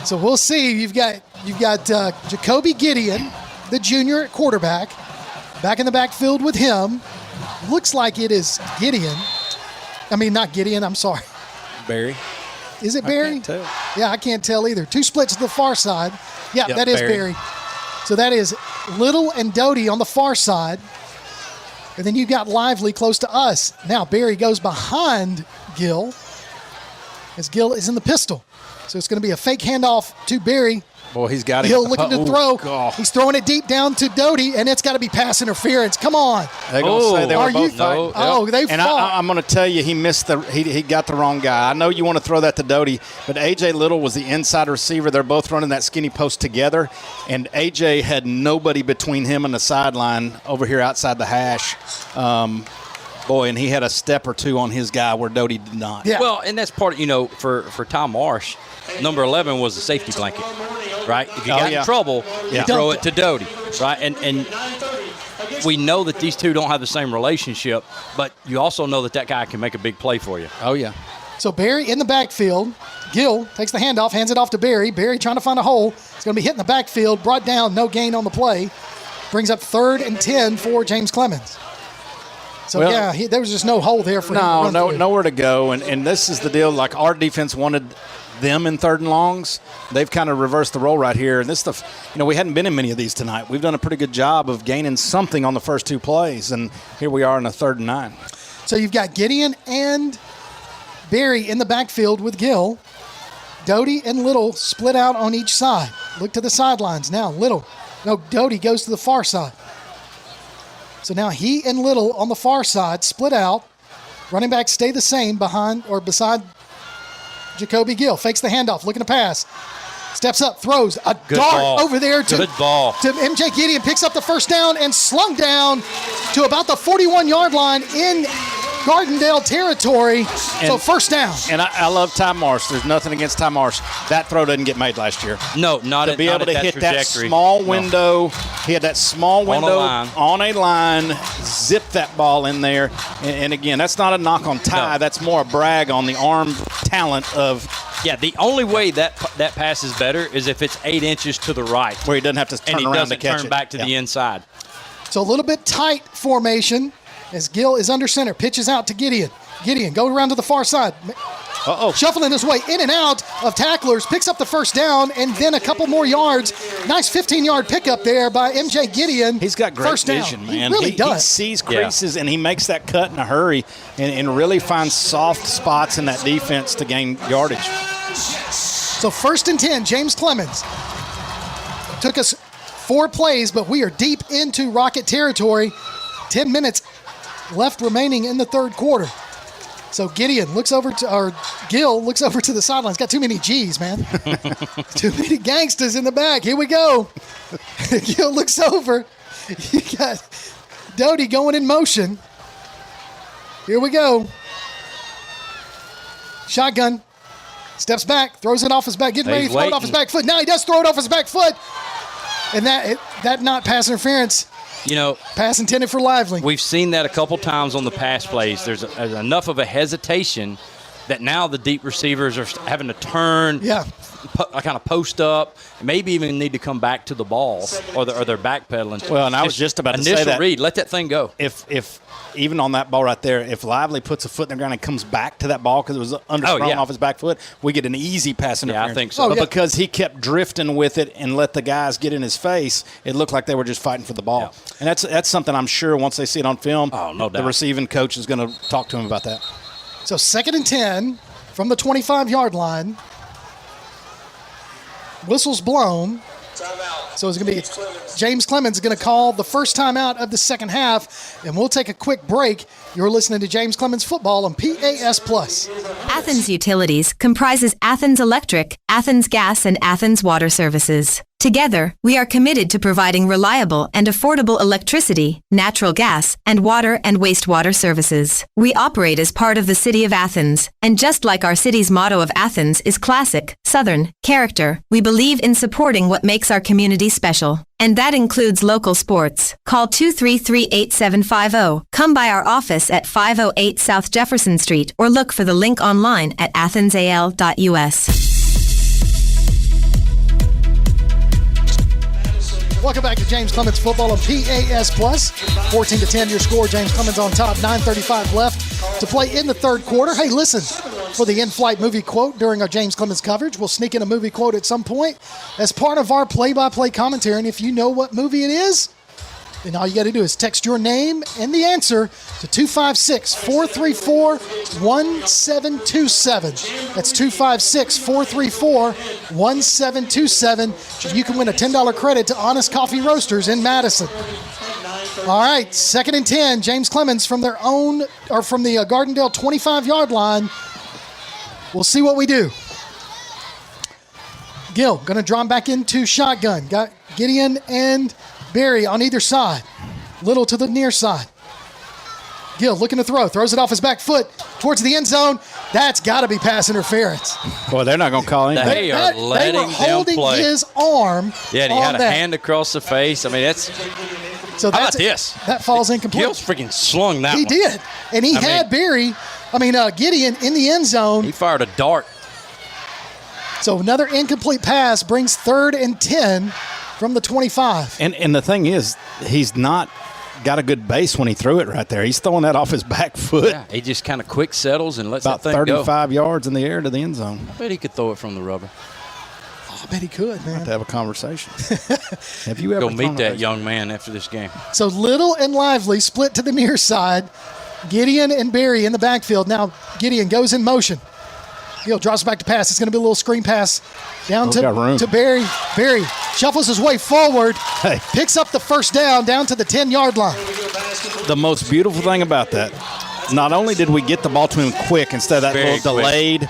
So we'll see. You've got Jacoby Gideon, the junior at quarterback, back in the backfield with him. Looks like it is Gideon. I mean, not Gideon. I'm sorry. Barry. Is it Barry? I can't tell. Yeah, I can't tell either. Two splits to the far side. Yeah, Yep, that is Barry. Barry. So that is Little and Doty on the far side. And then you've got Lively close to us. Now Barry goes behind Gill as Gill is in the pistol. So it's going to be a fake handoff to Barry. Boy, he's got it. Gill looking to throw. God. He's throwing it deep down to Doty, and it's got to be pass interference. Come on. They're going to say they were both no. Oh, they and fought. I'm going to tell you, he got the wrong guy. I know you want to throw that to Doty, but A.J. Little was the inside receiver. They're both running that skinny post together, and A.J. had nobody between him and the sideline over here outside the hash. Boy, and he had a step or two on his guy where Doty did not. Yeah. Well, and that's part of, for Tom Marsh, number 11 was the safety blanket, right? If you got in trouble, you throw it to Doty, right? And we know that these two don't have the same relationship, but you also know that guy can make a big play for you. Oh, yeah. So Barry in the backfield. Gill takes the handoff, hands it off to Barry. Barry trying to find a hole. It's going to be hit in the backfield, brought down, no gain on the play. Brings up 3rd and 10 for James Clemens. So, there was just no hole there for him to run through. Nowhere to go. And this is the deal. Like, our defense wanted them in 3rd and longs. They've kind of reversed the role right here. And this stuff, we hadn't been in many of these tonight. We've done a pretty good job of gaining something on the first 2 plays. And here we are in a 3rd and 9. So you've got Gideon and Barry in the backfield with Gill. Doty and Little split out on each side. Look to the sidelines now. Doty goes to the far side. So now he and Little on the far side split out. Running backs stay the same beside Jacoby Gill. Fakes the handoff, looking to pass. Steps up, throws a Good dart ball. over there to MJ Gideon. Picks up the first down and slung down to about the 41-yard line in Gardendale territory. So first down. And I love Ty Marsh. There's nothing against Ty Marsh. That throw didn't get made last year. No, not to be not able to at hit that trajectory. small window. He had that small window On a line, zip that ball in there. And again, that's not a knock on Ty. No. That's more a brag on the arm talent of. Yeah, the only way that pass is better is if it's 8 inches to the right, where he doesn't have to turn around to catch it. And he doesn't turn back to the inside. So a little bit tight formation as Gill is under center. Pitches out to Gideon. Gideon, go around to the far side. Shuffling his way in and out of tacklers, picks up the first down, and then a couple more yards. Nice 15-yard pickup there by MJ Gideon. He's got great first vision, down. man. He really does. He sees creases, and he makes that cut in a hurry and really finds soft spots in that defense to gain yardage. So 1st and 10, James Clemens. Took us 4 plays, but we are deep into Rocket territory. 10 minutes left remaining in the 3rd quarter. So Gill looks over to the sidelines. Got too many G's, man. Too many gangsters in the back. Here we go. Gill looks over. You got Doty going in motion. Here we go. Shotgun. Steps back, throws it off his back, getting ready to throw it off his back foot. Now he does throw it off his back foot. And that not pass interference. Pass intended for Lively. We've seen that a couple times on the pass plays. There's enough of a hesitation that now the deep receivers are having to turn, kind of post up, maybe even need to come back to the ball, or they're backpedaling. Well, and I was just about to say that. Initial read, let that thing go. If even on that ball right there, if Lively puts a foot in the ground and comes back to that ball because it was underthrown off his back foot, we get an easy pass interference. Yeah, I think so. But because he kept drifting with it and let the guys get in his face, it looked like they were just fighting for the ball. Yeah. And that's something I'm sure once they see it on film, no doubt, the receiving coach is going to talk to him about that. So 2nd and 10 from the 25-yard line. Whistle's blown. So it's going to be James Clemens going to call the first time out of the second half, and we'll take a quick break. You're listening to James Clemens Football on PAS+. Athens Utilities comprises Athens Electric, Athens Gas, and Athens Water Services. Together, we are committed to providing reliable and affordable electricity, natural gas, and water and wastewater services. We operate as part of the City of Athens, and just like our city's motto of Athens is classic, Southern, character, we believe in supporting what makes our community special. And that includes local sports. Call 233-8750. Come by our office at 508 South Jefferson Street or look for the link online at athensal.us. Welcome back to James Clemens Football on PAS+. 14-10 your score. James Clemens on top. 9:35 left to play in the third quarter. Hey, listen, for the in-flight movie quote during our James Clemens coverage, we'll sneak in a movie quote at some point as part of our play-by-play commentary. And if you know what movie it is, then all you got to do is text your name and the answer to 256-434-1727. That's 256-434-1727. You can win a $10 credit to Honest Coffee Roasters in Madison. All right, 2nd and 10. James Clemens from their own, or from the Gardendale 25-yard line. We'll see what we do. Gill going to draw him back into shotgun. Got Gideon and Barry on either side. Little to the near side. Gill looking to throw. Throws it off his back foot towards the end zone. That's got to be pass interference. Boy, they're not going to call anything. They are letting they were holding them play. his arm. Yeah, and he had a hand across the face. I mean, that's. So how about this? That falls incomplete. Gill's freaking slung that He one. did. And he had Gideon in the end zone. He fired a dart. So another incomplete pass brings 3rd and 10 from the 25. And the thing is, he's not got a good base when he threw it right there. He's throwing that off his back foot. Yeah, he just kind of quick settles and lets about that thing 35 yards in the air to the end zone. I bet he could throw it from the rubber. Oh, I bet he could, man. Have to have a conversation. Have you ever go meet that young man after this game? So Little and Lively split to the near side. Gideon and Barry in the backfield. Now Gideon goes in motion. Gill drops back to pass. It's going to be a little screen pass down to Barry. Barry shuffles his way forward, picks up the first down to the 10-yard line. The most beautiful thing about that, not only did we get the ball to him quick instead of that Very little quick. delayed,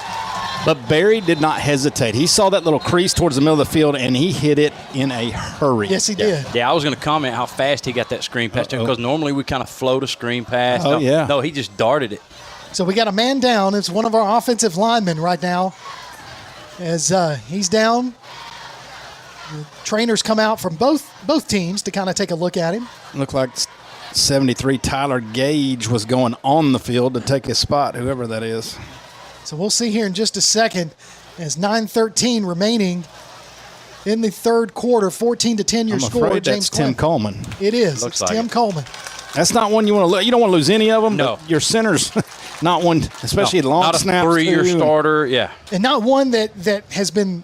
but Barry did not hesitate. He saw that little crease towards the middle of the field, and he hit it in a hurry. Yes, he did. Yeah, I was going to comment how fast he got that screen pass to him, because normally we kind of float a screen pass. No, he just darted it. So we got a man down. It's one of our offensive linemen right now. As he's down, the trainers come out from both teams to kind of take a look at him. Looked like 73 Tyler Gage was going on the field to take his spot, whoever that is. So we'll see here in just a second as 9:13 remaining in the third quarter. 14-10 your score. I'm afraid James that's Tim Clemens. Coleman. It is. It's like Tim Coleman. That's not one you want to lose. You don't want to lose any of them. No. But your center's not one, especially long not snaps. a 3-year starter. Yeah. And not one that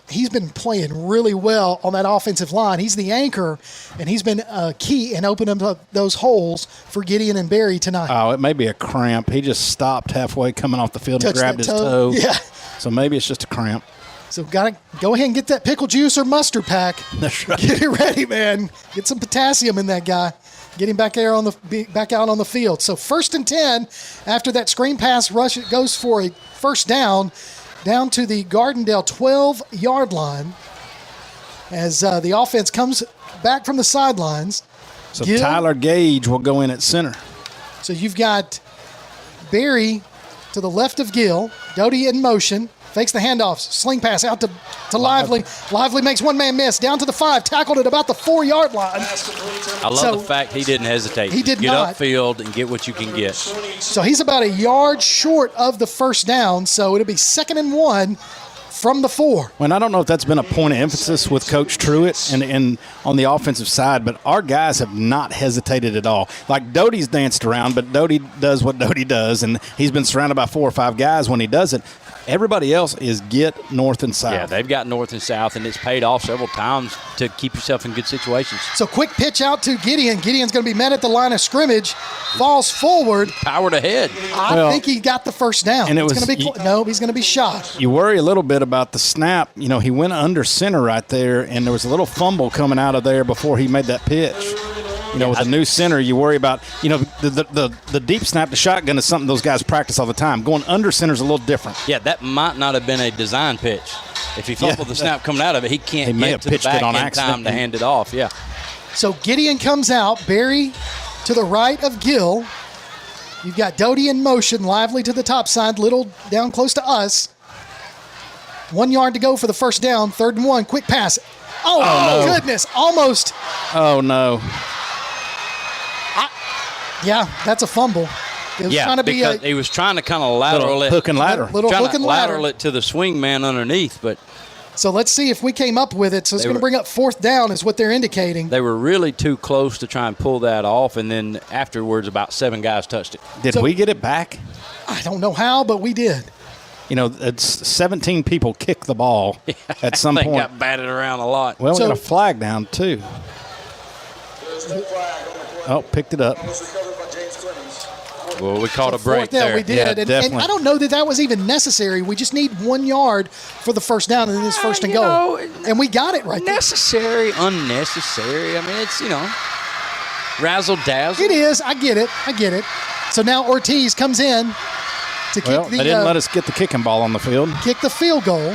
he's been playing really well on that offensive line. He's the anchor, and he's been key in opening up those holes for Gideon and Barry tonight. Oh, it may be a cramp. He just stopped halfway coming off the field and Touched grabbed that his toe. toe. Yeah. So maybe it's just a cramp. So got to go ahead and get that pickle juice or mustard pack. That's right. Get it ready, man. Get some potassium in that guy. Get him back out on the field. So 1st and 10 after that screen pass rush, it goes for a first down to the Gardendale 12-yard line as the offense comes back from the sidelines. So Tyler Gage will go in at center. So you've got Barry to the left of Gill, Doty in motion. Fakes the handoffs. Sling pass out to Lively. Lively makes one man miss. Down to the 5. Tackled at about the 4-yard line. I love the fact he didn't hesitate. He did get not. upfield and get what you can get. So he's about a yard short of the first down. So it'll be 2nd and 1 from the 4. Well, I don't know if that's been a point of emphasis with Coach Truitt and on the offensive side, but our guys have not hesitated at all. Like Doty's danced around, but Doty does what Doty does, and he's been surrounded by 4 or 5 guys when he does it. Everybody else is get north and south. Yeah, they've got north and south, and it's paid off several times to keep yourself in good situations. So quick pitch out to Gideon. Gideon's going to be met at the line of scrimmage, falls forward. Powered ahead. I think he got the first down. And he's going to be shot. You worry a little bit about the snap. You know, he went under center right there, and there was a little fumble coming out of there before he made that pitch. You know, with a new center, you worry about, you know, the deep snap, the shotgun is something those guys practice all the time. Going under center is a little different. Yeah, that might not have been a design pitch. If he fumbled the snap coming out of it, he can't get to the back in time to hand it off. Yeah. So Gideon comes out, Barry to the right of Gill. You've got Doty in motion, Lively to the top side, Little down close to us. 1 yard to go for the first down, 3rd and 1, quick pass. Oh no. Goodness, almost. Oh, no. Yeah, that's a fumble. It was trying to be he was trying to kind of lateral it. Hook and ladder. Lateral it to the swing man underneath, but. So let's see if we came up with it. So it's going to bring up 4th down is what they're indicating. They were really too close to try and pull that off, and then afterwards about 7 guys touched it. Did we get it back? I don't know how, but we did. You know, it's 17 people kick the ball at some point. They got batted around a lot. Well, we got a flag down, too. Oh, picked it up. Well, we caught a break there. We did. Yeah, and I don't know that was even necessary. We just need 1 yard for the first down, and then it's first and goal. And we got it right there. Unnecessary. I mean, it's, razzle-dazzle. It is. I get it. So now Ortiz comes in to kick they didn't let us get the kicking ball on the field. Kick the field goal.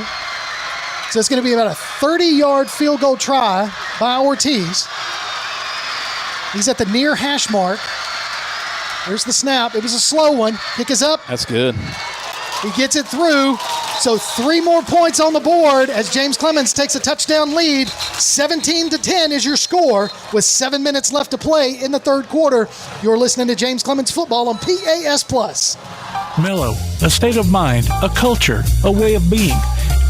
So it's going to be about a 30-yard field goal try by Ortiz. He's at the near hash mark. There's the snap. It was a slow one. Kick is up. That's good. He gets it through. So 3 more points on the board as James Clemens takes a touchdown lead. 17-10 is your score with 7 minutes left to play in the 3rd quarter. You're listening to James Clemens Football on PAS+. Mellow, a state of mind, a culture, a way of being,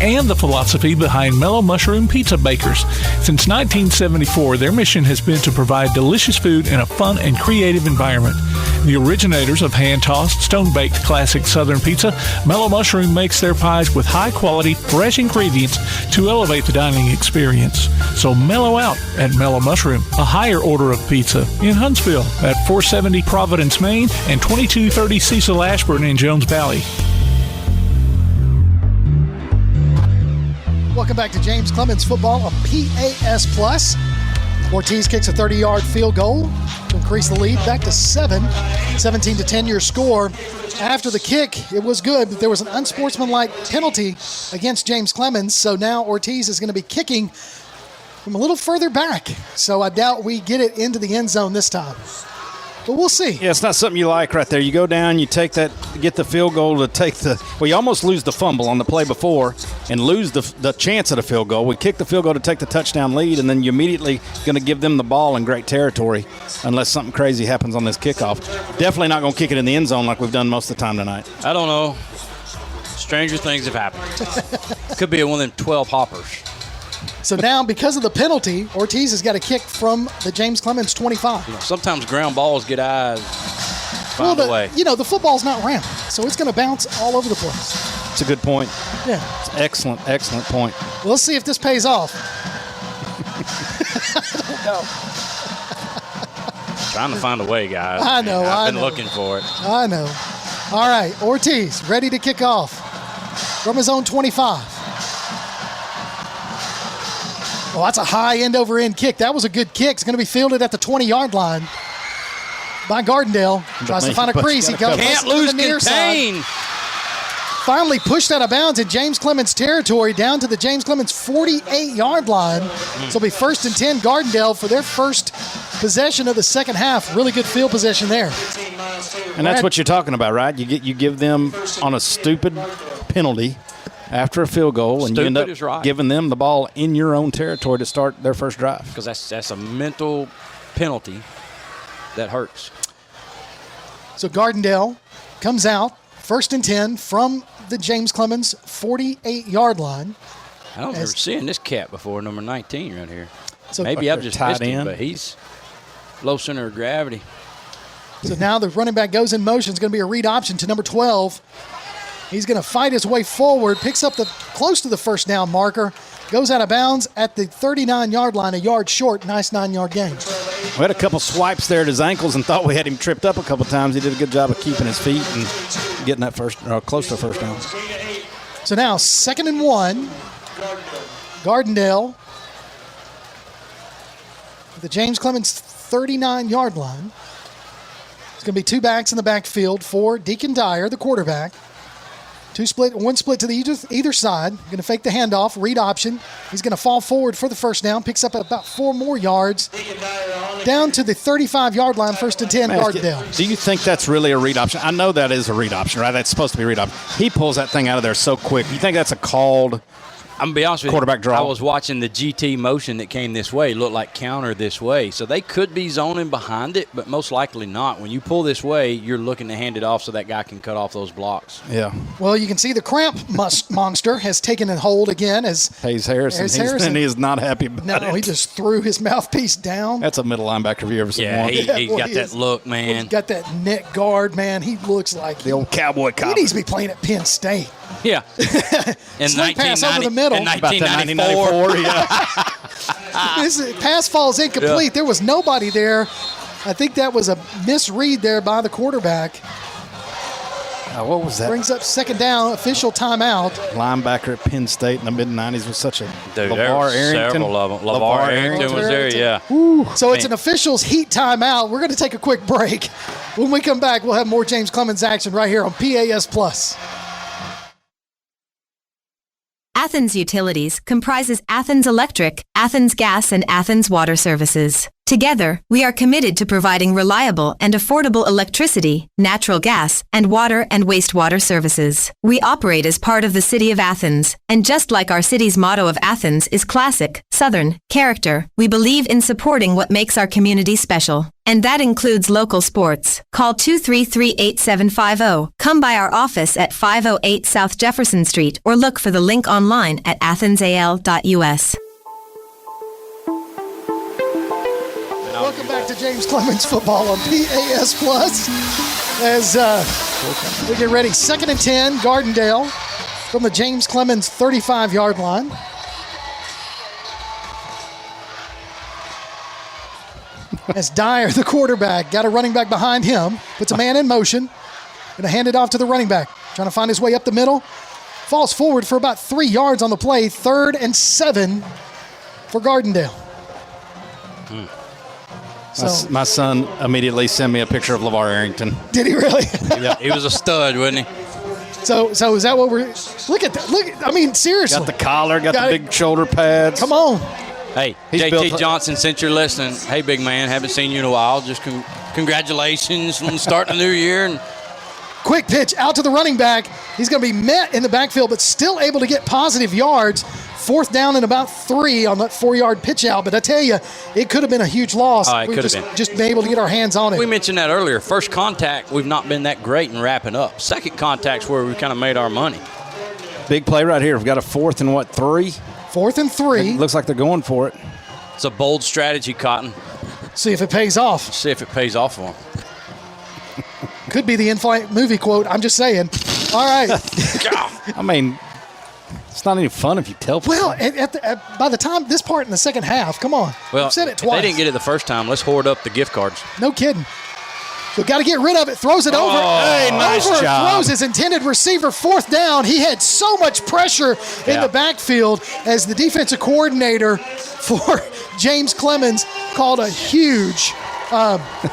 and the philosophy behind Mellow Mushroom Pizza Bakers. Since 1974, their mission has been to provide delicious food in a fun and creative environment. The originators of hand-tossed, stone-baked classic Southern pizza, Mellow Mushroom makes their pies with high-quality, fresh ingredients to elevate the dining experience. So mellow out at Mellow Mushroom, a higher order of pizza in Huntsville at 470 Providence, Maine, and 2230 Cecil Ashburn in Jones Valley. Welcome back to James Clemens Football on PAS+. Ortiz kicks a 30-yard field goal to increase the lead back to 7. 17-10 your score. After the kick, it was good, but there was an unsportsmanlike penalty against James Clemens, so now Ortiz is going to be kicking from a little further back. So I doubt we get it into the end zone this time. But we'll see. Yeah, it's not something you like right there. You go down, you take that, get the field goal to take the – well, you almost lose the fumble on the play before and lose the chance at a field goal. We kick the field goal to take the touchdown lead, and then you immediately going to give them the ball in great territory unless something crazy happens on this kickoff. Definitely not going to kick it in the end zone like we've done most of the time tonight. I don't know. Stranger things have happened. Could be one of them 12 hoppers. So now, because of the penalty, Ortiz has got a kick from the James Clemens 25. Sometimes ground balls get eyes. Find a way. The football's not round, so it's going to bounce all over the place. It's a good point. Yeah. It's an excellent point. Well, let's see if this pays off. I don't know. Trying to find a way, guys. I know. I've been looking for it. I know. All right, Ortiz ready to kick off from his own 25. Well, that's a high end-over-end kick. That was a good kick. It's going to be fielded at the 20-yard line by Gardendale. Tries to find a crease. He goes can't lose the near contain. side. Finally pushed out of bounds in James Clemens territory down to the James Clemens 48-yard line. So it'll be 1st and 10 Gardendale for their first possession of the second half. Really good field possession there. And that's what you're talking about, right? You give them on a stupid penalty after a field goal, and you end up giving them the ball in your own territory to start their first drive. Because that's a mental penalty that hurts. So Gardendale comes out, First and 10 from the James Clemens 48-yard line. I don't remember seeing this cat before, number 19 right here. So maybe I've just missed him, end. but he's low center of gravity. So now the running back goes in motion. It's going to be a read option to number 12. He's going to fight his way forward, picks up close to the first down marker, goes out of bounds at the 39-yard line, a yard short. Nice 9-yard gain. We had a couple swipes there at his ankles and thought we had him tripped up a couple times. He did a good job of keeping his feet and getting that close to a first down. So now 2nd and 1. Gardendale at the James Clemens 39-yard line. It's going to be 2 backs in the backfield for Deacon Dyer, the quarterback. One split to the either side. Going to fake the handoff, read option. He's going to fall forward for the first down, picks up about 4 more yards. Down to the 35-yard line, 1st and 10, Gardendale. Do you think that's really a read option? I know that is a read option, right? That's supposed to be a read option. He pulls that thing out of there so quick. You think that's a called I'm going to be honest with quarterback you. draw? I was watching the GT motion that came this way. It looked like counter this way. So they could be zoning behind it, but most likely not. When you pull this way, you're looking to hand it off so that guy can cut off those blocks. Yeah. Well, you can see the cramp monster has taken a hold again as Hayes Harrison. And he is not happy about it. No, he just threw his mouthpiece down. That's a middle linebacker if you ever seen one. He's got that look, man. He's got that neck guard, man. He looks like the old cowboy cop. He needs to be playing at Penn State. Yeah. In pass over the middle. In 1994. Yeah. This pass falls incomplete. Yeah. There was nobody there. I think that was a misread there by the quarterback. What was that? Brings up 2nd down, official timeout. Linebacker at Penn State in the mid-90s was such a LeVar Arrington. Several of them. LeVar Arrington was there, yeah. So it's an official's heat timeout. We're going to take a quick break. When we come back, we'll have more James Clemens action right here on PAS+. Athens Utilities comprises Athens Electric, Athens Gas, and Athens Water Services. Together, we are committed to providing reliable and affordable electricity, natural gas, and water and wastewater services. We operate as part of the City of Athens, and just like our city's motto of Athens is classic, Southern, character, we believe in supporting what makes our community special. And that includes local sports. Call 233-8750. Come by our office at 508 South Jefferson Street or look for the link online at athensal.us. Welcome back to James Clemens Football on PAS+. As we get ready, 2nd and 10, Gardendale from the James Clemens 35-yard line. As Dyer, the quarterback, got a running back behind him, puts a man in motion, going to hand it off to the running back, trying to find his way up the middle, falls forward for about 3 yards on the play, 3rd and 7 for Gardendale. So, my son immediately sent me a picture of LeVar Arrington. Did he really? Yeah, he was a stud, wasn't he? So is that what we're... Look at that. I mean, seriously. Got the collar, got the big shoulder pads. Come on. Hey, JT Johnson, since you're listening, hey, big man, haven't seen you in a while. Just congratulations on starting the new year. And quick pitch out to the running back. He's going to be met in the backfield, but still able to get positive yards. 4th down and about 3 on that 4-yard pitch out. But I tell you, it could have been a huge loss. It could have been. Just been able to get our hands on it. We mentioned that earlier. First contact, we've not been that great in wrapping up. Second contact's where we kind of made our money. Big play right here. We've got a 4th and 3? 4th and 3. It looks like they're going for it. It's a bold strategy, Cotton. See if it pays off. See if it pays off for them. Could be the in-flight movie quote. I'm just saying. All right. I mean, it's not any fun if you tell people. Well, by the time this part in the second half, come on. Well, I've said it twice. If they didn't get it the first time, let's hoard up the gift cards. No kidding. So got to get rid of it. Throws it over. Hey, nice job. Throws his intended receiver. 4th down. He had so much pressure in the backfield as the defensive coordinator for James Clemens called a huge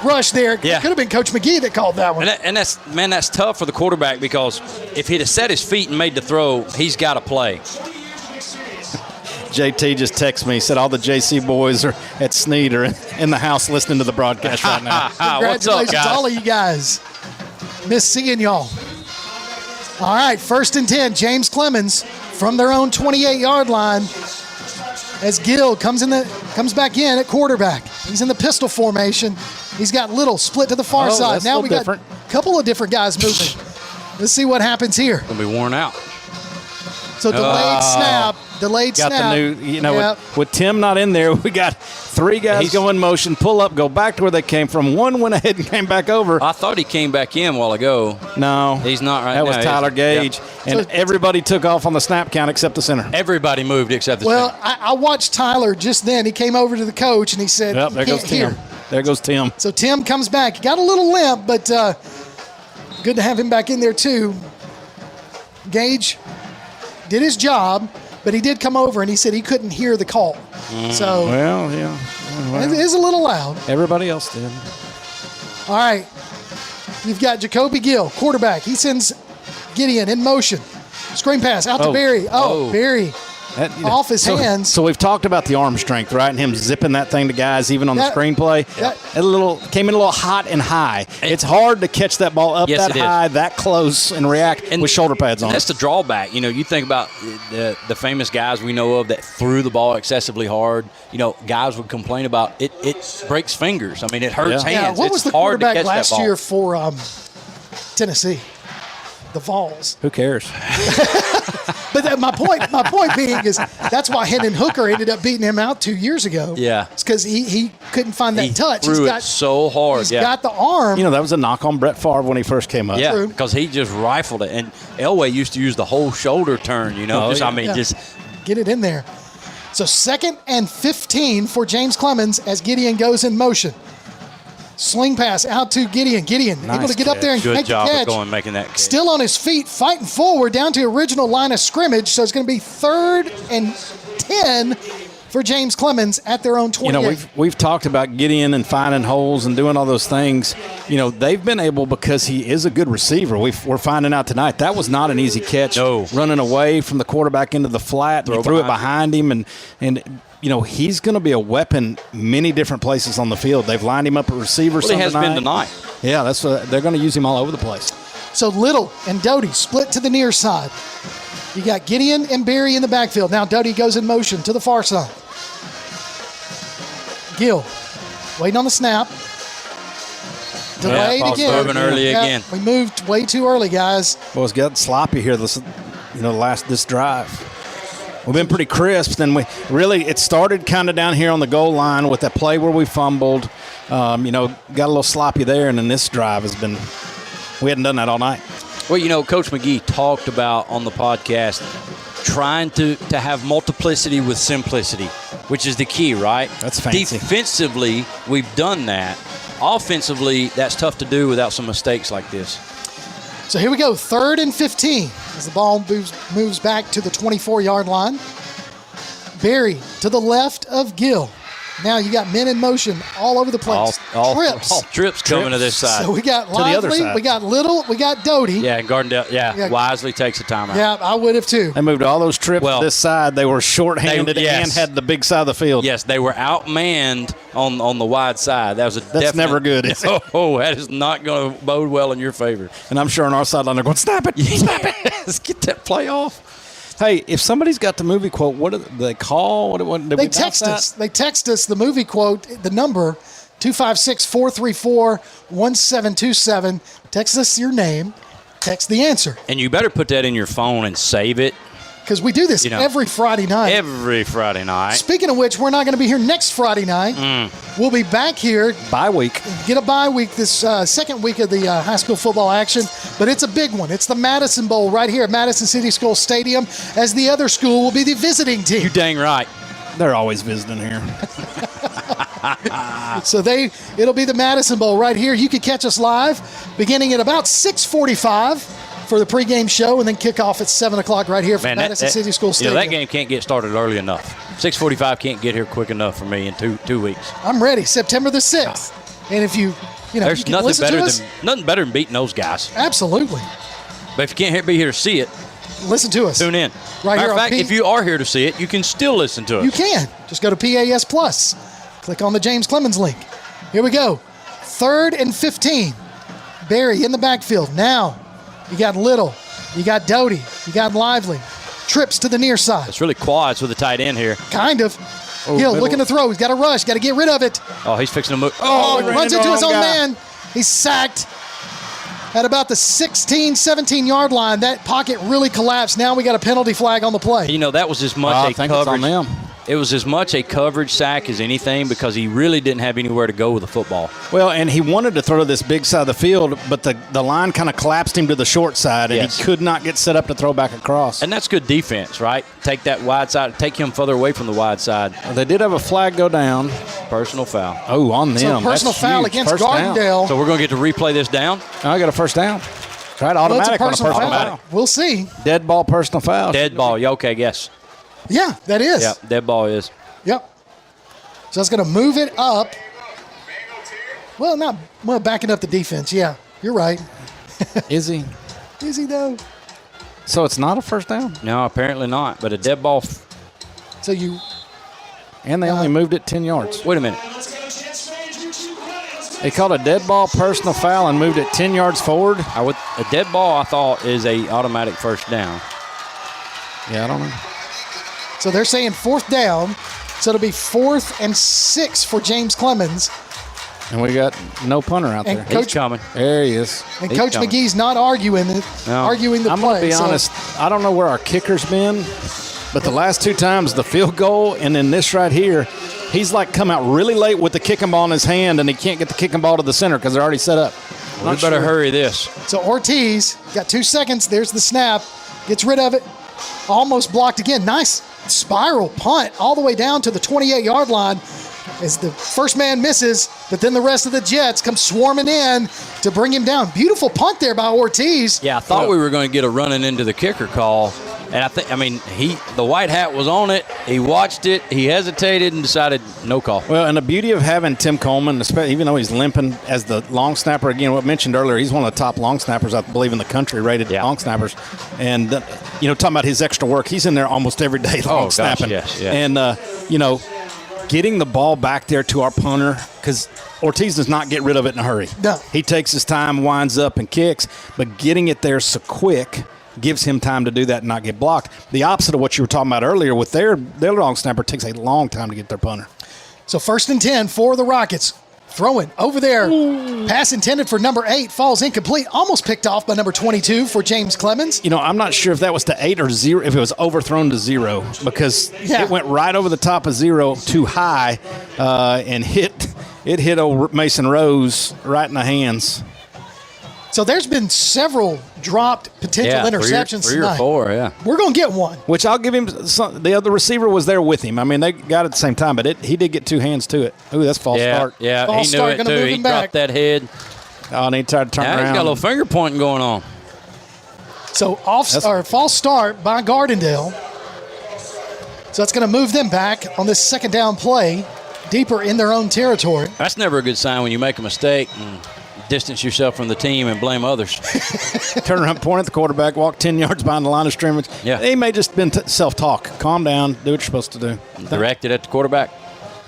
rush there. Yeah. It could have been Coach McGee that called that one. And that's tough for the quarterback because if he'd have set his feet and made the throw, he's got to play. JT just texted me. He said all the JC boys are at Snead are in the house listening to the broadcast right now. Congratulations, What's up, guys? all of you guys. Miss seeing y'all. All right, 1st and 10. James Clemens from their own 28-yard line as Gill comes back in at quarterback. He's in the pistol formation. He's got Little split to the far side. Now we got a couple of different guys moving. Let's see what happens here. Going to be worn out. So delayed snap. Got the new, with Tim not in there, we got 3 guys go in motion, pull up, go back to where they came from. One went ahead and came back over. I thought he came back in a while ago. No. He's not right now. That was Tyler Gage. Yep. And everybody took off on the snap count except the center. Everybody moved except the center. Well, I watched Tyler just then. He came over to the coach and he said, Yep, there goes Tim. There goes Tim. So Tim comes back. He got a little limp, but good to have him back in there too. Gage did his job, but he did come over and he said he couldn't hear the call. So it is a little loud. Everybody else did. All right. You've got Jacoby Gill, quarterback. He sends Gideon in motion. Screen pass out to Barry. Barry off his hands. So we've talked about the arm strength, right? And him zipping that thing to guys even on the screenplay. It came in a little hot and high. It's hard to catch that ball up that high, that close, and react with shoulder pads on. That's the drawback. You think about the famous guys we know of that threw the ball excessively hard. Guys would complain about it breaks fingers. I mean, it hurts hands. What was the quarterback last year for Tennessee? The Vols. Who cares? But my point being is that's why Hendon Hooker ended up beating him out 2 years ago. Yeah. It's because he couldn't find that touch. Threw it so hard. He's got the arm. That was a knock on Brett Favre when he first came up. Yeah, because he just rifled it. And Elway used to use the whole shoulder turn, just get it in there. So 2nd and 15 for James Clemens as Gideon goes in motion. Sling pass out to Gideon. Able to get up there and make the catch. Good job of going making that catch. Still on his feet, fighting forward down to original line of scrimmage. So it's going to be 3rd and 10 for James Clemens at their own 28. We've talked about Gideon and finding holes and doing all those things. They've been able, because he is a good receiver. We're finding out tonight that was not an easy catch. No. Running away from the quarterback into the flat, threw it behind him, and he's going to be a weapon many different places on the field. They've lined him up at receiver. Well, he has been tonight. Yeah, they're going to use him all over the place. So Little and Doty split to the near side. You got Gideon and Barry in the backfield. Now Doty goes in motion to the far side. Gill waiting on the snap. Delayed again. Early again. We moved way too early, guys. Well, it's gotten sloppy here. This drive. We've been pretty crisp. Then it started kind of down here on the goal line with that play where we fumbled. Got a little sloppy there, and then this drive we hadn't done that all night. Well, Coach McGee talked about on the podcast trying to have multiplicity with simplicity, which is the key, right? That's fancy. Defensively, we've done that. Offensively, that's tough to do without some mistakes like this. So here we go, 3rd and 15 as the ball moves back to the 24-yard line. Barry to the left of Gill. Now you got men in motion all over the place. All trips coming to this side. So we got Lively, we got Little, we got Doty. Yeah, and Gardendale, wisely takes a timeout. Yeah, I would have too. They moved all those trips to this side. They were short-handed and had the big side of the field. Yes, they were outmanned on the wide side. That's never good. That is not going to bode well in your favor. And I'm sure on our sideline they're going, snap it, snap it. Let's get that play off. Hey, if somebody's got the movie quote, what do they call? They text us. They text us the movie quote, the number, 256-434-1727. Text us your name. Text the answer. And you better put that in your phone and save it. Because we do this every Friday night. Every Friday night. Speaking of which, we're not going to be here next Friday night. We'll be back here. Bye week. Get a bye week this second week of the high school football action. But it's a big one. It's the Madison Bowl right here at Madison City School Stadium, as the other school will be the visiting team. You dang right. They're always visiting here. So it'll be the Madison Bowl right here. You can catch us live beginning at about 6:45. For the pregame show, and then kick off at 7 o'clock right here from Madison City School Stadium. That game can't get started early enough. 6:45 can't get here quick enough for me in two weeks. I'm ready. September the 6th. And if there's nothing better than beating those guys. Absolutely. But if you can't be here to see it, listen to us. Tune in. Right Matter here. of fact, if you are here to see it, you can still listen to us. You can. Just go to PAS Plus. Click on the James Clemens link. Here we go. 3rd and 15. Barry in the backfield. Now, you got Little. You got Doty. You got Lively. Trips to the near side. It's really quads with the tight end here. Kind of. Gill looking to throw. He's got to rush. Got to get rid of it. Oh, he's fixing to move. He runs into his own man. He's sacked. at about the 16, 17-yard line. That pocket really collapsed. Now we got a penalty flag on the play. You know, that was as much a coverage. It's on them. It was as much a coverage sack as anything because he really didn't have anywhere to go with the football. Well, and he wanted to throw to this big side of the field, but the line kind of collapsed him to the short side, and he could not get set up to throw back across. And that's good defense, right? Take that wide side, take him further away from the wide side. They did have a flag go down. Personal foul. Oh, on them. So personal foul against Gardendale. So we're going to get to replay this down? I got a first down. Right, automatic on a personal foul. We'll see. Dead ball, personal foul. Dead ball. Yeah, okay, yes. Yeah, that is. Yeah, dead ball is. Yep. So that's going to move it up. Well, backing up the defense. Yeah, you're right. Is he? Is he, though? So it's not a first down? No, apparently not, but a dead ball. And they only moved it 10 yards. Wait a minute. They called a dead ball, personal foul, and moved it 10 yards forward. A dead ball, I thought, is a automatic first down. Yeah, I don't know. So they're saying fourth down. So it'll be 4th and 6 for James Clemens. And we got no punter out there. He's coming. There he is. And Coach McGee's not arguing the play. I'm going to be honest. I don't know where our kicker's been, but the last 2 times, the field goal and then this right here, he's like come out really late with the kicking ball in his hand, and he can't get the kicking ball to the center because they're already set up. We better hurry this. So Ortiz got 2 seconds. There's the snap. Gets rid of it. Almost blocked again. Nice spiral punt all the way down to the 28-yard line as the first man misses, but then the rest of the Jets come swarming in to bring him down. Beautiful punt there by Ortiz. Yeah, I thought we were going to get a running into the kicker call. And the white hat was on it. He watched it. He hesitated and decided no call. Well, and the beauty of having Tim Coleman, even though he's limping as the long snapper, again, what I mentioned earlier, he's one of the top long snappers, I believe, in the country, rated long snappers. And, talking about his extra work, he's in there almost every day long snapping. Yes. And, getting the ball back there to our punter, because Ortiz does not get rid of it in a hurry. No. He takes his time, winds up, and kicks, but getting it there so quick gives him time to do that and not get blocked. The opposite of what you were talking about earlier with their long snapper takes a long time to get their punter. So 1st and 10 for the Rockets. Throwing over there. Ooh. Pass intended for number 8 falls incomplete. Almost picked off by number 22 for James Clemens. I'm not sure if that was to 8 or 0, if it was overthrown to 0, because it went right over the top of 0 too high and hit old Mason Rose right in the hands. So there's been several dropped potential interceptions three or 4, yeah. We're going to get one. Which I'll give him. The other receiver was there with him. I mean, they got it at the same time, but he did get 2 hands to it. Ooh, that's false start. Yeah, false he knew start, it too. He dropped that head. Oh, and he tried to turn around. He's got a little finger pointing going on. So false start by Gardendale. So that's going to move them back on this 2nd down play, deeper in their own territory. That's never a good sign when you make a mistake and distance yourself from the team and blame others. Turn around, point at the quarterback, walk 10 yards behind the line of scrimmage. Yeah. He may just been self-talk. Calm down, do what you're supposed to do. Directed at the quarterback?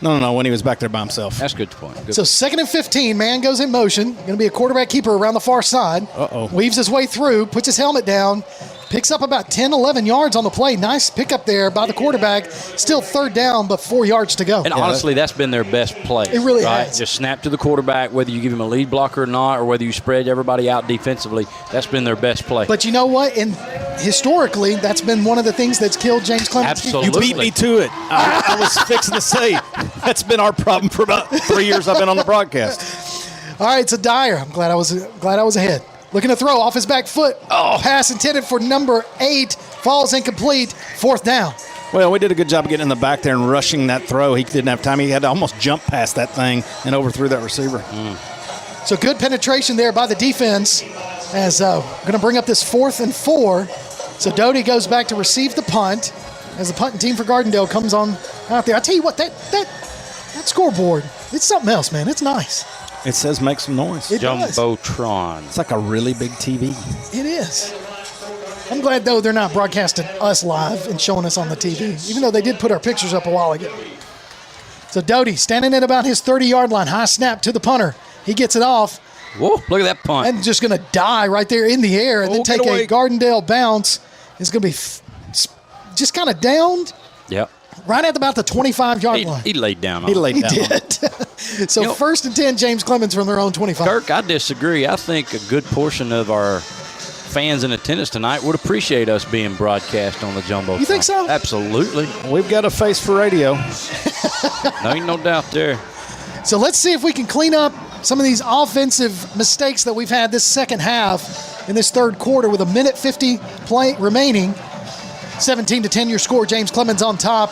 No, when he was back there by himself. That's a good point. So 2nd and 15, man goes in motion. Going to be a quarterback keeper around the far side. Weaves his way through, puts his helmet down, picks up about 10, 11 yards on the play. Nice pickup there by the quarterback. Still 3rd down, but 4 yards to go. And honestly, that's been their best play. It really has. Just snap to the quarterback, whether you give him a lead blocker or not, or whether you spread everybody out defensively. That's been their best play. But you know what? And historically, that's been one of the things that's killed James Clemens. Absolutely. You beat me to it. I was fixing to say that's been our problem for about 3 years I've been on the broadcast. All right, so Dyer. I'm glad I was ahead. Looking to throw off his back foot. Pass intended for number 8. Falls incomplete. 4th down. Well, we did a good job of getting in the back there and rushing that throw. He didn't have time. He had to almost jump past that thing and overthrew that receiver. So good penetration there by the defense as going to bring up this 4th and 4. So Doty goes back to receive the punt as the punting team for Gardendale comes on out there. I tell you what, that scoreboard, it's something else, man. It's nice. It says make some noise. It does. Jumbotron. It's like a really big TV. It is. I'm glad, though, they're not broadcasting us live and showing us on the TV, even though they did put our pictures up a while ago. So Doty standing at about his 30-yard line. High snap to the punter. He gets it off. Whoa, look at that punt. And just going to die right there in the air and then take a Gardendale bounce. It's going to be just kind of downed. Yep. Right at about the 25-yard line. He laid down on He laid down. He did. So first and 10, James Clemens from their own 25. Kirk, I disagree. I think a good portion of our fans in attendance tonight would appreciate us being broadcast on the Jumbo. You think so? Absolutely. We've got a face for radio. No, ain't no doubt there. So let's see if we can clean up some of these offensive mistakes that we've had this second half in this third quarter with a minute 50 play remaining. 17-10 your score. James Clemens on top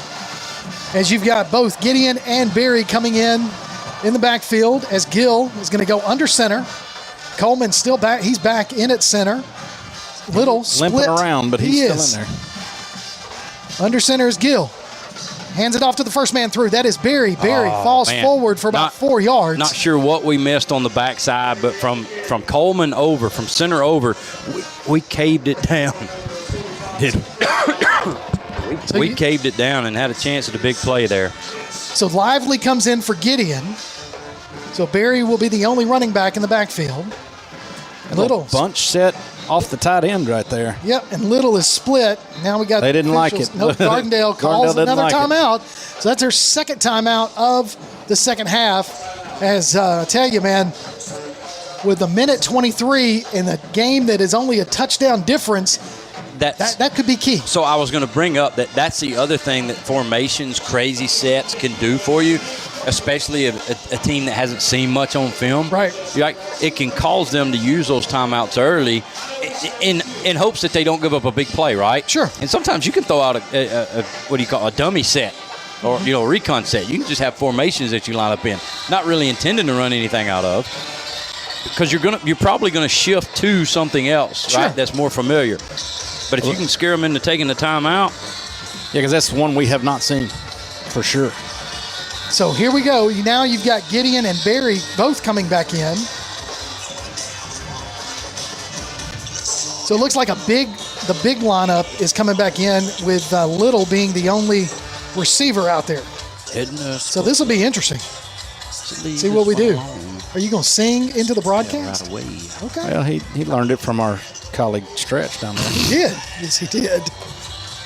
as you've got both Gideon and Barry coming in the backfield as Gill is going to go under center. Coleman's still back. He's back in at center. Little split. Limping around, but he's still in there. Under center is Gill. Hands it off to the first man through. That is Barry. Barry falls forward for about 4 yards. Not sure what we missed on the backside, but from Coleman over, from center over, we caved it down. We caved it down and had a chance at a big play there. So Lively comes in for Gideon. So Barry will be the only running back in the backfield. Little bunch set off the tight end right there. Yep, and Little is split. Now we got They didn't like it. Nope, Gardendale calls another timeout. So that's their second timeout of the second half. As I tell you, man, with a minute 23 in a game that is only a touchdown difference, that could be key. So I was going to bring up that's the other thing that formations, crazy sets can do for you, especially a team that hasn't seen much on film. Right. It can cause them to use those timeouts early in hopes that they don't give up a big play, right? Sure. And sometimes you can throw out a dummy set or a recon set. You can just have formations that you line up in, not really intending to run anything out of, because you're probably going to shift to something else, right? That's more familiar. But if you can scare them into taking the timeout. Yeah, because that's one we have not seen for sure. So here we go. Now you've got Gideon and Barry both coming back in. So it looks like the big lineup is coming back in with Little being the only receiver out there. So this will be interesting. See what we do. Are you going to sing into the broadcast? Yeah, right away. Okay. Well, he learned it from our colleague Stretch down there. He did. Yes, he did.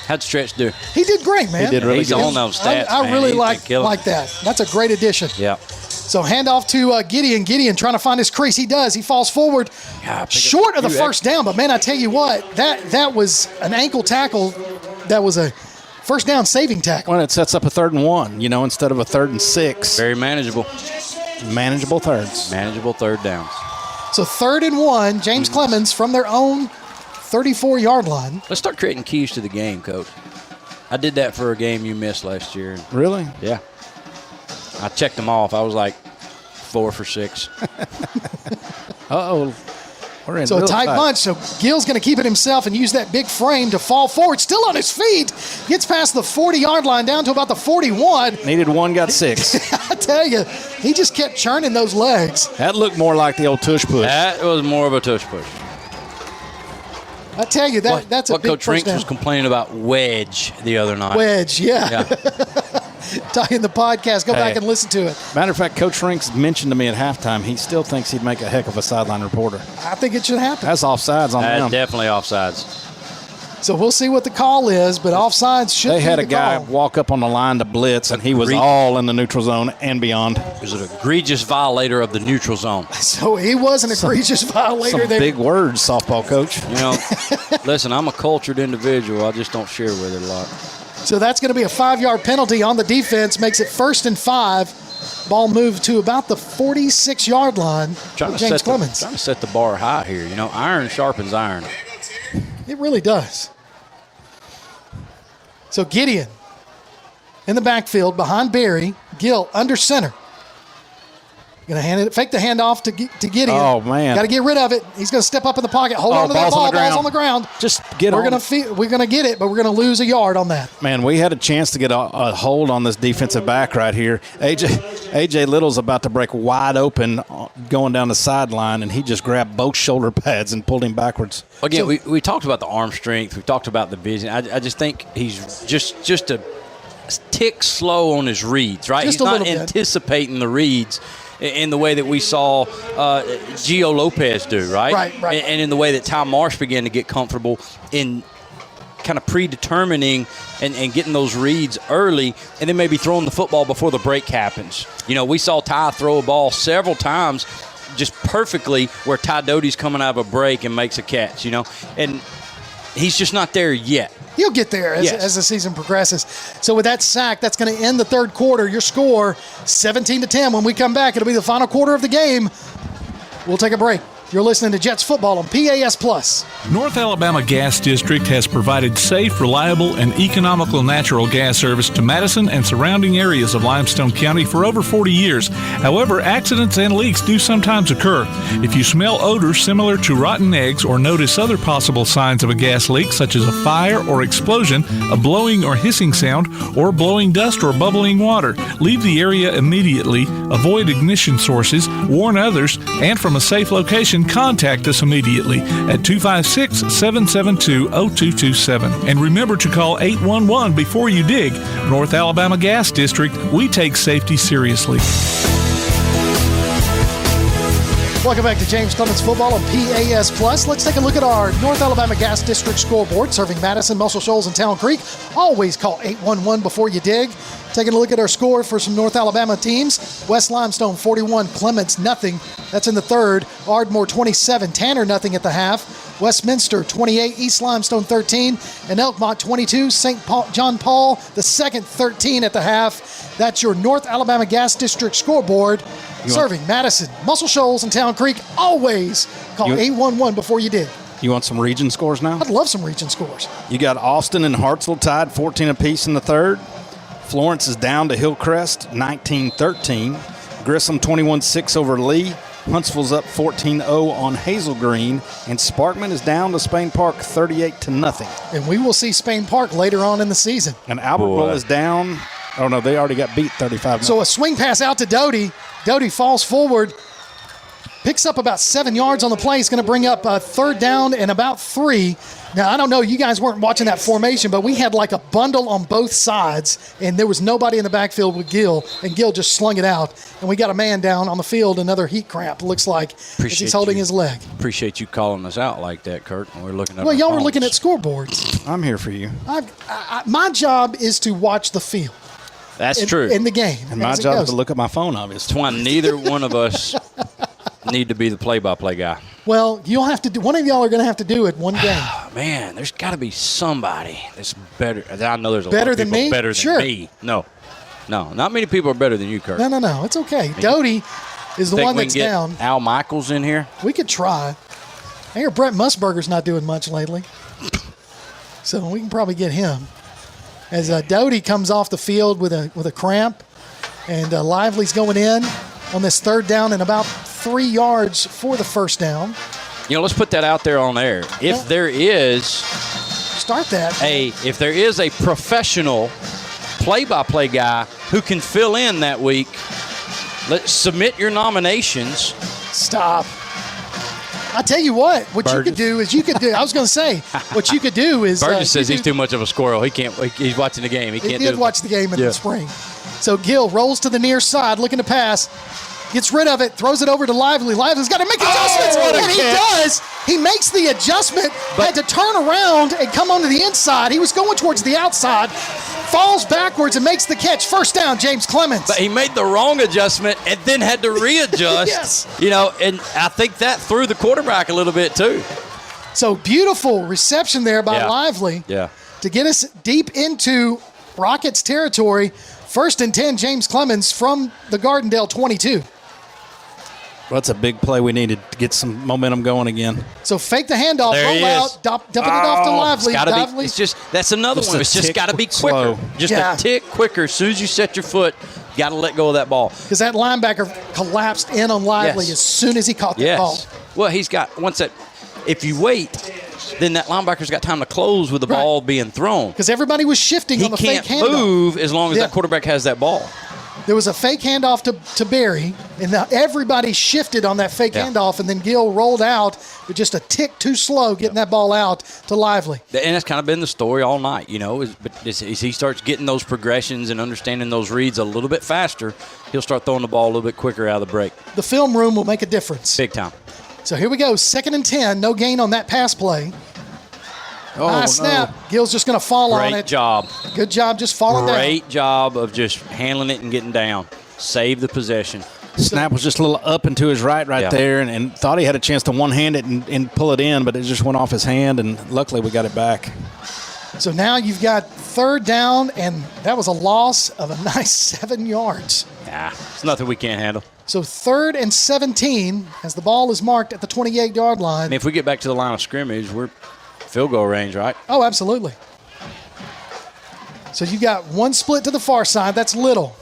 How'd Stretch do? He did great, man. He did really good. He's on those stats, I really like that. That's a great addition. Yeah. So handoff to Gideon. Gideon trying to find his crease. He does. He falls forward short of the first down. But, man, I tell you what, that was an ankle tackle. That was a first down saving tackle. Well, it sets up a 3rd and 1, instead of a 3rd and 6. Very manageable. Manageable thirds. Manageable third downs. So 3rd and 1, James Clemens from their own 34-yard line. Let's start creating keys to the game, Coach. I did that for a game you missed last year. Really? Yeah. I checked them off. I was like 4 for 6. Uh-oh. We're in So a tight bunch. So Gill's going to keep it himself and use that big frame to fall forward. Still on his feet. Gets past the 40-yard line down to about the 41. Needed 1, got 6. I tell you, he just kept churning those legs. That looked more like the old tush push. That was more of a tush push. I tell you, that's a big Coach Rinks was complaining about wedge the other night. Wedge, yeah. In the podcast, go back and listen to it. Matter of fact, Coach Rinks mentioned to me at halftime he still thinks he'd make a heck of a sideline reporter. I think it should happen. That's offsides on them. Definitely offsides. So we'll see what the call is, but offsides should be They had the a guy call. walk up on the line to blitz, and he was all in the neutral zone and beyond. He was an egregious violator of the neutral zone. So he was an egregious violator. Some big words, softball coach. Listen, I'm a cultured individual. I just don't share with it a lot. So that's going to be a 5-yard penalty on the defense. Makes it 1st and 5. Ball moved to about the 46-yard line. James Clemens. Trying to set the bar high here. Iron sharpens iron. It really does. So Gideon in the backfield behind Barry. Gill under center. Going to fake the handoff to Gideon. Oh, man. Got to get rid of it. He's going to step up in the pocket. Hold on to that ball. Ball's on the ground. Just get on. We're going to get it, but we're going to lose a yard on that. Man, we had a chance to get a hold on this defensive back right here. A.J. Little's about to break wide open going down the sideline, and he just grabbed both shoulder pads and pulled him backwards. Again, we talked about the arm strength. We talked about the vision. I just think he's just a tick slow on his reads, right? He's not anticipating the reads in the way that we saw Gio Lopez do, right? Right. And in the way that Ty Marsh began to get comfortable in kind of predetermining and getting those reads early, and then maybe throwing the football before the break happens. We saw Ty throw a ball several times just perfectly where Ty Doty's coming out of a break and makes a catch, and he's just not there yet. He'll get there as the season progresses. So with that sack, that's going to end the third quarter. Your score, 17-10. When we come back, it'll be the final quarter of the game. We'll take a break. You're listening to Jets Football on PAS+. North Alabama Gas District has provided safe, reliable, and economical natural gas service to Madison and surrounding areas of Limestone County for over 40 years. However, accidents and leaks do sometimes occur. If you smell odors similar to rotten eggs or notice other possible signs of a gas leak, such as a fire or explosion, a blowing or hissing sound, or blowing dust or bubbling water, leave the area immediately, avoid ignition sources, warn others, and from a safe location, contact us immediately at 256-772-0227. And remember to call 811 before you dig. North Alabama Gas District, we take safety seriously. Welcome back to James Clemens Football on PAS+. Let's take a look at our North Alabama Gas District scoreboard, serving Madison, Muscle Shoals, and Town Creek. Always call 811 before you dig. Taking a look at our score for some North Alabama teams. West Limestone 41, Clemens nothing. That's in the third. Ardmore 27, Tanner nothing at the half. Westminster 28, East Limestone 13, and Elkmont 22, St. John Paul the second 13 at the half. That's your North Alabama Gas District scoreboard. Serving Madison, Muscle Shoals, and Town Creek. Always call 811 before you dig. You want some region scores now? I'd love some region scores. You got Austin and Hartsville tied 14 apiece in the third. Florence is down to Hillcrest 19-13. Grissom 21-6 over Lee. Huntsville's up 14-0 on Hazel Green. And Sparkman is down to Spain Park 38-0. And we will see Spain Park later on in the season. And Albertville is down. Oh, no, they already got beat 35-0. So a swing pass out to Doty. Doty falls forward, picks up about 7 yards on the play. He's going to bring up a third down and about 3. Now, I don't know, you guys weren't watching that formation, but we had like a bundle on both sides, and there was nobody in the backfield with Gill, and Gill just slung it out. And we got a man down on the field, another heat cramp, looks like, as he's holding his leg. Appreciate you calling us out like that, Kurt. We're looking at Well, y'all were looking at scoreboards. I'm here for you. My job is to watch the field. That's true. In the game. And my job is to look at my phone, obviously. That's why neither one of us need to be the play-by-play guy. Well, you'll have to do. One of y'all are going to have to do it one game. Man, there's got to be somebody that's better. I know there's a better lot of people than me. Better than me. No, not many people are better than you, Kurt. No. It's okay. Doty is the one that's down. Al Michaels in here. We could try. I hear Brett Musburger's not doing much lately, so we can probably get him. As Doty comes off the field with a cramp, and Lively's going in on this third down and about 3 yards for the first down. Let's put that out there on air. If there is if there is a professional play-by-play guy who can fill in that week, let's submit your nominations. Stop. I tell you what Burgess. You could do is I was going to say, what you could do is. Burgess says he's too much of a squirrel. He can't. He's watching the game. He did watch the game in the spring. So Gill rolls to the near side, looking to pass. Gets rid of it, throws it over to Lively. Lively's got to make adjustments, and he does. He makes the adjustment, had to turn around and come onto the inside. He was going towards the outside, falls backwards and makes the catch. First down, James Clemens. But he made the wrong adjustment and then had to readjust. Yes. And I think that threw the quarterback a little bit too. So beautiful reception there by Lively to get us deep into Rockets territory. 1st and 10, James Clemens from the Gardendale 22. Well, that's a big play. We needed to get some momentum going again. So fake the handoff, there roll out, dumping it off to Lively. That's another one. It's just got to be quicker. Slow. Just a tick quicker. As soon as you set your foot, you got to let go of that ball. Because that linebacker collapsed in on Lively as soon as he caught the ball. Well, he's got if you wait, then that linebacker's got time to close with the ball being thrown. Because everybody was shifting on the fake handoff. He can't move as long as that quarterback has that ball. There was a fake handoff to Barry, and everybody shifted on that fake handoff, and then Gill rolled out with just a tick too slow getting that ball out to Lively. And that's kind of been the story all night, as he starts getting those progressions and understanding those reads a little bit faster, he'll start throwing the ball a little bit quicker out of the break. The film room will make a difference. Big time. So here we go, 2nd and 10, no gain on that pass play. Nice snap. Gill's just going to fall on it. Great job. Good job just falling down. Great job of just handling it and getting down. Save the possession. Snap was just a little up and to his right there, and thought he had a chance to one-hand it and pull it in, but it just went off his hand, and luckily we got it back. So now you've got third down, and that was a loss of a nice 7 yards. Yeah, it's nothing we can't handle. So 3rd and 17 as the ball is marked at the 28-yard line. I mean, if we get back to the line of scrimmage, we're field goal range, right? Oh, absolutely. So you got one split to the far side. That's Little.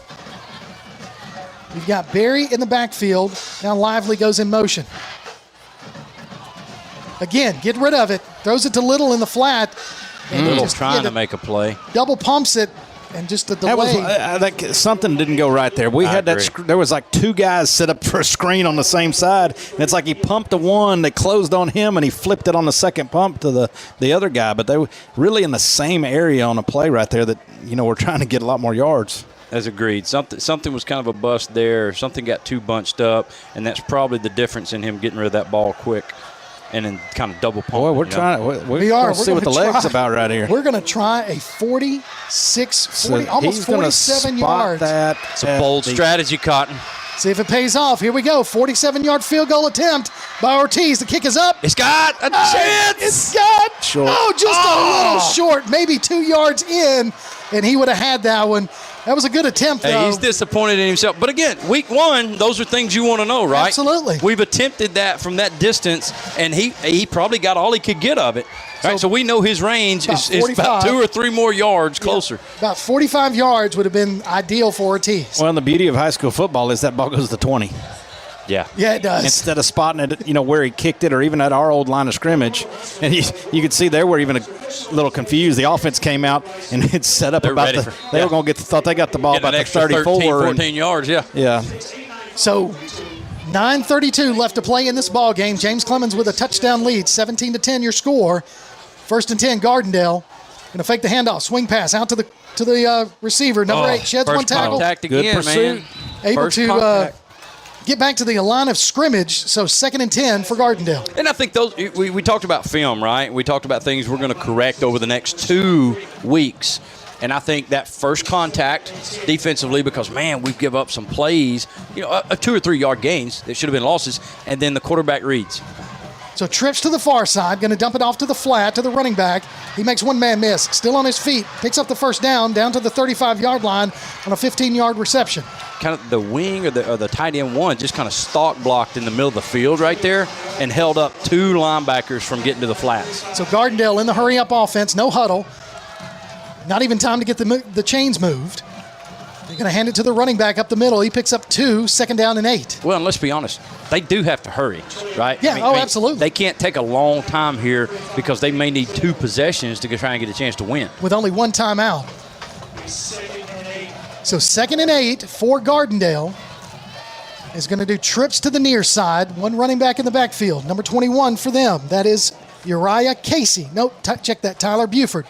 You've got Barry in the backfield. Now Lively goes in motion. Again, get rid of it. Throws it to Little in the flat. And Little trying to make a play. Double pumps it, and just a delay. Something didn't go right there. We had that. There was like 2 guys set up for a screen on the same side, and it's like he pumped the one, they closed on him, and he flipped it on the second pump to the other guy. But they were really in the same area on a play right there that, we're trying to get a lot more yards. As agreed. Something was kind of a bust there. Something got too bunched up, and that's probably the difference in him getting rid of that ball quick and then kind of double pump. Boy, we're trying. We are. We're see what the leg's about right here. We're going to try a 46-40, almost 47 yards. It's a bold strategy, Cotton. See if it pays off. Here we go. 47-yard field goal attempt by Ortiz. The kick is up. It's got a chance. It's got short. Oh, just a little short. Maybe 2 yards in, and he would have had that one. That was a good attempt, though. Hey, he's disappointed in himself. But again, week 1, those are things you want to know, right? Absolutely. We've attempted that from that distance, and he probably got all he could get of it. Right, so we know his range is about 2 or 3 more yards closer. About 45 yards would have been ideal for Ortiz. Well, and the beauty of high school football is that ball goes to 20. Yeah. Yeah, it does. Instead of spotting it, where he kicked it or even at our old line of scrimmage. And you could see they were even a little confused. The offense came out and it's set up they were going to thought they got the ball about the 34. 13, 14 yards, yeah. Yeah. So 9:32 left to play in this ball game. James Clemens with a touchdown lead, 17-10 your score. 1st and 10, Gardendale. Going to fake the handoff, swing pass out to the receiver. Number 8 sheds one tackle. Good pursuit. Able First to get back to the line of scrimmage, so 2nd and 10 for Gardendale. And I think we talked about film, right? We talked about things we're going to correct over the next 2 weeks. And I think that first contact defensively, because, man, we've given up some plays, 2 or 3 yard gains that should have been losses, and then the quarterback reads. So trips to the far side, going to dump it off to the flat, to the running back. He makes one man miss, still on his feet, picks up the first down to the 35-yard line on a 15-yard reception. Kind of the wing or the tight end one just kind of stalk blocked in the middle of the field right there and held up 2 linebackers from getting to the flats. So Gardendale in the hurry-up offense, no huddle. Not even time to get the chains moved. They're going to hand it to the running back up the middle. He picks up 2, 2nd down and 8. Well, and let's be honest, they do have to hurry, right? Yeah, absolutely. They can't take a long time here because they may need 2 possessions to try and get a chance to win. With only 1 timeout. So 2nd and 8 for Gardendale. Is going to do trips to the near side. 1 running back in the backfield. Number 21 for them. That is Uriah Casey. Nope, check that. Tyler Buford.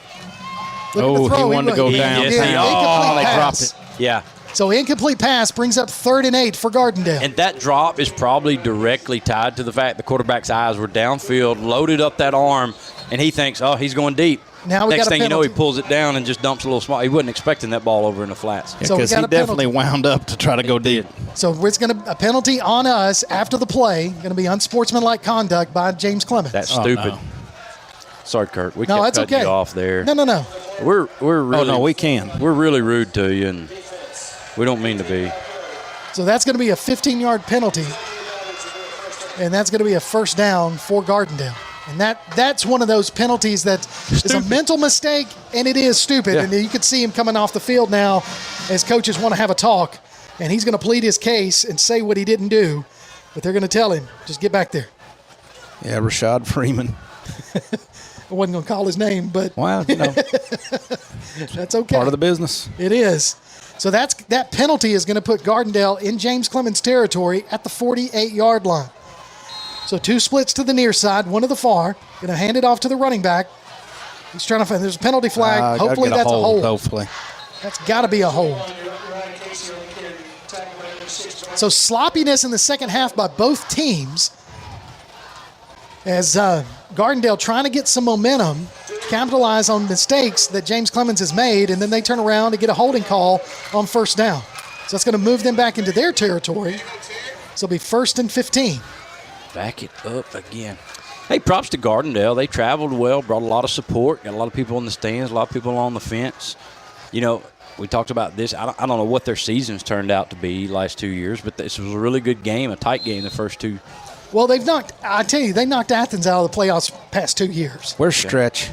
He wanted to go down. They dropped it. Yeah. So incomplete pass brings up 3rd and 8 for Gardendale. And that drop is probably directly tied to the fact the quarterback's eyes were downfield, loaded up that arm, and he thinks, he's going deep. Now Next thing you know, he pulls it down and just dumps a little small. He wasn't expecting that ball over in the flats. Because he definitely wound up to try to go deep. So it's going to a penalty on us after the play. Going to be unsportsmanlike conduct by James Clemens. That's stupid. No. Sorry, Kurt. We kept cutting you off there. No. We're really. We can. We're really rude to you, and we don't mean to be. So that's going to be a 15-yard penalty, and that's going to be a first down for Gardendale. And that's one of those penalties that is a mental mistake, and it is stupid. Yeah. And you can see him coming off the field now as coaches want to have a talk, and he's going to plead his case and say what he didn't do, but they're going to tell him, just get back there. Yeah, Rashad Freeman. I wasn't going to call his name, but wow, that's okay. Part of the business. It is. So that penalty is going to put Gardendale in James Clemens territory at the 48-yard line. So 2 splits to the near side, 1 to the far. Going to hand it off to the running back. He's trying to find. There's a penalty flag. Hopefully that's a hold. Hopefully. That's got to be a hold. So sloppiness in the second half by both teams as Gardendale trying to get some momentum. capitalize on mistakes that James Clemens has made, and then they turn around and get a holding call on first down. So that's going to move them back into their territory. So it'll be 1st and 15. Back it up again. Hey, props to Gardendale. They traveled well, brought a lot of support, got a lot of people in the stands, a lot of people on the fence. You know, we talked about this. I don't know what their seasons turned out to be last 2 years, but this was a really good game, a tight game the first two. Well, they knocked Athens out of the playoffs past 2 years. Where's Stretch?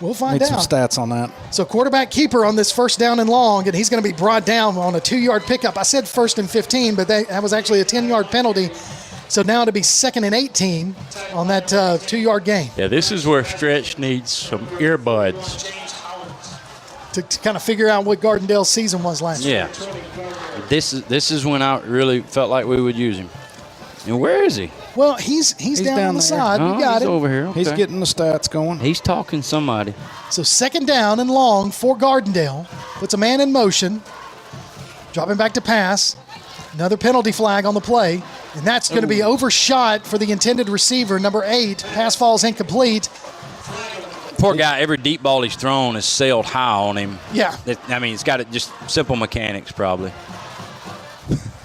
We'll find Need out. some stats on that. So quarterback keeper on this first down and long, and he's going to be brought down on a 2-yard pickup. I said 1st and 15, but that was actually a 10-yard penalty. So now it'll be 2nd and 18 on that 2-yard gain. Yeah, this is where Stretch needs some earbuds. To kind of figure out what Gardendale's season was last year. Yeah. This is when I really felt like we would use him. And where is he? Well, he's down on the side. Oh, You got he's it. over here. Okay. He's getting the stats going. He's talking somebody. So 2nd down and long for Gardendale. Puts a man in motion. Dropping back to pass. Another penalty flag on the play. And that's going to be overshot for the intended receiver, number 8. Pass falls incomplete. Poor guy, every deep ball he's thrown has sailed high on him. Yeah. I mean, it's got it just simple mechanics probably.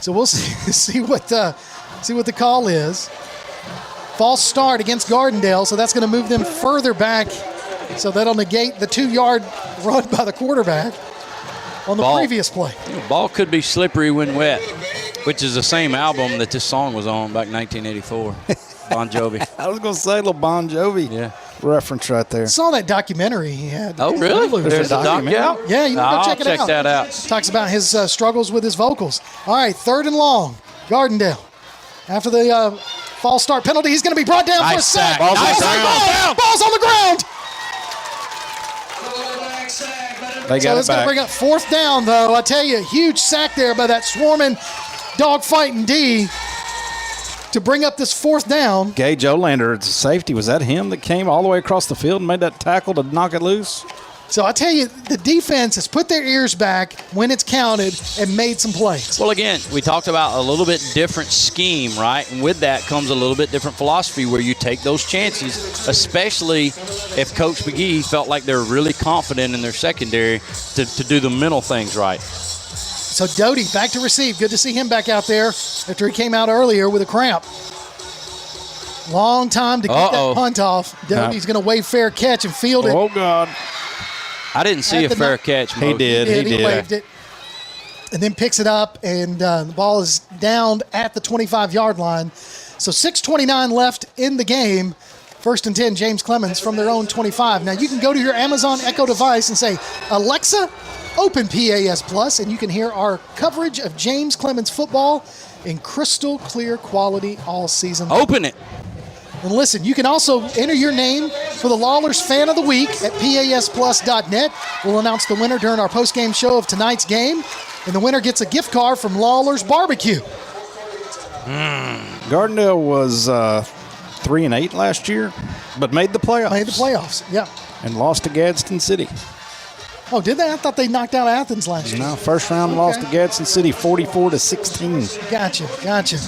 So we'll see what the call is. False start against Gardendale, so that's going to move them further back. So that'll negate the 2-yard run by the quarterback on the previous play. Ball could be slippery when wet, which is the same album that this song was on back in 1984. Bon Jovi. I was going to say a little Bon Jovi reference right there. Saw that documentary he had. Oh, really? There's a documentary out? Yeah, you want to go check it out. I'll check that out. Talks about his struggles with his vocals. All right, 3rd and long. Gardendale. After the false start penalty, he's going to be brought down for a sack. Ball's on the ground. Ball's on the ground. They got So it's it going to back. bring up 4th down, though. I tell you, huge sack there by that swarming dogfighting D to bring up this 4th down. Gage Olander, it's a safety. Was that him that came all the way across the field and made that tackle to knock it loose? So I tell you, the defense has put their ears back when it's counted and made some plays. Well, again, we talked about a little bit different scheme, right? And with that comes a little bit different philosophy where you take those chances, especially if Coach McGee felt like they're really confident in their secondary to do the mental things right. So Doty back to receive. Good to see him back out there after he came out earlier with a cramp. Long time to get that punt off. Doty's going to wave fair catch and field it. Oh, God. I didn't see a fair catch. He did. He waved it. And then picks it up, and the ball is down at the 25-yard line. So 6:29 left in the game. 1st and 10, James Clemens from their own 25. Now, you can go to your Amazon Echo device and say, Alexa, open PAS Plus, and you can hear our coverage of James Clemens football in crystal clear quality all season long. Open it. And listen, you can also enter your name for the Lawlers Fan of the Week at PASplus.net. We'll announce the winner during our post-game show of tonight's game, and the winner gets a gift card from Lawlers Barbecue. Gardendale was 3-8 last year, but made the playoffs. Made the playoffs, yeah. And lost to Gadsden City. Oh, did they? I thought they knocked out Athens last year. No, first round lost to Gadsden City 44-16. Gotcha.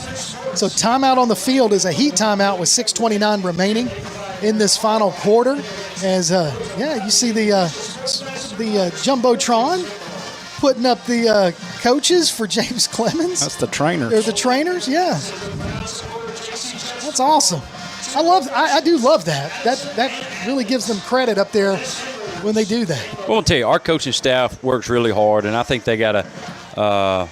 So timeout on the field is a heat timeout with 6:29 remaining in this final quarter. As you see the Jumbotron putting up the coaches for James Clemens. That's the trainers. They're the trainers, yeah. That's awesome. I do love that. That really gives them credit up there when they do that. Well, I'll tell you, our coaching staff works really hard, and I think they got a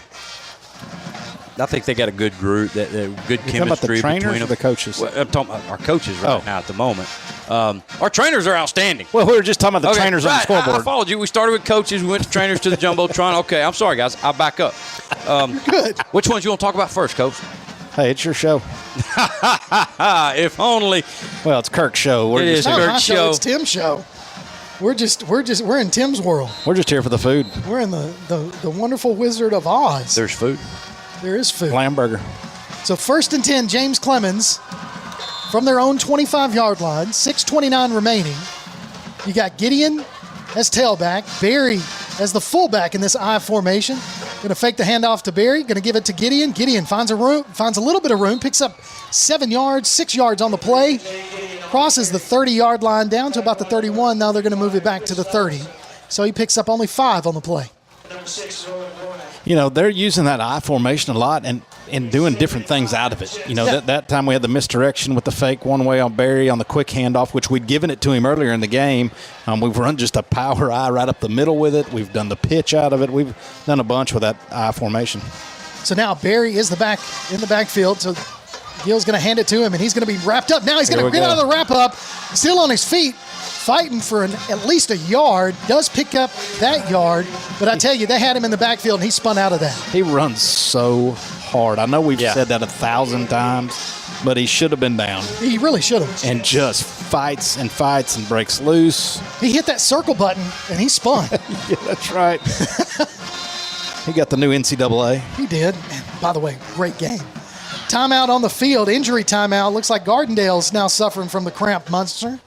good group, that good chemistry about the trainers between or them. the coaches? Well, I'm talking about our coaches now at the moment. Our trainers are outstanding. Well, we were just talking about the trainers on the scoreboard. I followed you. We started with coaches. We went to trainers to the Jumbotron. Okay, I'm sorry, guys. I'll back up. Good. Which ones you want to talk about first, Coach? Hey, it's your show. If only. Well, it's Kirk's show. It is Kirk's show. It's Tim's show. We're in Tim's world. We're just here for the food. We're in the wonderful Wizard of Oz. There's food. There is food. Lamb burger. So 1st and 10, James Clemens from their own 25-yard line. 6:29 remaining. You got Gideon as tailback, Barry as the fullback in this I formation. Going to fake the handoff to Barry. Going to give it to Gideon. Gideon finds a little bit of room, picks up 7 yards, 6 yards on the play. crosses the 30-yard line down to about the 31. Now they're going to move it back to the 30. So he picks up only 5 on the play. You know, they're using that I formation a lot and doing different things out of it. You know, that time we had the misdirection with the fake one way on Barry on the quick handoff, which we'd given it to him earlier in the game. We've run just a power I right up the middle with it. We've done the pitch out of it. We've done a bunch with that I formation. So now Barry is in the backfield. So Gill's going to hand it to him, and he's going to be wrapped up. Now he's going to get out of the wrap-up, still on his feet, fighting for at least a yard. Does pick up that yard, but I tell you, they had him in the backfield, and he spun out of that. He runs so hard. I know we've said that 1,000 times, but he should have been down. He really should have. And just fights and breaks loose. He hit that circle button, and he spun. Yeah, that's right. He got the new NCAA. He did. And by the way, great game. Timeout on the field, injury timeout. Looks like Gardendale's now suffering from the cramp monster.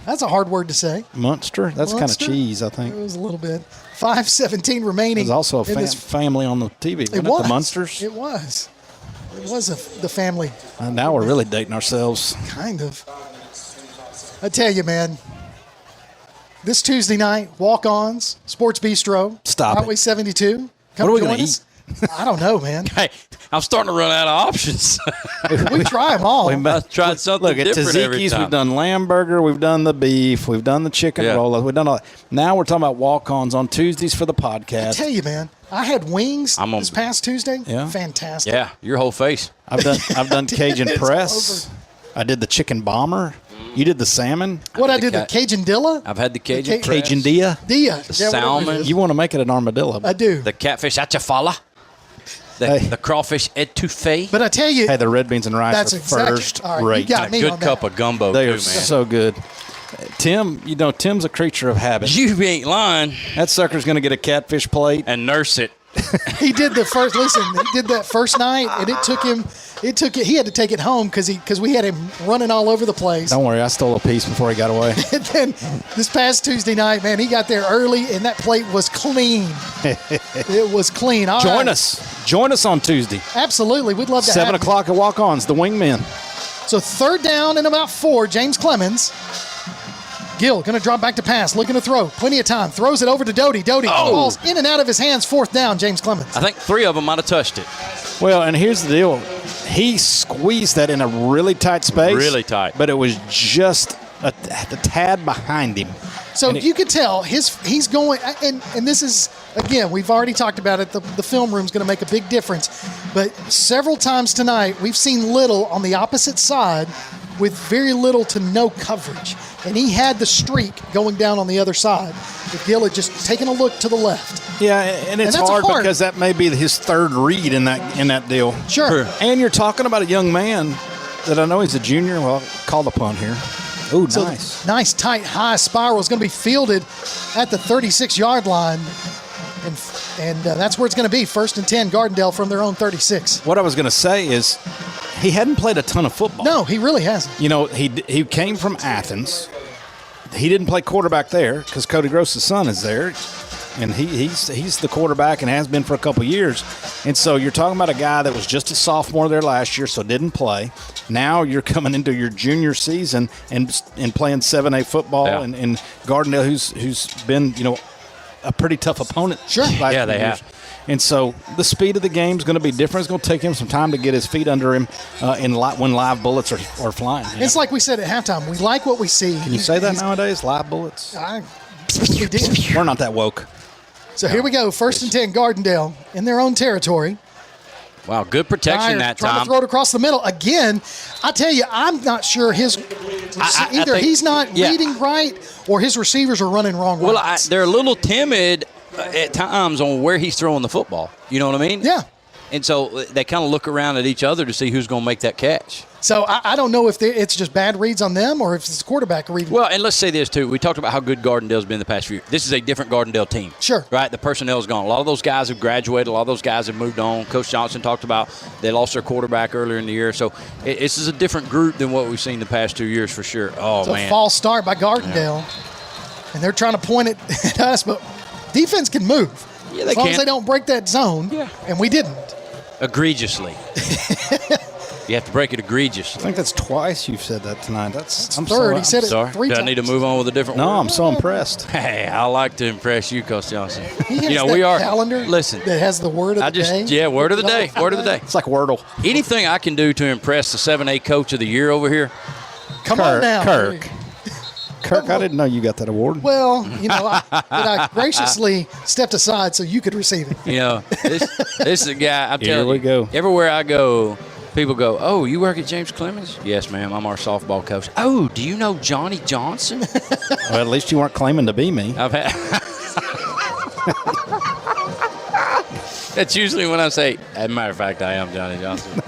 That's a hard word to say. Monster? That's kind of cheese, I think. It was a little bit. 5:17 remaining. There's also a family on the TV. Wasn't it the Munsters? It was. It was the family. Now we're really dating ourselves. Kind of. I tell you, man. This Tuesday night, walk-ons, Sports Bistro. Stop Highway 72. What are we going to eat? I don't know, man. Hey, I'm starting to run out of options. We try them all. I've tried something different every time. We've done lamb burger, we've done the beef, we've done the chicken roll, we've done all that. Now we're talking about walk-ons on Tuesdays for the podcast. I tell you, man, I had wings this past Tuesday. Yeah. Fantastic. Yeah, your whole face. I've done Cajun press. I did the chicken bomber. You did the salmon. I did the Cajun Dilla. I've had the Cajun press. Cajun Dia. The salmon. You want to make it an armadillo. I do. The catfish achafala. The crawfish etouffee. But I tell you. Hey, the red beans and rice that's are exactly, first right, rate. You got me good on cup that. of gumbo, they too, are man. so good. Tim, Tim's a creature of habit. You ain't lying. That sucker's going to get a catfish plate. And nurse it. He did he did that first night, and he had to take it home because we had him running all over the place. Don't worry, I stole a piece before he got away. And then this past Tuesday night, man, he got there early, and that plate was clean. It was clean. All Join right. us. Join us on Tuesday. Absolutely. We'd love to 7 have o'clock at Walk-Ons, the Wingmen. So 3rd down and about 4, James Clemens. Gill going to drop back to pass, looking to throw. Plenty of time. Throws it over to Doty. Doty falls in and out of his hands. 4th down, James Clemens. I think 3 of them might have touched it. Well, and here's the deal. He squeezed that in a really tight space. Really tight. But it was just a tad behind him. So you could tell he's going, and this is, again, we've already talked about it. The film room's going to make a big difference. But several times tonight, we've seen Little on the opposite side with very little to no coverage. And he had the streak going down on the other side. If Gill had just taken a look to the left. Yeah, and it's hard because that may be his 3rd read in that deal. Sure. And you're talking about a young man that I know he's a junior. Well, called upon here. Ooh, so nice. Nice, tight, high spiral is going to be fielded at the 36-yard line. And that's where it's going to be. 1st and 10, Gardendale from their own 36. What I was going to say is he hadn't played a ton of football. No, he really hasn't. You know, he came from Athens. He didn't play quarterback there because Cody Gross's son is there. And he's the quarterback and has been for a couple years. And so you're talking about a guy that was just a sophomore there last year, so didn't play. Now you're coming into your junior season and playing 7A football and Gardendale, who's been, a pretty tough opponent. Sure. Yeah, they have. And so the speed of the game is going to be different. It's going to take him some time to get his feet under him when live bullets are flying. It's like we said at halftime. We like what we see. Can you say that nowadays, live bullets? We did. We're not that woke. So here we go. 1st and 10, Gardendale in their own territory. Wow, good protection that time. Trying to throw it across the middle. Again, I tell you, I'm not sure he's not reading right or his receivers are running wrong. Well, they're a little timid at times on where he's throwing the football. You know what I mean? Yeah. And so they kind of look around at each other to see who's going to make that catch. So I don't know if it's just bad reads on them or if it's the quarterback reading. Well, and let's say this, too. We talked about how good Gardendale's been the past few years. This is a different Gardendale team. Sure. Right? The personnel's gone. A lot of those guys have graduated. A lot of those guys have moved on. Coach Johnson talked about they lost their quarterback earlier in the year. So this is a different group than what we've seen the past 2 years for sure. Oh, it's man. It's a false start by Gardendale. Yeah. And they're trying to point it at us, but defense can move. Yeah, as long as they don't break that zone. Yeah. And we didn't. Egregiously. You have to break it egregious. I think that's twice you've said that tonight. I'm third. sorry. He said it Sorry. 3 Do times. I need to move on with a different No, word? I'm so impressed. Hey, I like to impress you, Coach Johnson. He has we that are. calendar Listen, that has the word of the day. Yeah, word of the day. Word of the day. It's like Wordle. Anything I can do to impress the 7A Coach of the Year over here? Come on now. Kirk, I didn't know you got that award. Well, I graciously stepped aside so you could receive it. This is a guy, I'm telling you. we go. Everywhere I go, people go, "Oh, you work at James Clemens?" "Yes, ma'am. I'm our softball coach." "Oh, do you know Johnny Johnson?" Well, at least you weren't claiming to be me. I've had. That's usually when I say, as a matter of fact, I am Johnny Johnson.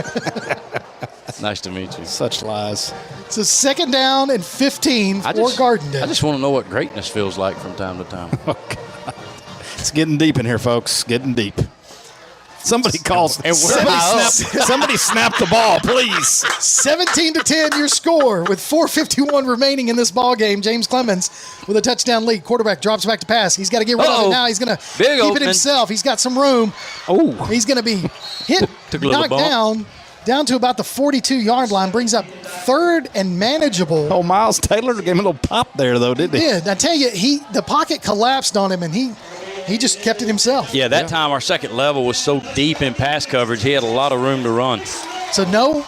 Nice to meet you. Such lies. So 2nd down and 15 for Gardendale. I just want to know what greatness feels like from time to time. It's getting deep in here, folks. Getting deep. Somebody calls. Somebody snap the ball, please. 17-10 your score with 4:51 remaining in this ball game. James Clemens with a touchdown lead. Quarterback drops back to pass. He's got to get rid of it now. He's going to keep it himself. He's got some room. Oh, he's going to be hit, knocked down to about the 42-yard line. Brings up 3rd and manageable. Oh, Miles Taylor gave him a little pop there, though, didn't he? Yeah, I tell you, the pocket collapsed on him, and he just kept it himself. Yeah, that time our second level was so deep in pass coverage, he had a lot of room to run. So no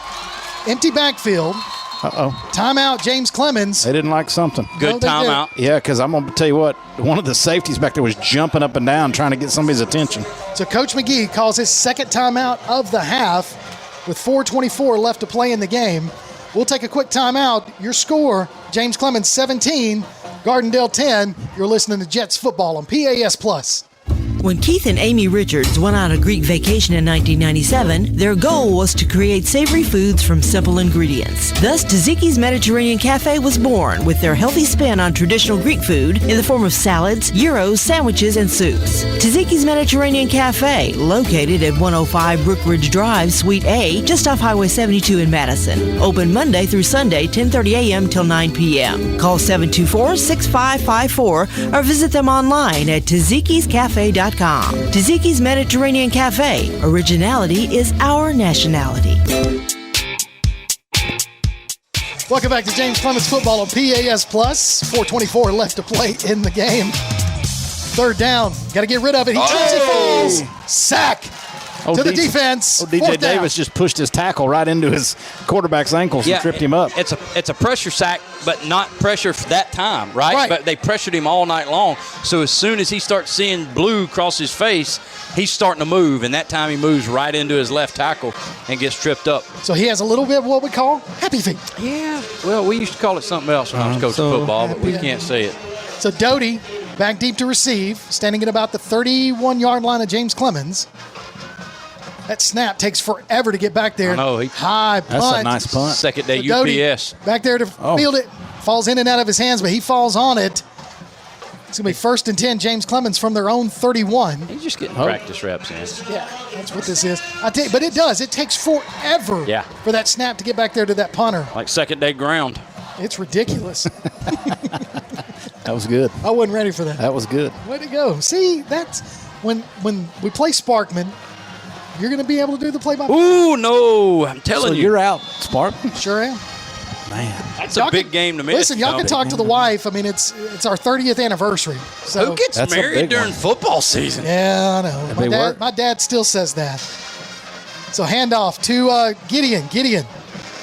empty backfield. Uh-oh. Timeout, James Clemens. They didn't like something. Good timeout. Yeah, because I'm going to tell you what, one of the safeties back there was jumping up and down trying to get somebody's attention. So Coach McGee calls his second timeout of the half with 4:24 left to play in the game. We'll take a quick timeout. Your score, James Clemens 17, Gardendale 10. You're listening to Jets football on PAS Plus. When Keith and Amy Richards went on a Greek vacation in 1997, their goal was to create savory foods from simple ingredients. Thus, Tzatziki's Mediterranean Cafe was born with their healthy spin on traditional Greek food in the form of salads, gyros, sandwiches, and soups. Tzatziki's Mediterranean Cafe, located at 105 Brookridge Drive, Suite A, just off Highway 72 in Madison. Open Monday through Sunday, 10:30 a.m. till 9 p.m. Call 724-6554 or visit them online at TzatzikisCafe.com. Tzatziki's Mediterranean Cafe. Originality is our nationality. Welcome back to James Clemens football on PAS Plus. 4:24 left to play in the game. 3rd down. Got to get rid of it. He trips, he falls. Sack to the defense. DJ Davis just pushed his tackle right into his quarterback's ankles and tripped him up. It's a pressure sack, but not pressure for that time, right? But they pressured him all night long. So as soon as he starts seeing blue cross his face, he's starting to move, and that time he moves right into his left tackle and gets tripped up. So he has a little bit of what we call happy feet. Yeah. Well, we used to call it something else when I was coaching football, but we can't say it. So Doty back deep to receive, standing at about the 31-yard line of James Clemens. That snap takes forever to get back there. I know. High punt. That's a nice punt. Second day Doty UPS. back there to field it. Falls in and out of his hands, but he falls on it. It's going to be 1st and 10, James Clemens from their own 31. He's just getting practice reps in. Yeah, that's what this is. But it does. It takes forever for that snap to get back there to that punter. Like second day ground. It's ridiculous. That was good. I wasn't ready for that. That was good. Way to go. See, that's when we play Sparkman, you're going to be able to do the play-by-play. Ooh, no. I'm telling you. You're out, Sparkman? Sure am. Man. That's a big game to miss. Listen, y'all can talk to the wife. I mean, it's our 30th anniversary. So who gets married during football season? Yeah, I know. My dad still says that. So handoff to Gideon. Gideon,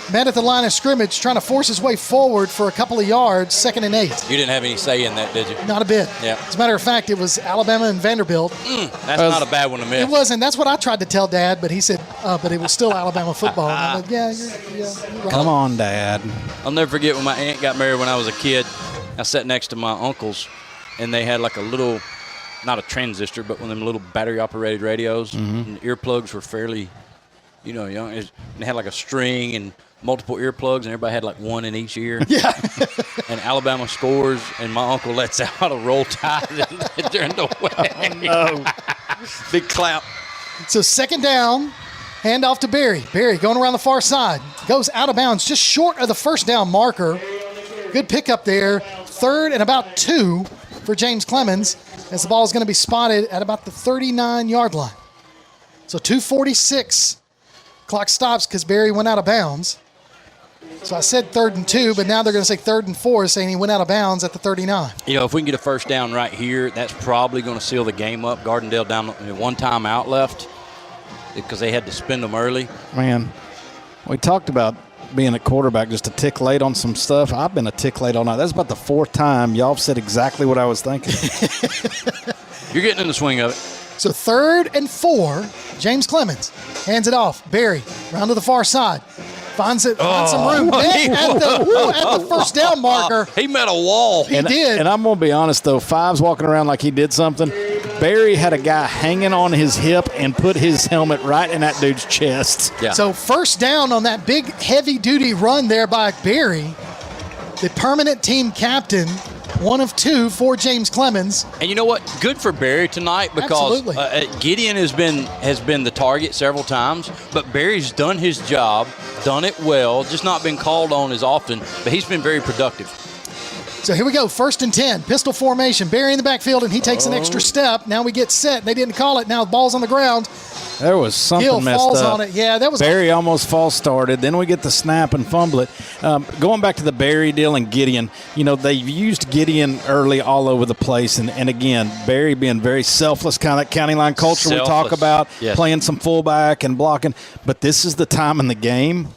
man at the line of scrimmage, trying to force his way forward for a couple of yards, 2nd and 8. You didn't have any say in that, did you? Not a bit. Yeah. As a matter of fact, it was Alabama and Vanderbilt. That's not a bad one to miss. It wasn't. That's what I tried to tell Dad, but he said, but it was still Alabama football. And I'm like, you're right. Come on, Dad. I'll never forget when my aunt got married when I was a kid. I sat next to my uncles, and they had like a little, not a transistor, but one of them little battery-operated radios. And the earplugs were fairly, young. And they had like a string and multiple earplugs, and everybody had like one in each ear. Yeah. And Alabama scores, and my uncle lets out a Roll Tide during the wedding. Oh, no. Big clap. So 2nd down, handoff to Barry. Barry going around the far side. Goes out of bounds, just short of the 1st down marker. Good pickup there. 3rd and about 2 for James Clemens, as the ball is going to be spotted at about the 39-yard line. So 2:46 Clock stops because Barry went out of bounds. So I said 3rd and 2, but now they're going to say 3rd and 4, saying he went out of bounds at the 39. If we can get a first down right here, that's probably going to seal the game up. Gardendale down one timeout left because they had to spend them early. Man, we talked about being a quarterback just a tick late on some stuff. I've been a tick late all night. That's about the 4th time y'all have said exactly what I was thinking. You're getting in the swing of it. So 3rd and 4, James Clemens hands it off. Barry, round to the far side. Finds some room. At the first down marker. He met a wall. He did. And I'm going to be honest, though. Five's walking around like he did something. Barry had a guy hanging on his hip and put his helmet right in that dude's chest. Yeah. So first down on that big, heavy-duty run there by Barry, the permanent team captain, 1 of 2 for James Clemens. And you know what? Good for Barry tonight because Gideon has been the target several times, but Barry's done his job, done it well, just not been called on as often, but he's been very productive. So here we go, 1st and 10, pistol formation. Barry in the backfield, and he takes an extra step. Now we get set. They didn't call it. Now the ball's on the ground. There was something Gill messed falls up. on it. Yeah, that was Barry almost false started. Then we get the snap and fumble it. Going back to the Barry deal and Gideon, they've used Gideon early all over the place. And again, Barry being very selfless, kind of that county line culture we talk about, playing some fullback and blocking. But this is the time in the game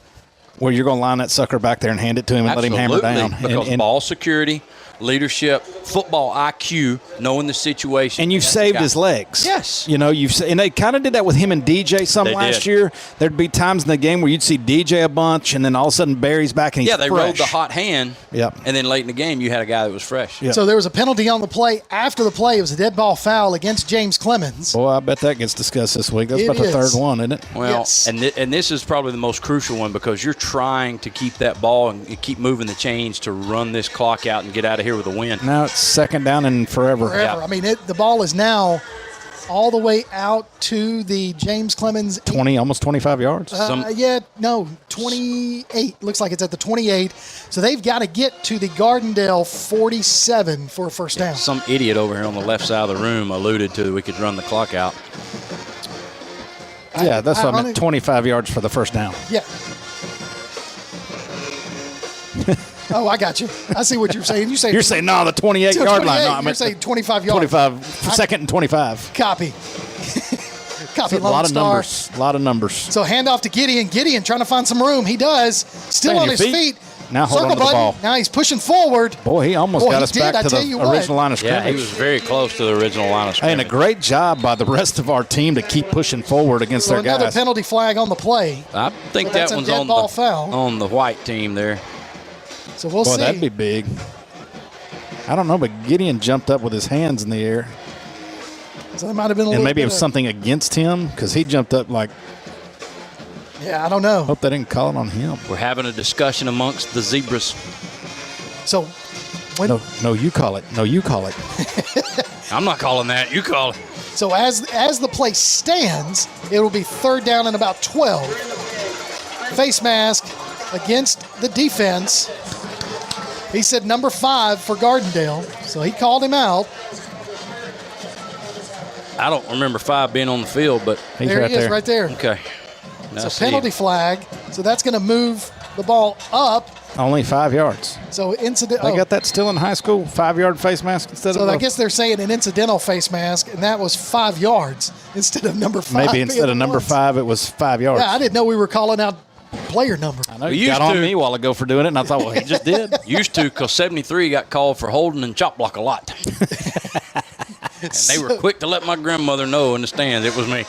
where you're going to line that sucker back there and hand it to him and let him hammer down. Because ball security, leadership, football IQ, knowing the situation. And you've saved his legs. Yes. And they kind of did that with him and DJ last year. There'd be times in the game where you'd see DJ a bunch, and then all of a sudden Barry's back and he's they fresh. rode the hot hand. Yep. And then late in the game, you had a guy that was fresh. So there was a penalty on the play. After the play, it was a dead ball foul against James Clemens. Boy, I bet that gets discussed this week. That's about the 3rd one, isn't it? Well, and this is probably the most crucial one because you're trying to keep that ball and keep moving the chains to run this clock out and get out of here with a win. Now it's 2nd down and forever. Yeah. I mean, the ball is now all the way out to the James Clemens. 20, almost 25 yards. 28. Looks like it's at the 28. So they've got to get to the Gardendale 47 for a first down. Some idiot over here on the left side of the room alluded to we could run the clock out. Yeah, that's what I meant, 25 yards for the first down. Yeah. Oh, I got you. I see what you're saying. You're saying, no, the 28-yard line. No, you're saying 25 yards. 25, second and 25. Copy. Copy, a lot of numbers. A lot of numbers. So handoff to Gideon. Gideon trying to find some room. He does. Still on his feet. Now hold on to the ball. Now he's pushing forward. Boy, he almost got us back to the original line of scrimmage. Yeah, he was very close to the original line of scrimmage. And a great job by the rest of our team to keep pushing forward against their guys. Another penalty flag on the play. I think that one's on the white team there. So we'll see. That'd be big. I don't know, but Gideon jumped up with his hands in the air. So that might have been a little. And maybe it was something against him because he jumped up like. Yeah, I don't know. Hope they didn't call it on him. We're having a discussion amongst the zebras. So. No, you call it. No, you call it. I'm not calling that. You call it. So as the play stands, it will be 3rd down and about 12. Face mask against the defense. He said number 5 for Gardendale, so he called him out. I don't remember 5 being on the field, but he's there. He is right there. Okay. Now so penalty flag. So that's going to move the ball up. Only 5 yards. So incident. They got that still in high school. 5-yard face mask instead of. So I guess they're saying an incidental face mask, and that was 5 yards instead of number 5. Maybe instead of number 5, it was 5 yards. Yeah, I didn't know we were calling out player number. I know you got on me a while ago for doing it, and I thought, well, he just did. Used to, because 73 got called for holding and chop block a lot. And they were quick to let my grandmother know in the stands it was me.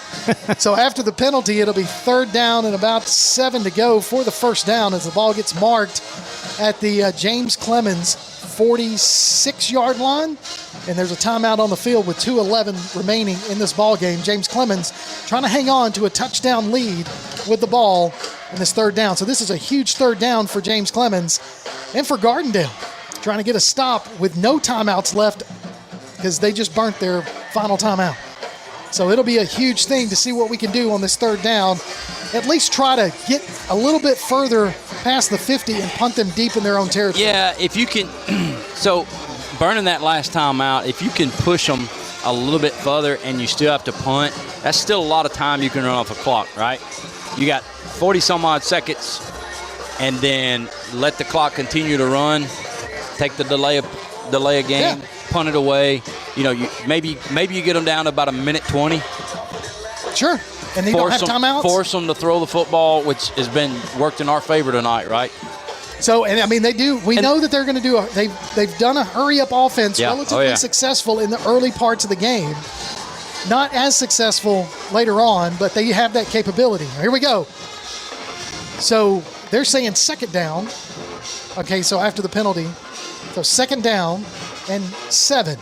So after the penalty, it'll be 3rd down and about 7 to go for the first down as the ball gets marked at the James Clemens 46-yard line. And there's a timeout on the field with 2:11 remaining in this ball game. James Clemens trying to hang on to a touchdown lead with the ball in this 3rd down. So this is a huge 3rd down for James Clemens and for Gardendale, trying to get a stop with no timeouts left because they just burnt their final timeout. So it'll be a huge thing to see what we can do on this 3rd down. At least try to get a little bit further past the 50 and punt them deep in their own territory. Yeah, if you can. So burning that last time out, if you can push them a little bit further and you still have to punt, that's still a lot of time you can run off a clock, right? You got 40-some-odd seconds, and then let the clock continue to run. Take the delay a game, punt it away. You know, maybe you get them down to about a minute 20. Sure. And they don't have timeouts? Force them to throw the football, which has been worked in our favor tonight, right? So, and I mean, they do. We know that they're going to do. They've done a hurry-up offense, relatively successful in the early parts of the game. Not as successful later on, but they have that capability. Here we go. So they're saying second down. Okay, so after the penalty, so second down and 7.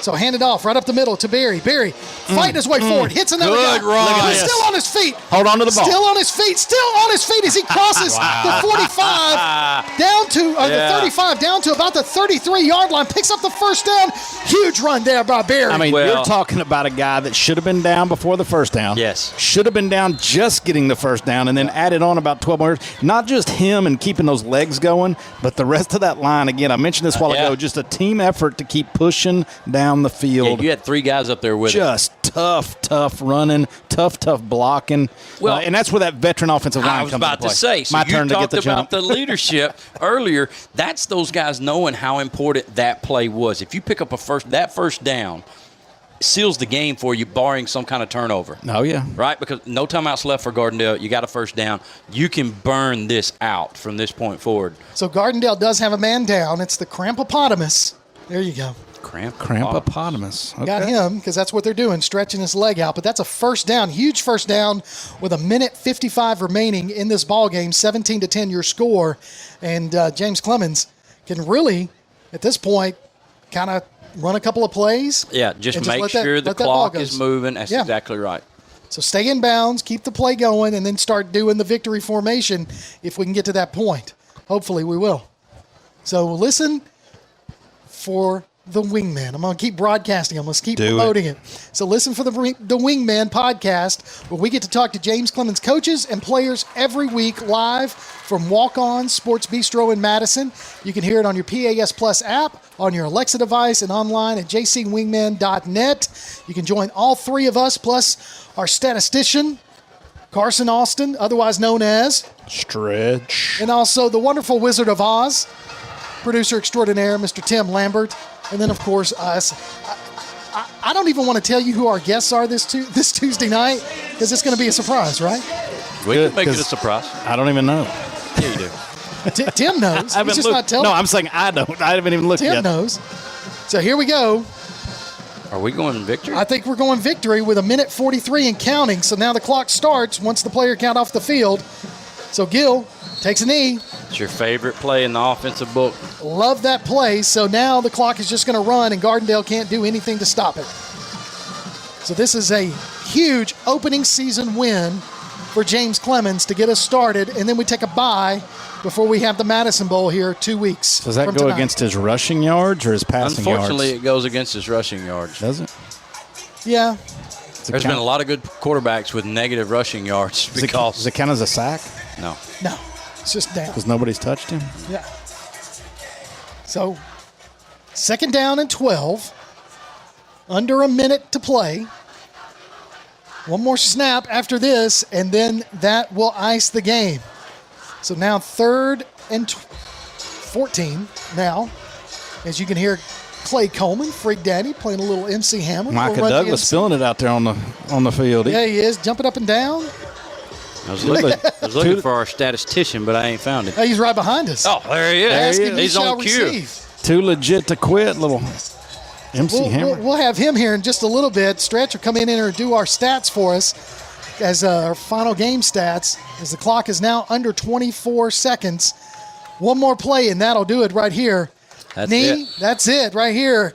So hand it off right up the middle to Barry. Barry fighting his way forward. Hits another guy. Run. He's still on his feet. Hold on to the ball. Still on his feet. Still on his feet as he crosses the 45 down to the 35 down to about the 33-yard line. Picks up the first down. Huge run there by Barry. I mean, you're talking about a guy that should have been down before the first down. Yes. Should have been down just getting the first down and then added on about 12 more. Not just him and keeping those legs going, but the rest of that line. Again, I mentioned this a while ago, just a team effort to keep pushing down the field. Yeah, you had 3 guys up there with just tough running, tough blocking. Well, and that's where that veteran offensive line comes into play. I was about to say, so my you turn to talked get the about jump. the leadership earlier. That's those guys knowing how important that play was. If you pick up that first down, seals the game for you, barring some kind of turnover. Oh, yeah. Right? Because no timeouts left for Gardendale. You got a first down. You can burn this out from this point forward. So Gardendale does have a man down. It's the Crampopotamus. There you go. Crampopotamus. Okay. Got him because that's what they're doing, stretching his leg out. But that's a first down, huge first down with a minute 55 remaining in this ball game. 17-10 your score. And James Clemens can really, at this point, kind of run a couple of plays. Yeah, just make sure the clock is moving. That's exactly right. So stay in bounds, keep the play going, and then start doing the victory formation if we can get to that point. Hopefully we will. So listen for the Wingman. I'm going to keep broadcasting them. Let's keep promoting it. So listen for the Wingman podcast, where we get to talk to James Clemens coaches and players every week live from Walk-On Sports Bistro in Madison. You can hear it on your PAS Plus app, on your Alexa device, and online at jcwingman.net. You can join all 3 of us, plus our statistician, Carson Austin, otherwise known as Stretch, and also the wonderful Wizard of Oz, producer extraordinaire, Mr. Tim Lambert. And then, of course, us. I don't even want to tell you who our guests are this Tuesday night because it's going to be a surprise, right? We can make it a surprise. I don't even know. Yeah, you do. Tim knows. He's just not telling. No, I'm saying I don't. I haven't even looked yet. Tim knows. So here we go. Are we going victory? I think we're going victory with a minute 43 and counting. So now the clock starts once the player count off the field. So Gil takes a knee. It's your favorite play in the offensive book. Love that play. So now the clock is just going to run, and Gardendale can't do anything to stop it. So this is a huge opening season win for James Clemens to get us started, and then we take a bye before we have the Madison Bowl here 2 weeks. Does that go against his rushing yards or his passing yards? Unfortunately, it goes against his rushing yards. Does it? Yeah. There's been a lot of good quarterbacks with negative rushing yards. Does it count as a sack? No. No. It's just down. Because nobody's touched him? Yeah. So, second down and 12. Under a minute to play. One more snap after this, and then that will ice the game. So now 3rd and 14 now. As you can hear Clay Coleman, Freak Daddy, playing a little MC Hammer. Micah Douglas feeling it out there on the field. Yeah, he is. Jumping up and down. I was looking for our statistician, but I ain't found him. Hey, he's right behind us. Oh, there he is. He's on cue. Receive. Too legit to quit, little MC Hammer. We'll have him here in just a little bit. Stretch will come in and do our stats for us as our final game stats, as the clock is now under 24 seconds. One more play, and that'll do it right here. That's it right here.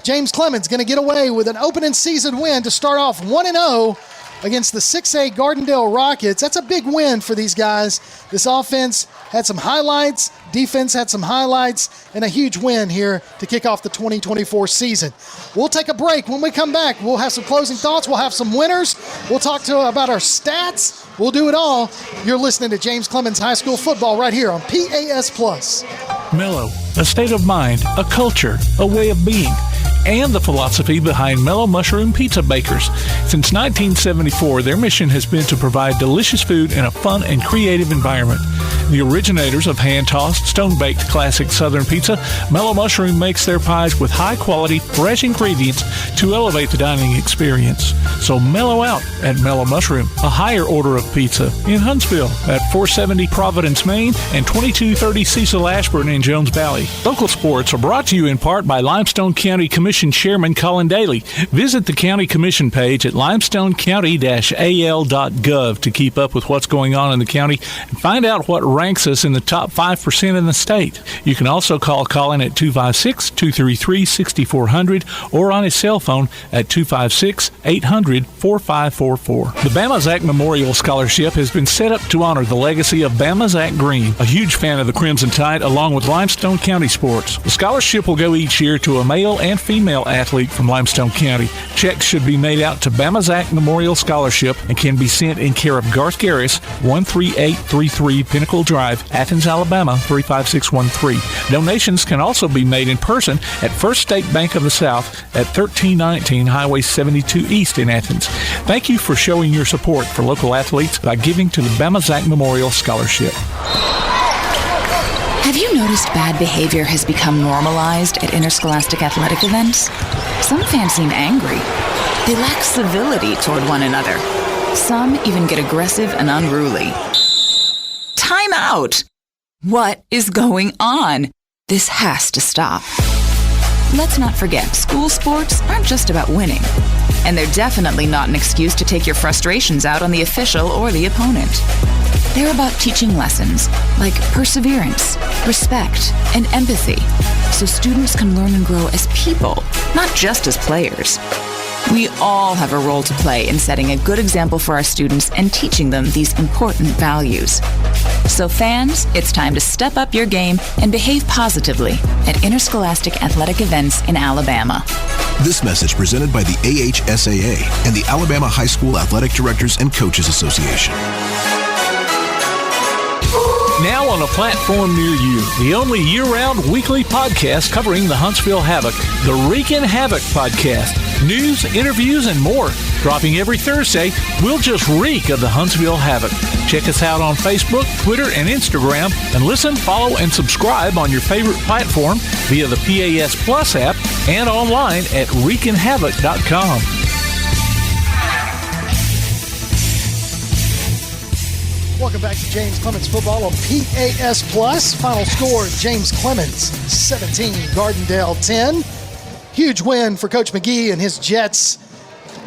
James Clemens going to get away with an opening season win to start off 1-0 against the 6A Gardendale Rockets. That's a big win for these guys. This offense had some highlights, defense had some highlights, and a huge win here to kick off the 2024 season. We'll take a break. When we come back, we'll have some closing thoughts. We'll have some winners. We'll talk about our stats. We'll do it all. You're listening to James Clemens High School Football right here on PAS Plus. Mellow, a state of mind, a culture, a way of being. and the philosophy behind Mellow Mushroom Pizza Bakers. Since 1974, their mission has been to provide delicious food in a fun and creative environment. The originators of hand-tossed, stone-baked classic Southern pizza, Mellow Mushroom makes their pies with high-quality, fresh ingredients to elevate the dining experience. So mellow out at Mellow Mushroom, a higher order of pizza in Huntsville at 470 Providence, Maine, and 2230 Cecil Ashburn in Jones Valley. Local sports are brought to you in part by Limestone County Commission Chairman Colin Daly. Visit the County Commission page at limestonecounty-al.gov to keep up with what's going on in the county and find out what ranks us in the top 5% in the state. You can also call Colin at 256-233-6400 or on his cell phone at 256-800-4544. The Bama Zach Memorial Scholarship has been set up to honor the legacy of Bama Zach Green, a huge fan of the Crimson Tide, along with Limestone County sports. The scholarship will go each year to a male and female athlete from Limestone County. Checks should be made out to Bama Zach Memorial Scholarship and can be sent in care of Garth Garris, 13833 Pinnacle Drive, Athens, Alabama 35613. Donations can also be made in person at First State Bank of the South at 1319 Highway 72 East in Athens. Thank you for showing your support for local athletes by giving to the Bama Zach Memorial Scholarship. Have you noticed bad behavior has become normalized at interscholastic athletic events? Some fans seem angry. They lack civility toward one another. Some even get aggressive and unruly. Time out! What is going on? This has to stop. Let's not forget, school sports aren't just about winning. And they're definitely not an excuse to take your frustrations out on the official or the opponent. They're about teaching lessons like perseverance, respect, and empathy, so students can learn and grow as people, not just as players. We all have a role to play in setting a good example for our students and teaching them these important values. So fans, it's time to step up your game and behave positively at interscholastic athletic events in Alabama. This message presented by the AHSAA and the Alabama High School Athletic Directors and Coaches Association. Now on a platform near you, the only year-round weekly podcast covering the Huntsville Havoc, the Wreakin' Havoc Podcast. News, interviews, and more. Dropping every Thursday, we'll just reek of the Huntsville Havoc. Check us out on Facebook, Twitter, and Instagram, and listen, follow, and subscribe on your favorite platform via the PAS Plus app and online at wreakinhavoc.com. Welcome back to James Clemens Football on PAS Plus. Final score, James Clemens 17, Gardendale 10. Huge win for Coach McGee and his Jets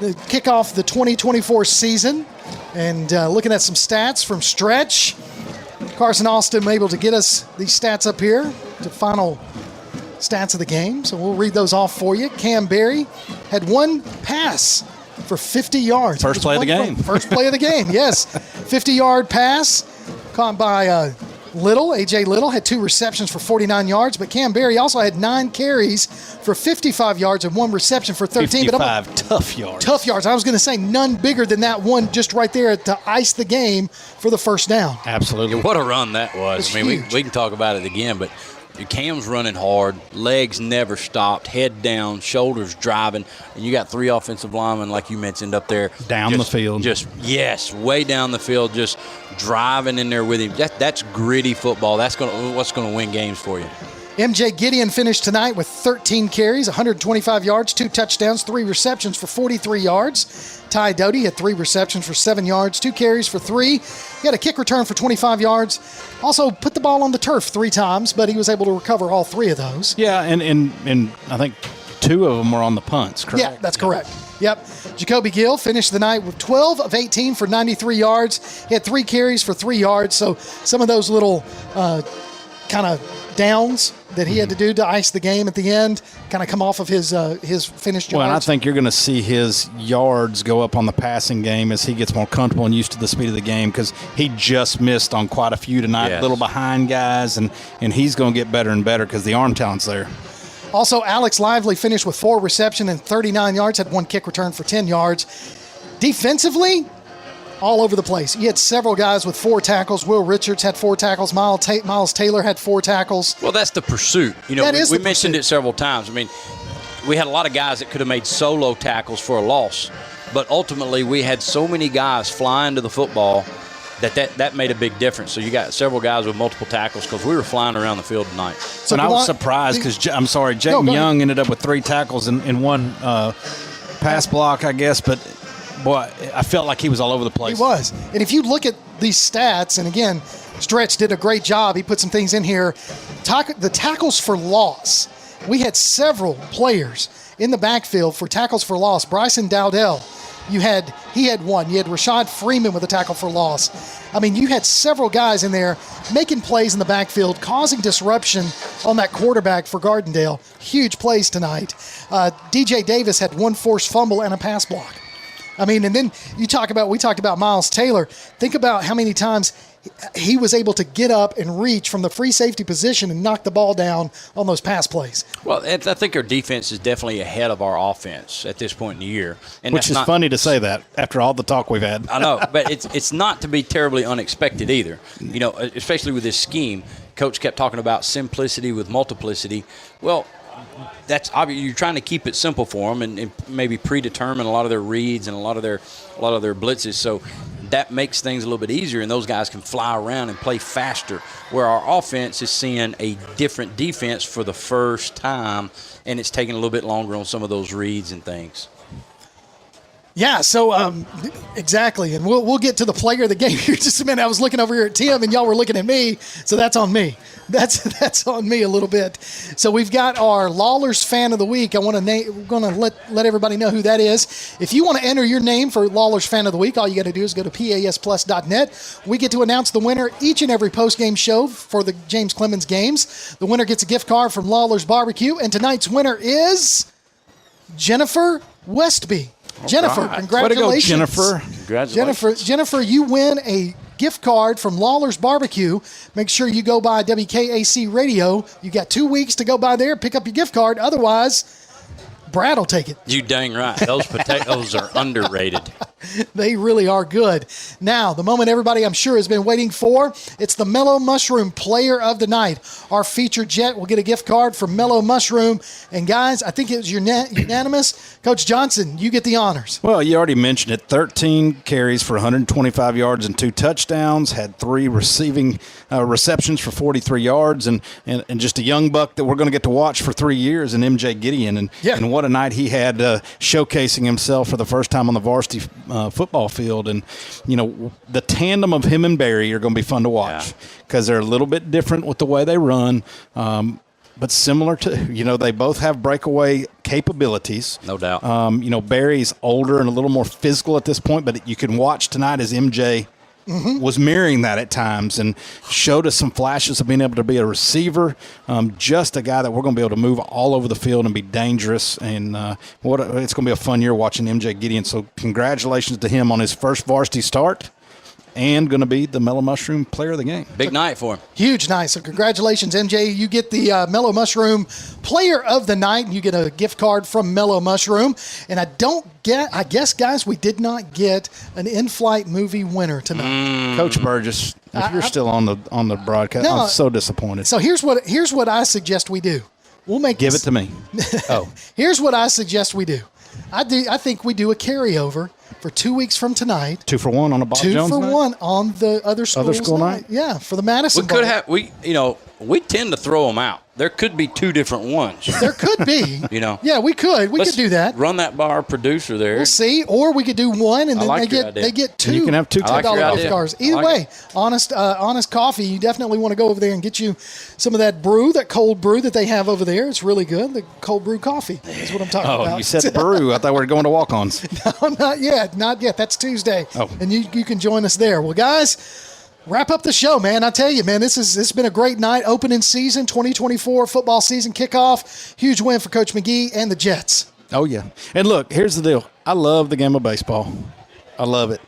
to kick off the 2024 season. And looking at some stats from Stretch, Carson Austin able to get us these stats up here, the final stats of the game. So we'll read those off for you. Cam Berry had one pass for 50 yards. First play of the game. First play of the game, yes. 50-yard pass caught by Little. A.J. Little had 2 receptions for 49 yards, but Cam Berry also had 9 carries for 55 yards and 1 reception for 13. 55 tough yards. Tough yards. I was going to say none bigger than that one just right there to ice the game for the first down. Absolutely. What a run that was. I mean, we can talk about it again, but Cam's running hard, legs never stopped, head down, shoulders driving, and you got 3 offensive linemen, like you mentioned, up there. Down the field. Yes, way down the field, just driving in there with him. That's gritty football. That's what's going to win games for you. MJ Gideon finished tonight with 13 carries, 125 yards, 2 touchdowns, 3 receptions for 43 yards. Ty Doty had 3 receptions for 7 yards, 2 carries for 3. He had a kick return for 25 yards. Also put the ball on the turf 3 times, but he was able to recover all 3 of those. Yeah, and I think 2 of them were on the punts, correct? Yeah, that's correct. Yep. Jacoby Gill finished the night with 12 of 18 for 93 yards. He had 3 carries for 3 yards, so some of those little kind of downs that he had to do to ice the game at the end kind of come off of his finished yards. Well, and I think you're going to see his yards go up on the passing game as he gets more comfortable and used to the speed of the game, because he just missed on quite a few tonight, yes. Little behind guys, and he's going to get better and better because the arm talent's there. Also, Alex Lively finished with 4 receptions and 39 yards, had 1 kick return for 10 yards. Defensively, all over the place. You had several guys with 4 tackles. Will Richards had 4 tackles. Miles Taylor had 4 tackles. Well, that's the pursuit. You know, we mentioned it several times. I mean, we had a lot of guys that could have made solo tackles for a loss, but ultimately we had so many guys flying to the football that made a big difference. So you got several guys with multiple tackles because we were flying around the field tonight. So and I was surprised because, Jayden Young ended up with 3 tackles and 1 pass block, I guess, but boy, I felt like he was all over the place. He was. And if you look at these stats, and again, Stretch did a great job. He put some things in here. The tackles for loss. We had several players in the backfield for tackles for loss. Bryson Dowdell, he had 1. You had Rashad Freeman with a tackle for loss. I mean, you had several guys in there making plays in the backfield, causing disruption on that quarterback for Gardendale. Huge plays tonight. DJ Davis had 1 forced fumble and a pass block. I mean, and then we talked about Miles Taylor. Think about how many times he was able to get up and reach from the free safety position and knock the ball down on those pass plays. Well, I think our defense is definitely ahead of our offense at this point in the year. And which is funny to say that after all the talk we've had. I know, but it's not to be terribly unexpected either. You know, especially with this scheme. Coach kept talking about simplicity with multiplicity. Well, that's obvious. You're trying to keep it simple for them and maybe predetermine a lot of their reads and a lot of their blitzes. So that makes things a little bit easier, and those guys can fly around and play faster, where our offense is seeing a different defense for the first time, and it's taking a little bit longer on some of those reads and things. Yeah, so exactly, and we'll get to the player of the game here in just a minute. I was looking over here at Tim, and y'all were looking at me, so that's on me. That's on me a little bit. So we've got our Lawler's Fan of the Week. We're going to let everybody know who that is. If you want to enter your name for Lawler's Fan of the Week, all you got to do is go to pasplus.net. We get to announce the winner each and every post-game show for the James Clemens games. The winner gets a gift card from Lawler's Barbecue, and tonight's winner is Jennifer Westby. Jennifer, right. Congratulations. Way to go, Jennifer. Congratulations. Jennifer, you win a gift card from Lawler's Barbecue. Make sure you go by WKAC Radio. You got 2 weeks to go by there, pick up your gift card. Otherwise, Brad will take it. You dang right. Those potatoes are underrated. They really are good. Now, the moment everybody, I'm sure, has been waiting for, it's the Mellow Mushroom Player of the Night. Our featured Jet will get a gift card from Mellow Mushroom. And, guys, I think it was unanimous. Coach Johnson, you get the honors. Well, you already mentioned it. 13 carries for 125 yards and 2 touchdowns. Had 3 receiving receptions for 43 yards. And just a young buck that we're going to get to watch for 3 years in MJ Gideon. And what a night he had showcasing himself for the first time on the varsity football field. And, you know, the tandem of him and Barry are going to be fun to watch because they're a little bit different with the way they run, but similar to, you know, they both have breakaway capabilities. No doubt. You know, Barry's older and a little more physical at this point, but you can watch tonight as MJ was mirroring that at times and showed us some flashes of being able to be a receiver, just a guy that we're going to be able to move all over the field and be dangerous. And it's going to be a fun year watching MJ Gideon. So congratulations to him on his first varsity start and going to be the Mellow Mushroom Player of the Game. Big night for him. Huge night. So congratulations, MJ. You get the Mellow Mushroom Player of the Night, and you get a gift card from Mellow Mushroom. And I guess, guys, we did not get an in-flight movie winner tonight. Coach Burgess, if you're still on the broadcast, I'm so disappointed. So here's what I suggest we do. We'll give it to me. Here's what I suggest we do. I think we do a carryover for 2 weeks from tonight. 2 for 1 on a Bob Jones night? 2 for 1 on the other school night. Yeah, for the Madison. We tend to throw them out. There could be 2 different ones. There could be. You know. Yeah, we could. We could do that. Run that by our producer there. We'll see. Or we could do one, and then they get 2. And you can have 2 $10 gift cards. Either way, honest coffee. You definitely want to go over there and get you some of that brew, that cold brew that they have over there. It's really good. The cold brew coffee is what I'm talking about. Oh, you said brew. I thought we were going to walk-ons. No, not yet. Not yet. That's Tuesday. Oh. And you can join us there. Well, guys, wrap up the show, man. I tell you, man, this has been a great night. Opening season, 2024 football season kickoff. Huge win for Coach McGee and the Jets. Oh, yeah. And look, here's the deal. I love the game of baseball. I love it.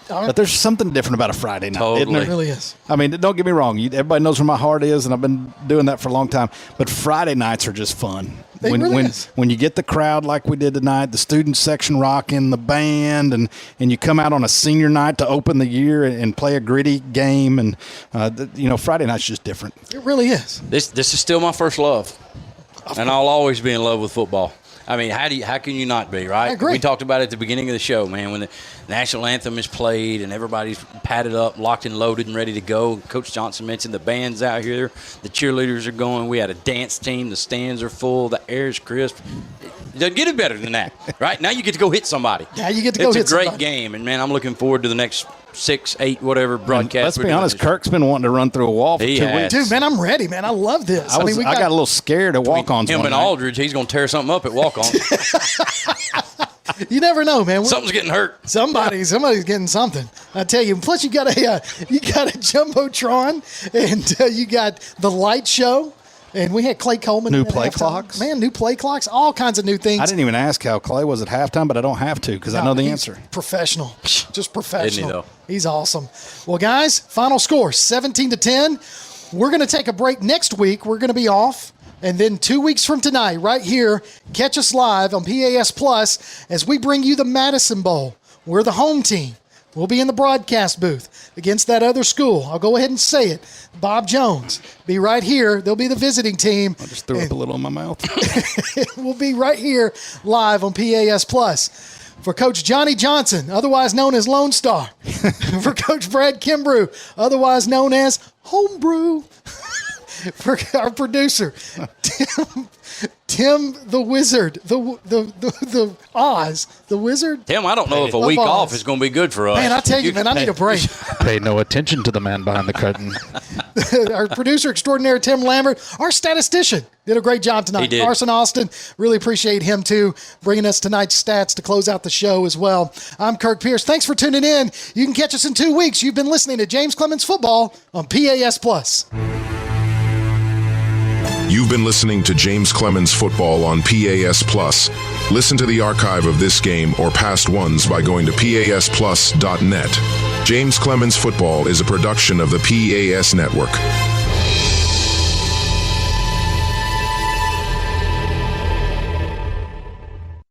But there's something different about a Friday night. Totally. Isn't there? It really is. I mean, don't get me wrong. Everybody knows where my heart is, and I've been doing that for a long time. But Friday nights are just fun. When you get the crowd like we did tonight, the student section rocking, the band, and you come out on a senior night to open the year and play a gritty game, and Friday night's just different. It really is. This is still my first love, and I'll always be in love with football. I mean, how can you not be, right? I agree. We talked about it at the beginning of the show, man, when the national anthem is played and everybody's padded up, locked and loaded and ready to go. Coach Johnson mentioned the band's out here. The cheerleaders are going. We had a dance team. The stands are full. The air is crisp. It doesn't get it better than that, right? Now you get to go hit somebody. Yeah, you get to go hit somebody. It's a great game, and, man, I'm looking forward to the next 6, 8, whatever broadcast. Let's be honest, Kirk's been wanting to run through a wall for 2 weeks. Dude, man, I'm ready, man. I love this. I got a little scared at walk-ons. Him and Aldridge, he's going to tear something up at walk-on. You never know, man. Something's getting hurt. Somebody's getting something. I tell you. Plus, you got a jumbotron, and you got the light show. And we had Clay Coleman. New play clocks? Man, new play clocks. All kinds of new things. I didn't even ask how Clay was at halftime, but I don't have to because I know the answer. Professional. Just professional. Isn't he, though? He's awesome. Well, guys, final score, 17-10. We're going to take a break next week. We're going to be off. And then 2 weeks from tonight, right here, catch us live on PAS Plus as we bring you the Madison Bowl. We're the home team. We'll be in the broadcast booth against that other school. I'll go ahead and say it. Bob Jones. Be right here. They'll be the visiting team. I just threw up a little in my mouth. We'll be right here live on PAS Plus. For Coach Johnny Johnson, otherwise known as Lone Star. For Coach Brad Kimbrough, otherwise known as Homebrew. For our producer, Tim the Wizard, the Oz, the Wizard. Tim, I don't know if a week off is going to be good for us. Man, I tell you, man, I need a break. Pay no attention to the man behind the curtain. Our producer extraordinaire, Tim Lambert. Our statistician did a great job tonight. He did. Arson Austin, really appreciate him, too, bringing us tonight's stats to close out the show as well. I'm Kirk Pierce. Thanks for tuning in. You can catch us in 2 weeks. You've been listening to James Clemens Football on PAS Plus. You've been listening to James Clemens Football on PAS Plus. Listen to the archive of this game or past ones by going to PASplus.net. James Clemens Football is a production of the PAS Network.